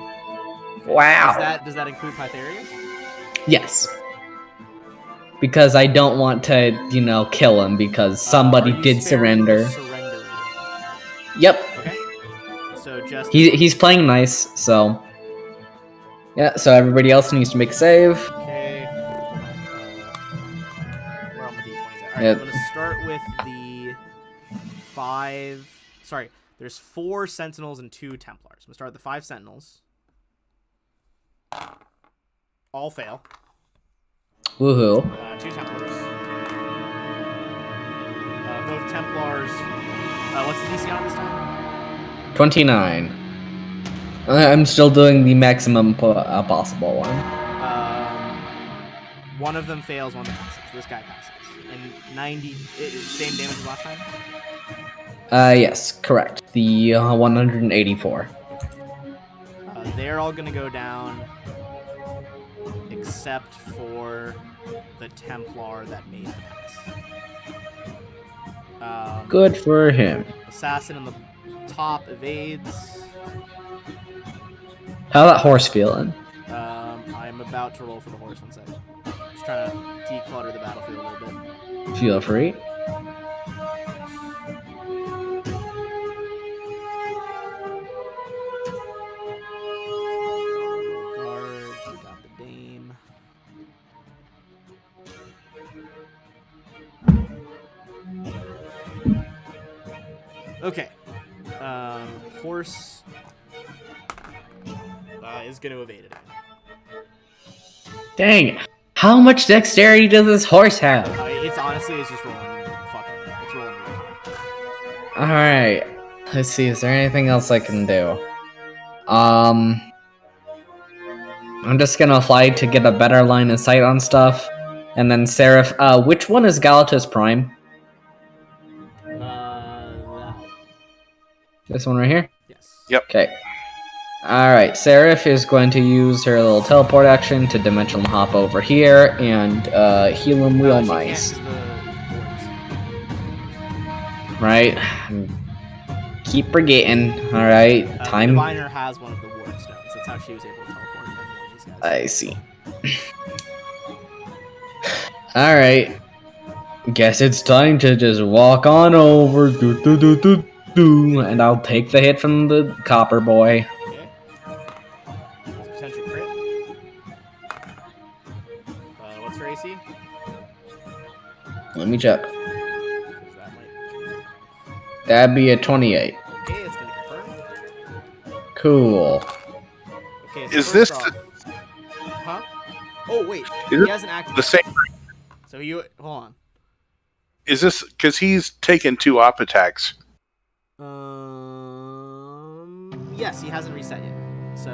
Wow. Does that include Pythares? Yes. Because I don't want to, kill him because somebody did surrender. Yep. Okay. So just... He's playing nice, so... Yeah, so everybody else needs to make a save. Okay. Where are my d20s at? Alright, Yep. I'm going to start with the 5... Sorry, there's 4 Sentinels and 2 Templars. I'm going to start with the 5 Sentinels. All fail. Woohoo. 2 Templars. Both Templars... what's the DC on this time? 29. I'm still doing the maximum possible one. One of them fails, one of them passes. This guy passes. And 90... Same damage as last time? Yes, correct. The 184. They're all gonna go down, except for the Templar that made the pass. Good for him. Assassin on the top evades. How that horse feeling? I'm about to roll for the horse 1 second. Just trying to declutter the battlefield a little bit. Feel free. Guards, we got the Dame. Okay. Horse is going to evade it. Dang. How much dexterity does this horse have? It's just rolling. It's rolling. Alright. Let's see, is there anything else I can do? I'm just gonna fly to get a better line of sight on stuff. And then Seraph, which one is Galatas Prime? This one right here? Yes. Yep. Okay. Alright, Seraph is going to use her little teleport action to dimensional hop over here and heal him real nice. Right? Keep forgetting. Alright, time. Diviner has one of the ward stones. That's how she was able to teleport in one of these guys. I see. Alright. Guess it's time to just walk on over. And I'll take the hit from the copper boy. Okay. Potential crit. What's her AC? Let me check. That might... That'd be a 28. Okay, it's gonna confirm. Cool. Okay, so Is this first off... Huh? Oh, wait. Is He it hasn't acted. the same? So you... Hold on. Is this because he's taken 2 op attacks? Yes, he hasn't reset yet. So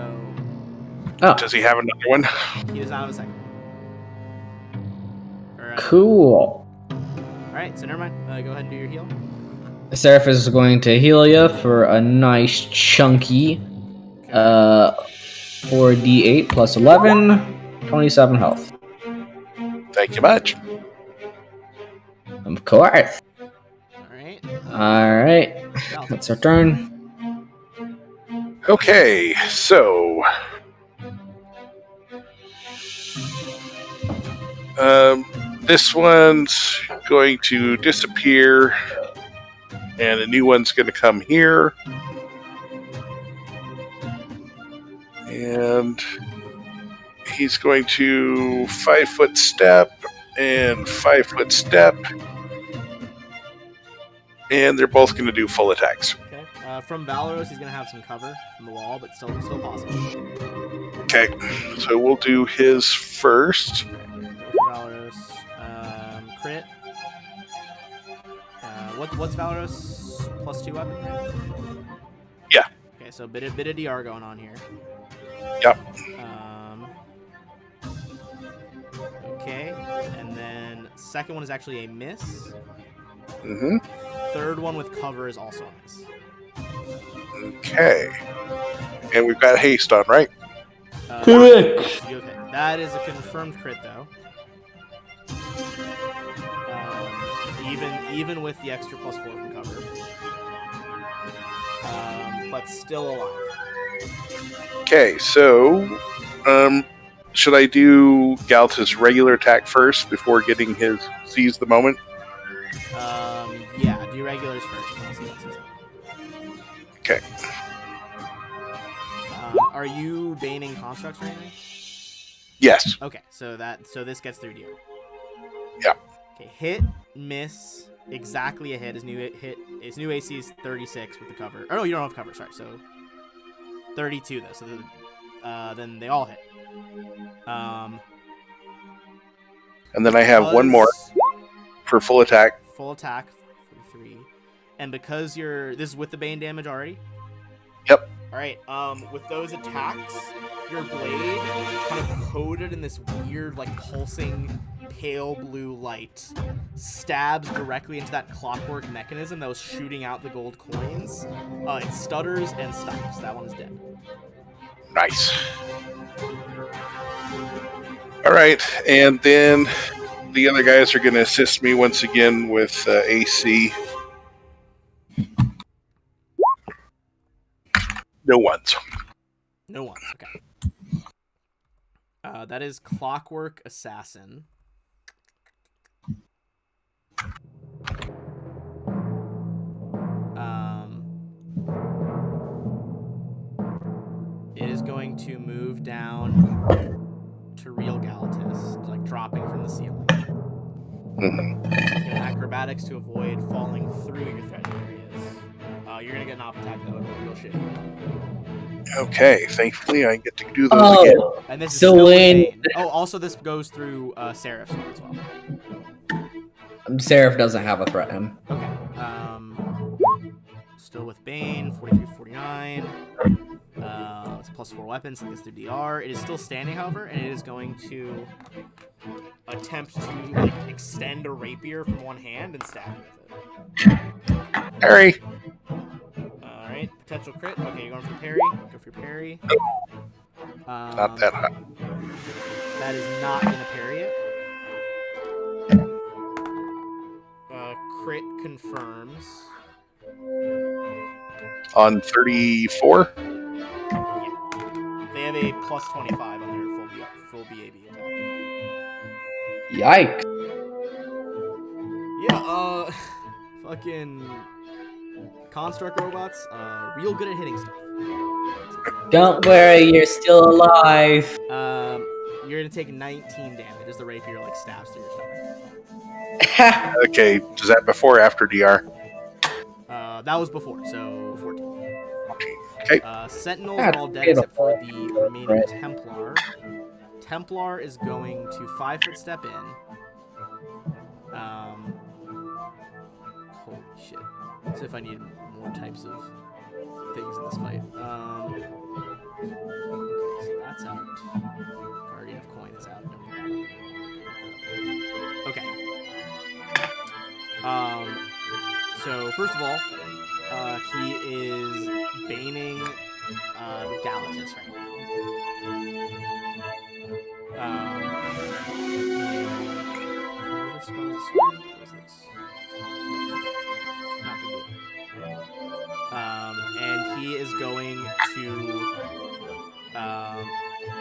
Oh, Does he have another one? he does not have a second. cool. Alright, so never mind. Go ahead and do your heal. Seraph is going to heal you for a nice chunky 4d8 plus 11, 27 health. Thank you much. Of course. Alright. Alright, Galtus. that's our turn. Okay, so this one's going to disappear, and a new one's going to come here. And he's going to 5-foot step and 5-foot step. And they're both going to do full attacks. Okay. From Valoros, he's gonna have some cover from the wall, but still possible. Okay, so we'll do his first. Okay. Go for Valoros. Crit. What's Valoros +2 weapon? Yeah. Okay, so bit of DR going on here. Yep. Okay, and then second one is actually a miss. Mm-hmm. Third one with cover is also a miss. Okay. And we've got haste on, right? Correct. Okay. That is a confirmed crit, though. Even with the extra +4 from cover. But still alive. Okay, so should I do Galtus' regular attack first before getting his seize the moment? Yeah, do regulars first. Okay. Are you baning constructs or anything? Yes. Okay, so this gets through to you. Yeah. Okay, hit, miss, exactly a hit. His new AC is 36 with the cover. Oh no, you don't have cover. Sorry, so 32 though. So then they all hit. And then I have one more for full attack. Full attack, 43. And because this is with the bane damage already. Yep. All right. With those attacks, your blade kind of coated in this weird, like pulsing, pale blue light, stabs directly into that clockwork mechanism that was shooting out the gold coins. It stutters and stops. That one is dead. Nice. All right, and then the other guys are going to assist me once again with AC. No ones. No one. Okay. That is Clockwork Assassin. It is going to move down to Real Galatus, like dropping from the ceiling. Mm-hmm. Get acrobatics to avoid falling through your threatened areas. You're gonna get an off attack though, real shit. Okay, thankfully I get to do those again. And this is So still with when- Bane. Oh, also this goes through Seraph's one as well. Seraph doesn't have a threat him. Okay. Still with Bane, 43, 49. It's +4 weapons, so it gets through DR. It is still standing, however, and it is going to attempt to like extend a rapier from one hand and stab with it. Harry. Alright, potential crit. Okay, you're going for parry. Go for your parry. Not that hot. That is not going to parry it. Crit confirms. On 34. Yeah. They have a +25 on their full BAB attack. Yikes. Yeah, fucking construct robots, real good at hitting stuff. Don't worry, you're still alive. You're gonna take 19 damage as the rapier like stabs through your stomach. Okay, is that before or after DR? That was before, so 14. 14. Okay. Sentinels are all dead except for the remaining Templar. Templar is going to 5-foot step in. Holy shit. Let's see if I need more types of things in this fight. Okay, so that's out. Guardian of Coin is out. Okay. So first of all, he is baning the Galatus right now. What spell is this? Not gonna do it. And he is going to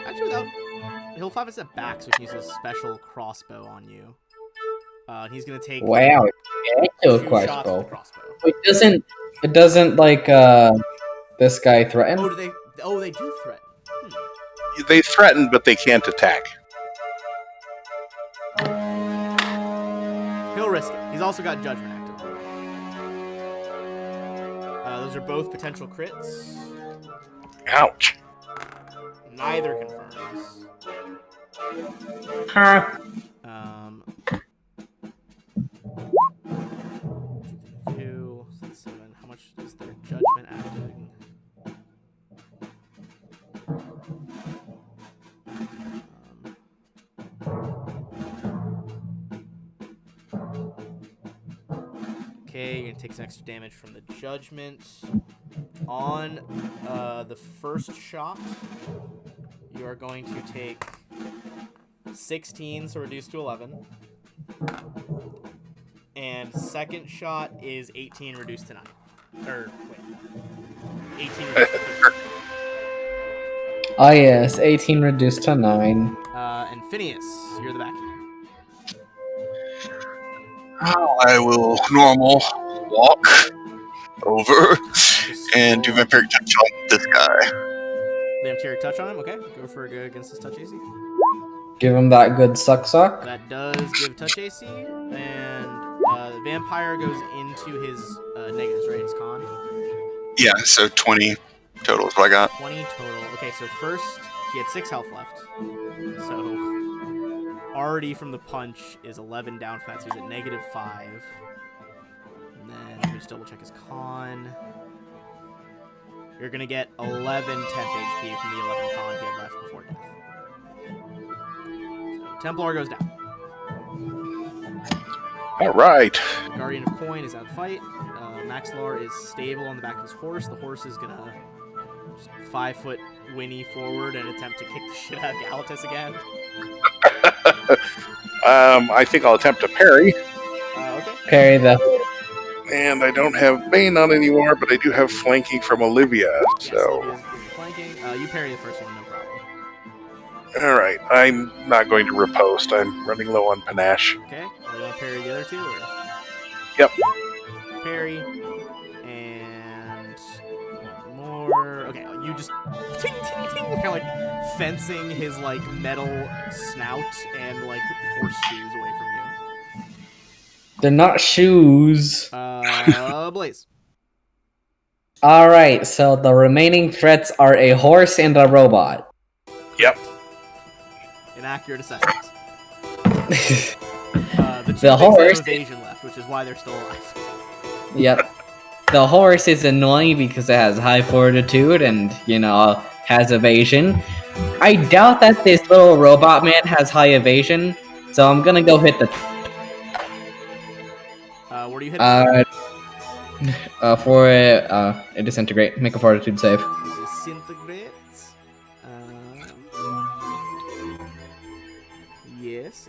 actually he'll 5 a step back, so he can use his special crossbow on you. He's gonna take Wow, kill 2 shots with the crossbow. crossbow. It doesn't like this guy threaten. Oh, they do threaten. They threaten, but they can't attack. He'll risk it. He's also got Judgment active. Those are both potential crits. Ouch. Neither confirms. Huh. 2, 7. How much is their Judgment acting? Okay, you're gonna take some extra damage from the Judgment. On the first shot, you are going to take 16, so reduced to 11. And second shot is 18, reduced to 9. Or, wait. 18 reduced to 3. Ah yes, 18 reduced to 9. And Phineas, you're the back. I will normal walk over and do vampiric touch on this guy. Vampiric touch on him, okay. Go for a go against his touch AC. Give him that good suck. That does give touch AC, and the vampire goes into his negatives, right? His con. Yeah, so 20 total is what I got. 20 total. Okay, so first he had 6 health left. So already from the punch is 11 down from that, so he's at -5. And then let me just double check his con. You're gonna get 11 temp HP from the 11 con he had left before death. So Templar goes down. All right. Guardian of Coin is out of fight. Maxlar is stable on the back of his horse. The horse is gonna just 5-foot whinny forward and attempt to kick the shit out of Galatus again. I think I'll attempt to parry. Okay. Parry the. And I don't have Bane on anymore, but I do have flanking from Olivia. Yes, So, Olivia's flanking. You parry the first one, no problem. all right. I'm not going to riposte. I'm running low on panache. Okay. You want to parry the other 2? Or? Yep. Parry. And one more. Okay, you just ting, ting, ting, kind of like fencing his like metal snout and like horseshoes away from you. They're not shoes. Blaze. Alright, so the remaining threats are a horse and a robot. Yep. Inaccurate assessment. The two The things horse- have evasion left, which is why they're still alive. Yep. The horse is annoying because it has high fortitude and, has evasion. I doubt that this little robot man has high evasion, so I'm gonna go hit the. Where do you hit? For a disintegrate. Make a fortitude save. Disintegrate. Yes.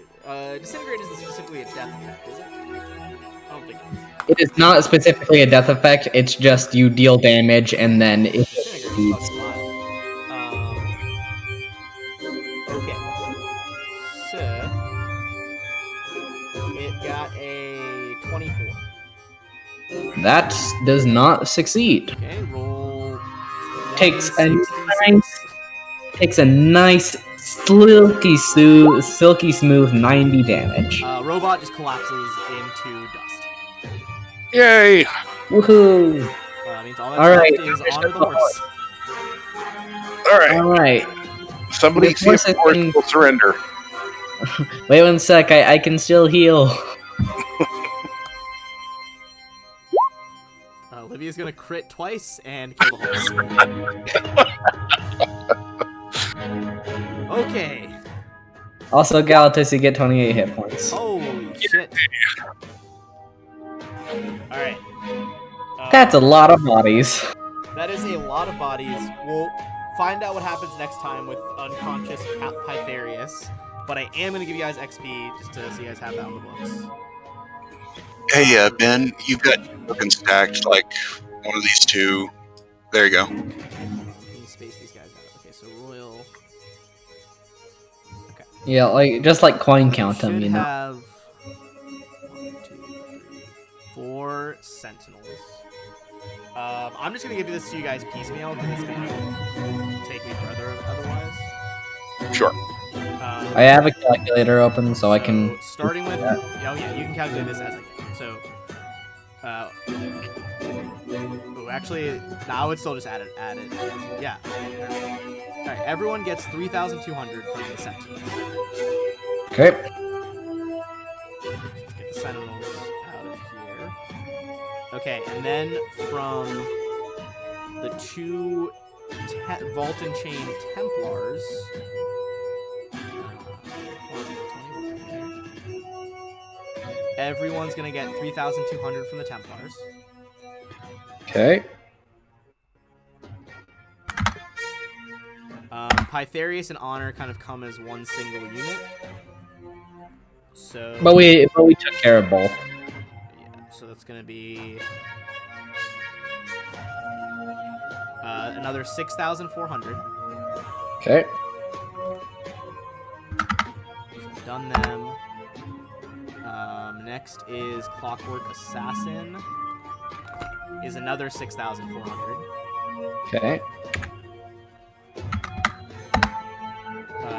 Disintegrate isn't specifically a death effect, is it? I don't think it is. It is not specifically a death effect, it's just you deal damage and then it Disintegrate is fucking wild. Okay. So it got a 24. That does not succeed. Okay, roll. Takes a 66. nice silky smooth 90 damage. Robot just collapses into dust. Yay! Woohoo! That means all that's Alright, left is honor the horse. All right. Alright. Somebody With see if the horses horse and- will surrender. Wait one sec, I can still heal. Olivia's gonna crit twice and kill the horse. Okay. Also, Galatus, you get 28 hit points. Holy shit. Alright. That's a lot of bodies. That is a lot of bodies. We'll find out what happens next time with unconscious Pytharius. But I am going to give you guys XP just to so you guys have that on the books. Hey, Ben, you've got fucking stacked like one of these two. There you go. Let me space these guys out. Okay, so Royal. Okay. Yeah, like just like coin count them, Should you know. have 1, 2, 3, 4 sentinels. I'm just gonna give this to you guys piecemeal because it's gonna take me further otherwise. Sure. I have a calculator open, so I can. Starting with, oh yeah, you can calculate this as I go. So, actually, no, I would still just add it. Yeah. All right, everyone gets 3,200 from the sentinels. Okay. Let's get the sentinels out of here. Okay, and then from the 2 Vault and Chain Templars. Everyone's gonna get 3,200 from the Templars. Okay. Pytharius and Honor kind of come as one single unit. So. But we took care of both. Yeah. So that's gonna be another 6,400. Okay. So done them. Next is Clockwork Assassin. Is another 6,400. Okay.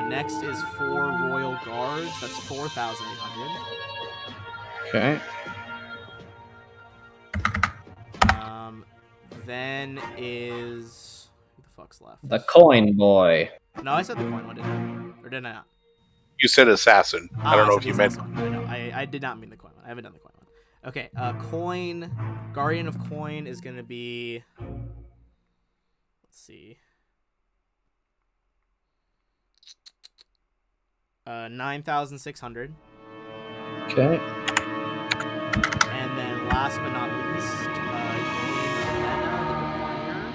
Next is 4 Royal Guards. That's 4,800. Okay. Then is who the fuck's left? The coin boy. No, I said the coin one, didn't I? Or did I not? You said assassin. I don't know said if you the meant. assassin one. I know. I did not mean the coin one. I haven't done the coin one. Okay, coin. Guardian of Coin is gonna be. Let's see. 9,600. Okay. And then last but not least, Queen Lena, the Diviner.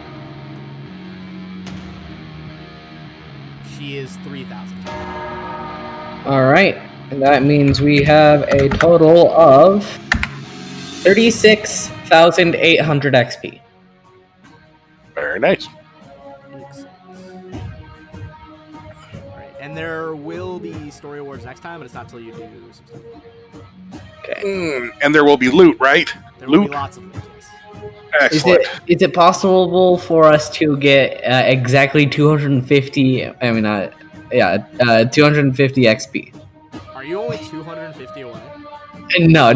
She is 3,000. All right. And that means we have a total of 36,800 XP. Very nice. Excellent. Alright, and there will be story awards next time, but it's not until you do some stuff. Okay. And there will be loot, right? There will Loot. be lots of loot, yes. Excellent. Is it possible for us to get exactly 250? 250 XP. Are you only 250 away? No.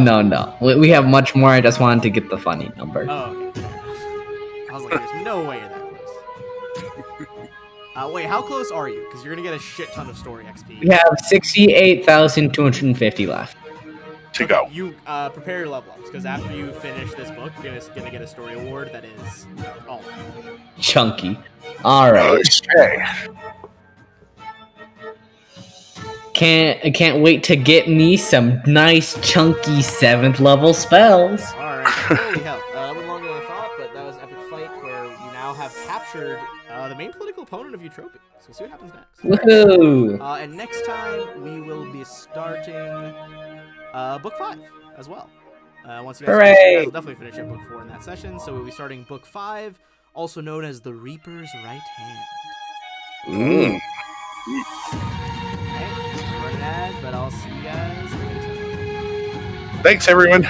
We have much more. I just wanted to get the funny number. Oh, okay. I was like, there's no way you're that close. Wait, how close are you? Because you're going to get a shit ton of story XP. We have 68,250 left. To go. You prepare your level ups, because after you finish this book, you're going to get a story award that is all. Chunky. All right. Okay. Can't wait to get me some nice chunky 7th level spells. Alright, holy hell. That went longer than I thought, but that was an epic fight where you now have captured the main political opponent of Eutropia. So we'll see what happens next. Woohoo! And next time, we will be starting Book 5 as well. Once you guys finish, you guys will definitely finish up Book 4 in that session. So we'll be starting Book 5, also known as The Reaper's Right Hand. Mm. Alright, running ads, but I'll see you guys later. Thanks, everyone.